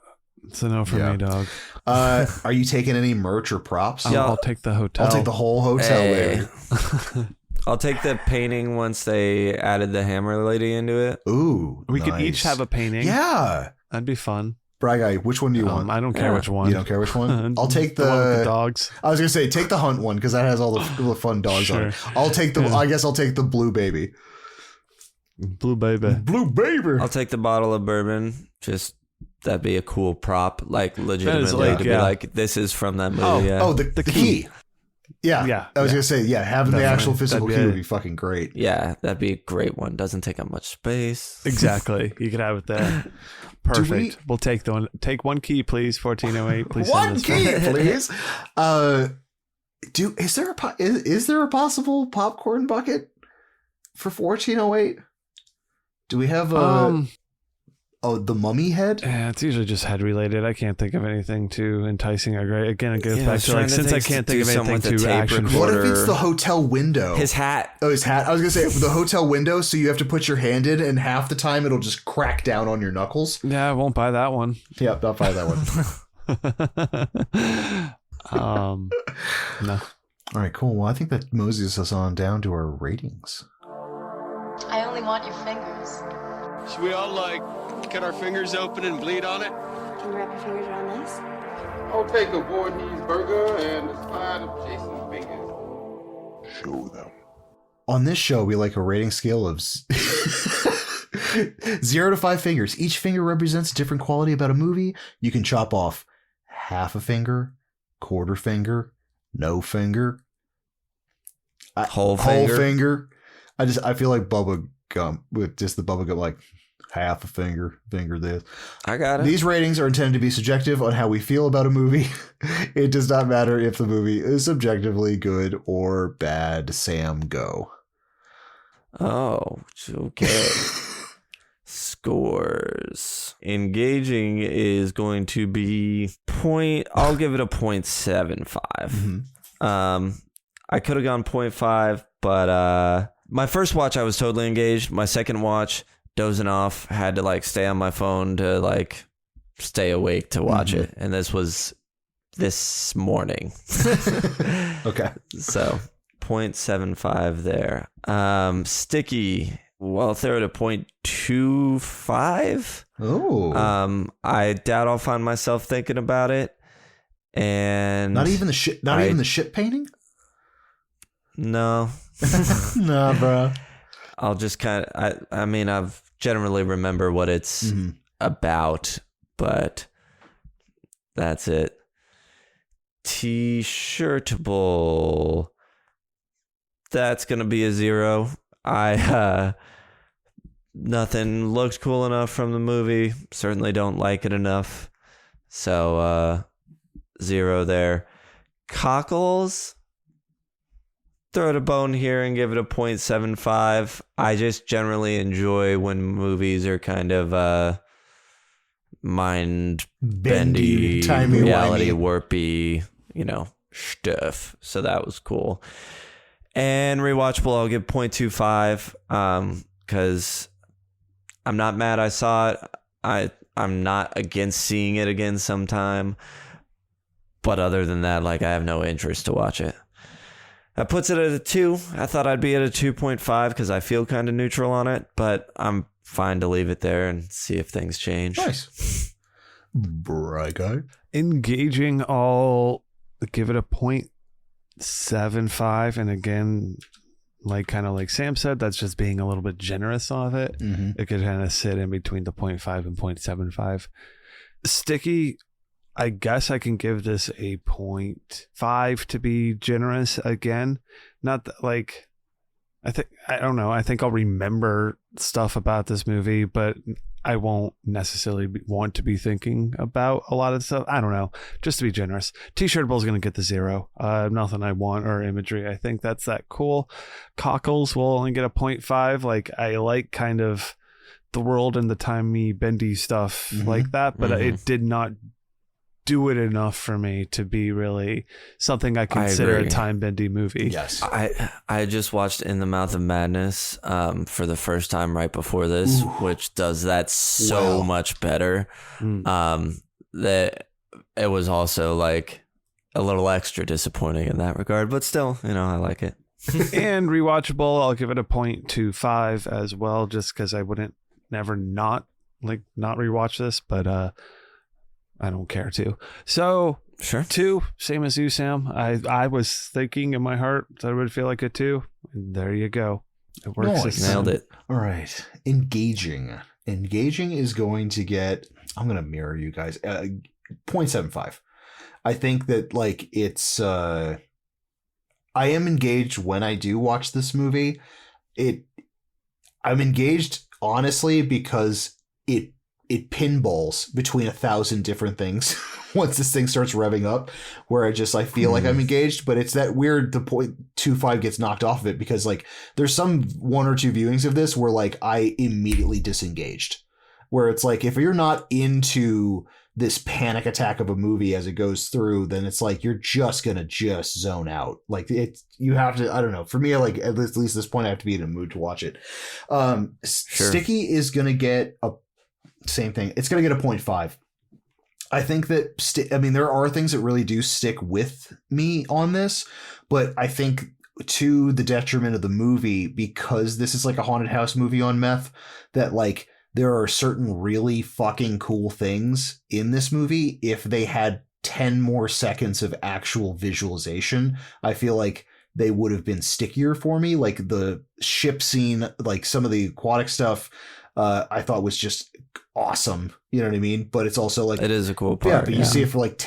It's a no for me, dog. Are you taking any merch or props? I'll take the hotel. I'll take the whole hotel, Hey. baby. I'll take the painting once they added the hammer lady into it. Ooh, We could each have a painting. Yeah. That'd be fun. Bry Guy, which one do you want? I don't care which one. You don't care which one? I'll take the one with the the dogs. I was gonna say take the hunt one because that has all the fun dogs on it. I'll take the. I guess I'll take the blue baby. Blue baby. Blue baby. I'll take the bottle of bourbon. Just that'd be a cool prop, like legitimately like, to be like, this is from that movie. The key. Yeah. I was gonna say, having the actual physical key would be fucking great. Yeah, that'd be a great one. Doesn't take up much space. Exactly. You could have it there. Perfect. We'll take the one. Take one key, please. 1408. Please. One key, please. Is there a possible popcorn bucket for 1408? Do we have the mummy head? Yeah, it's usually just head related. I can't think of anything too enticing or great. Again, it goes back to like, since I can't think of anything too action. What if it's the hotel window? His hat. Oh, his hat. I was gonna say the hotel window, so you have to put your hand in, and half the time it'll just crack down on your knuckles. Yeah, I won't buy that one. Yep, I'll buy that one. No. All right, cool. Well, I think that moseys us on down to our ratings. I only want your fingers. Should we all, cut our fingers open and bleed on it? Can you wrap your fingers around this? I'll take a Voorhees burger and a side of Jason's fingers. Show them. On this show, we like a rating scale of 0 to 5 fingers. Each finger represents a different quality about a movie. You can chop off half a finger, quarter finger, no finger, Whole finger. I feel like bubba gum with just the bubba gum, like half a finger this. I got it. These ratings are intended to be subjective on how we feel about a movie. It does not matter if the movie is subjectively good or bad. Sam, go. Oh, okay. Scores. Engaging is going to be I'll give it a 0.75. Mm-hmm. I could have gone 0.5, but my first watch I was totally engaged. My second watch, dozing off, had to stay on my phone to stay awake to watch it. And this was this morning. Okay. So 0.75 there. Sticky. Well, throw it at 0.25. Oh. I doubt I'll find myself thinking about it. And not even the ship. Even the ship painting. No. Nah, bro. I'll just kind of. I mean, I've generally remember what it's about, but that's it. T-shirtable. That's gonna be a 0. Nothing looked cool enough from the movie. Certainly don't like it enough. So 0 there. Cockles. Throw it a bone here and give it a 0.75. I just generally enjoy when movies are kind of mind bendy, timey-wimey. reality warpy, stuff. So that was cool. And rewatchable, I'll give 0.25 because I'm not mad I saw it. I'm not against seeing it again sometime. But other than that, like, I have no interest to watch it. That puts it at a 2. I thought I'd be at a 2.5 because I feel kind of neutral on it, but I'm fine to leave it there and see if things change. Nice. Right guy. Engaging, I'll give it a 0.75. And again, like kind of like Sam said, that's just being a little bit generous of it. Mm-hmm. It could kind of sit in between the 0.5 and 0.75. Sticky, I guess I can give this a 0.5 to be generous again. Not that, like, I don't know. I think I'll remember stuff about this movie, but I won't necessarily want to be thinking about a lot of stuff. I don't know. Just to be generous. T-Shirtable is going to get the 0. Nothing I want or imagery. I think that's that cool. Cockles will only get a 0.5. Like, I like kind of the world and the timey bendy stuff like that, but it did not do it enough for me to be really something I consider a time bendy movie. Yes. I just watched In the Mouth of Madness for the first time right before this, which does that so much better. That it was also like a little extra disappointing in that regard, but still, I like it. And rewatchable, I'll give it a 0.25 as well, just because I wouldn't never not rewatch this, but I don't care to. So sure, 2, same as you, Sam. I was thinking in my heart that I would feel like a 2, and there you go. It works. Nice. Nailed it. All right. Engaging is going to get, I'm going to mirror you guys, 0.75. I think that like it's I am engaged when I do watch this movie. I'm engaged honestly because it pinballs between 1,000 different things once this thing starts revving up, where I feel like I'm engaged, but it's that weird, the 0.25 gets knocked off of it because like there's some 1 or 2 viewings of this where like I immediately disengaged, where it's like, if you're not into this panic attack of a movie as it goes through, then it's like, you're just going to just zone out. Like you have to, I don't know. For me, like at least this point, I have to be in a mood to watch it. Sure. Sticky is going to get same thing. It's going to get a 0.5. I think that, there are things that really do stick with me on this, but I think to the detriment of the movie, because this is like a haunted house movie on meth, that like there are certain really fucking cool things in this movie. If they had 10 more seconds of actual visualization, I feel like they would have been stickier for me. Like the ship scene, like some of the aquatic stuff, I thought was just awesome. You know what I mean? But it's also like, it is a cool part. Yeah, but you see it for like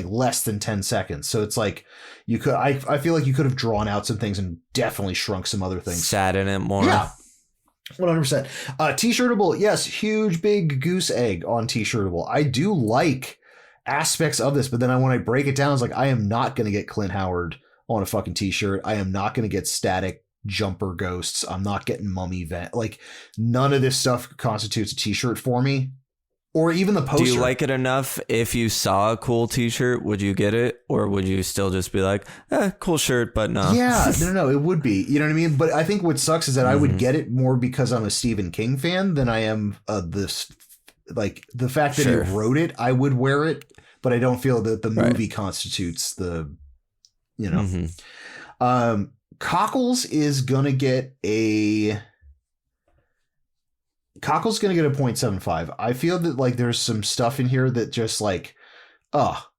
less than 10 seconds. So it's like I feel like you could have drawn out some things and definitely shrunk some other things. Sat in it more. Yeah. 100%. T-Shirtable. Yes. Huge, big goose egg on T-Shirtable. I do like aspects of this, but then when I break it down, it's like, I am not going to get Clint Howard on a fucking T-shirt. I am not going to get static jumper ghosts. I'm not getting mummy vent. Like none of this stuff constitutes a T-shirt for me, or even the poster. Do you like it enough? If you saw a cool T-shirt, would you get it, or would you still just be like, cool shirt, but no? Yeah, no, it would be. You know what I mean? But I think what sucks is that I would get it more because I'm a Stephen King fan than I am this. Like the fact that he wrote it, I would wear it, but I don't feel that the movie constitutes the. Cockles is gonna get a 0.75. I feel that like there's some stuff in here that just like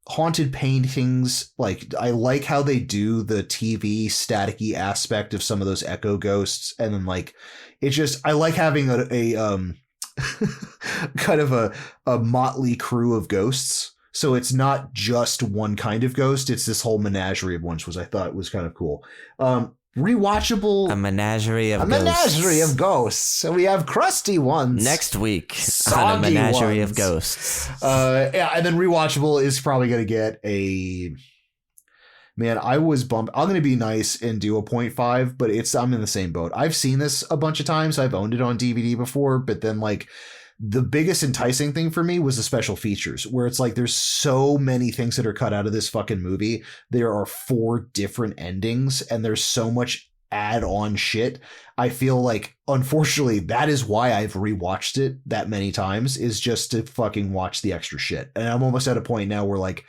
haunted paintings. Like I like how they do the TV staticky aspect of some of those echo ghosts, and then like it just, I like having a kind of a motley crew of ghosts. So it's not just one kind of ghost. It's this whole menagerie of ones, which I thought was kind of cool. Rewatchable. A menagerie of ghosts. So we have crusty ones. Next week on a menagerie of ghosts. And then rewatchable is probably going to get a... Man, I was bummed. I'm going to be nice and do a 0.5, but I'm in the same boat. I've seen this a bunch of times. I've owned it on DVD before, but then like The biggest enticing thing for me was the special features, where it's like there's so many things that are cut out of this fucking movie. There are 4 different endings, and there's so much add-on shit. I feel like, unfortunately, that is why I've rewatched it that many times, is just to fucking watch the extra shit. And I'm almost at a point now where, like,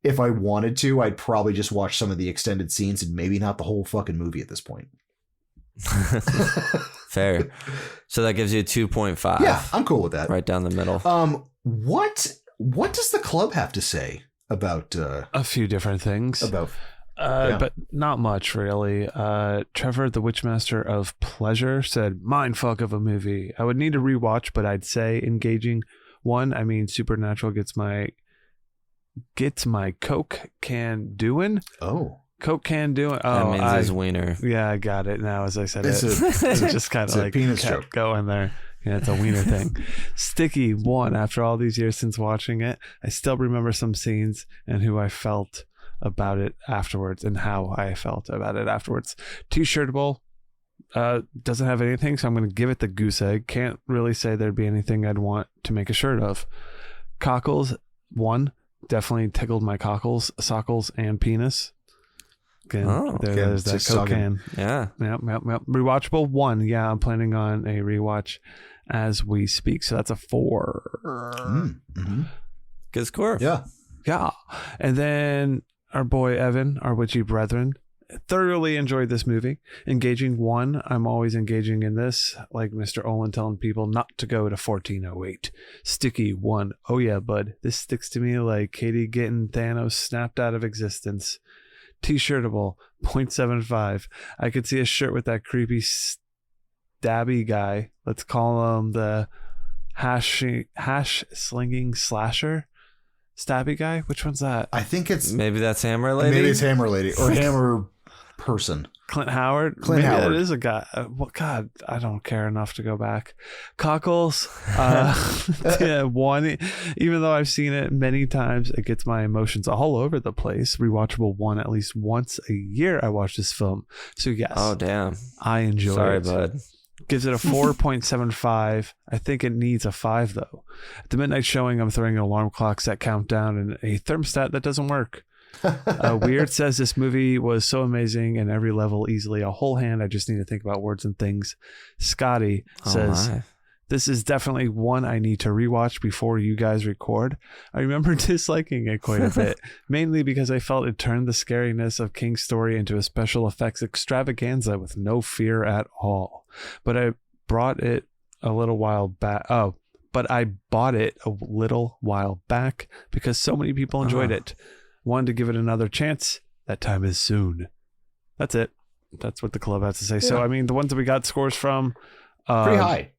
if I wanted to, I'd probably just watch some of the extended scenes and maybe not the whole fucking movie at this point. Fair. So that gives you a 2.5. Yeah, I'm cool with that. Right down the middle. What does the club have to say about a few different things? But not much, really. Trevor, the Witchmaster of Pleasure, said, mindfuck of a movie. I would need to rewatch, but I'd say engaging. 1, I mean, Supernatural gets my Coke can doing. Oh. Coke can doing. Oh, that means his wiener. Yeah, I got it now as I said it. It just kind of like penis kept joke going there. Yeah, it's a wiener thing. Sticky 1, after all these years since watching it, I still remember some scenes and who I felt about it afterwards and how I felt about it afterwards. T-shirtable doesn't have anything, so I'm going to give it the goose egg. Can't really say there'd be anything I'd want to make a shirt of. Cockles 1, definitely tickled my cockles, sockles, and penis. Again, there's that Coke can. Yeah. Yep. Rewatchable 1. Yeah, I'm planning on a rewatch as we speak. So that's a 4. Mm-hmm. Good score. Yeah. Yeah. And then our boy Evan, our witchy brethren, thoroughly enjoyed this movie. Engaging 1. I'm always engaging in this, like Mr. Olin telling people not to go to 1408. Sticky 1. Oh yeah, bud. This sticks to me like Katie getting Thanos snapped out of existence. T-shirtable 0.75. I could see a shirt with that creepy stabby guy. Let's call him the hash slinging slasher stabby guy. Which one's that? I think it's maybe that's Hammer Lady. Maybe it's Hammer Lady or Hammer person. Clint Howard. Clint Maybe Howard. That is a guy. Well, God, I don't care enough to go back. Cockles. Yeah, 1. Even though I've seen it many times, it gets my emotions all over the place. Rewatchable 1 at least once a year. I watch this film. So yes. Oh damn. I enjoy it. Sorry, bud. Gives it a 4.75. I think it needs a 5 though. At the midnight showing, I'm throwing an alarm clock set countdown and a thermostat that doesn't work. Weird says this movie was so amazing and every level easily a whole hand. I just need to think about words and things. Scotty says this is definitely 1 I need to rewatch before you guys record. I remember disliking it quite a bit, mainly because I felt it turned the scariness of King's story into a special effects extravaganza with no fear at all. But I bought it a little while back. But I bought it a little while back because so many people enjoyed it. Wanted to give it another chance. That time is soon. That's it. That's what the club has to say. Yeah. So, I mean, the ones that we got scores from... pretty high.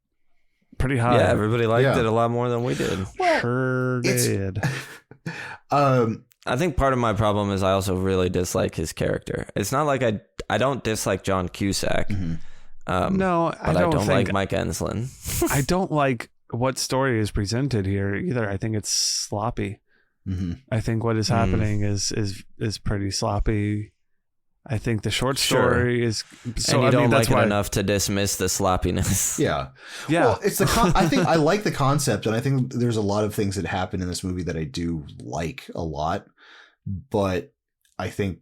Pretty high. Yeah, everybody liked it a lot more than we did. Well, sure did. I think part of my problem is I also really dislike his character. It's not like I don't dislike John Cusack. Mm-hmm. No, but I don't like Mike Enslin. I don't like what story is presented here either. I think it's sloppy. Mm-hmm. I think what is happening is pretty sloppy. I think the short story is. So and you don't like it enough to dismiss the sloppiness. Yeah. Well, it's I think I like the concept, and I think there's a lot of things that happen in this movie that I do like a lot. But I think,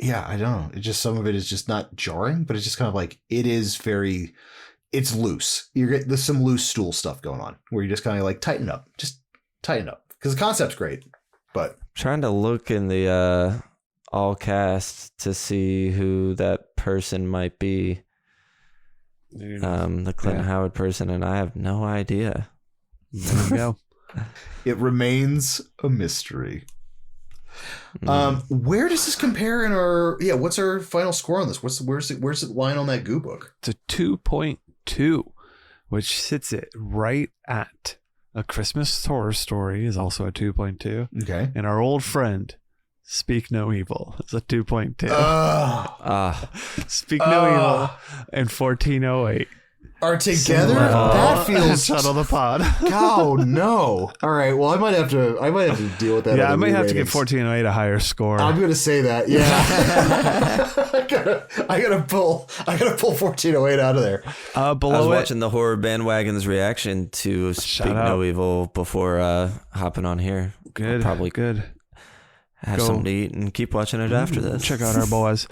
I don't know. It just, some of it is just not jarring, but it's just kind of like, it's loose. There's some loose stool stuff going on where you just kind of like tighten up, because the concept's great. But I'm trying to look in the all cast to see who that person might be. The Clint Howard person, and I have no idea. There you go. It remains a mystery. Where does this compare in our? Yeah, what's our final score on this? Where's it lying on that goo book? It's a 2.2, which sits it right at A Christmas Horror Story is also a 2.2. Okay, and our old friend Speak No Evil is a 2.2. Speak Speak No Evil and 1408. are together. That feels Chuddle the Pod. Oh no! All right, well, I might have to deal with that. Yeah, I might have to give 1408 a higher score. I'm gonna say that. Yeah, I gotta pull 1408 out of there. Below I was watching the Horror Bandwagon's reaction to Speak No Evil before hopping on here. Good, I'll probably good. Have something to eat and keep watching it after this. Check out our boys.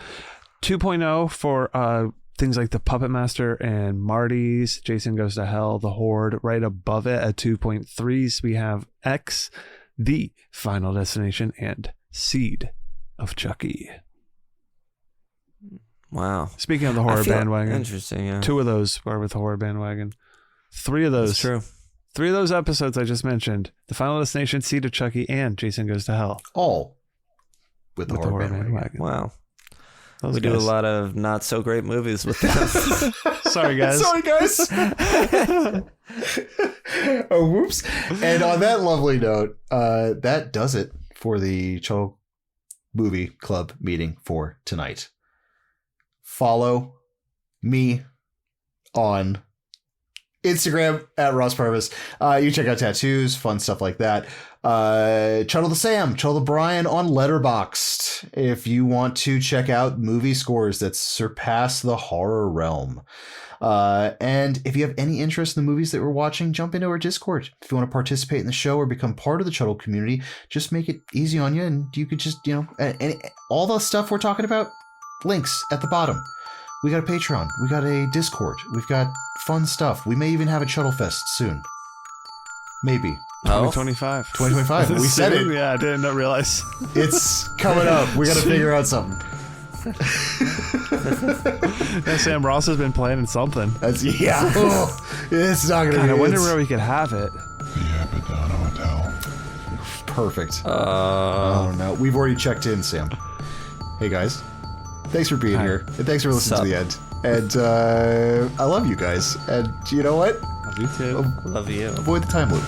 2.0 for things like The Puppet Master and Marty's, Jason Goes to Hell, The Horde. Right above it at 2.3s, we have X, The Final Destination, and Seed of Chucky. Wow. Speaking of the Horror Bandwagon, interesting. Yeah. 2 of those are with the Horror Bandwagon. 3 of those. That's true. 3 of those episodes I just mentioned: The Final Destination, Seed of Chucky, and Jason Goes to Hell. All with the Horror Bandwagon. Wow. We do a lot of not so great movies with them. Sorry, guys. Oh, whoops. And on that lovely note, that does it for the Chuddle Movie Club meeting for tonight. Follow me on Instagram at Ross Purvis. You check out tattoos, fun stuff like that. Chuddle the Sam, Chuddle the Brian on Letterboxd. If you want to check out movie scores that surpass the horror realm. And if you have any interest in the movies that we're watching, jump into our Discord. If you want to participate in the show or become part of the Chuddle community, just make it easy on you, and you could just, and all the stuff we're talking about, links at the bottom. We got a Patreon. We got a Discord. We've got fun stuff. We may even have a Chuddle Fest soon. Maybe. 2025. 2025. We said it. Yeah, I didn't realize. It's coming up. We got to figure out something. Yeah, Sam Ross has been planning something. Yeah. Oh, it's not going to be. I wonder where we could have it. The Abaddon Hotel. Perfect. Oh, no. We've already checked in, Sam. Hey, guys. Thanks for being here. And thanks for listening to the end. And I love you guys. And you know what? Love you too. Love you. Avoid the time loop.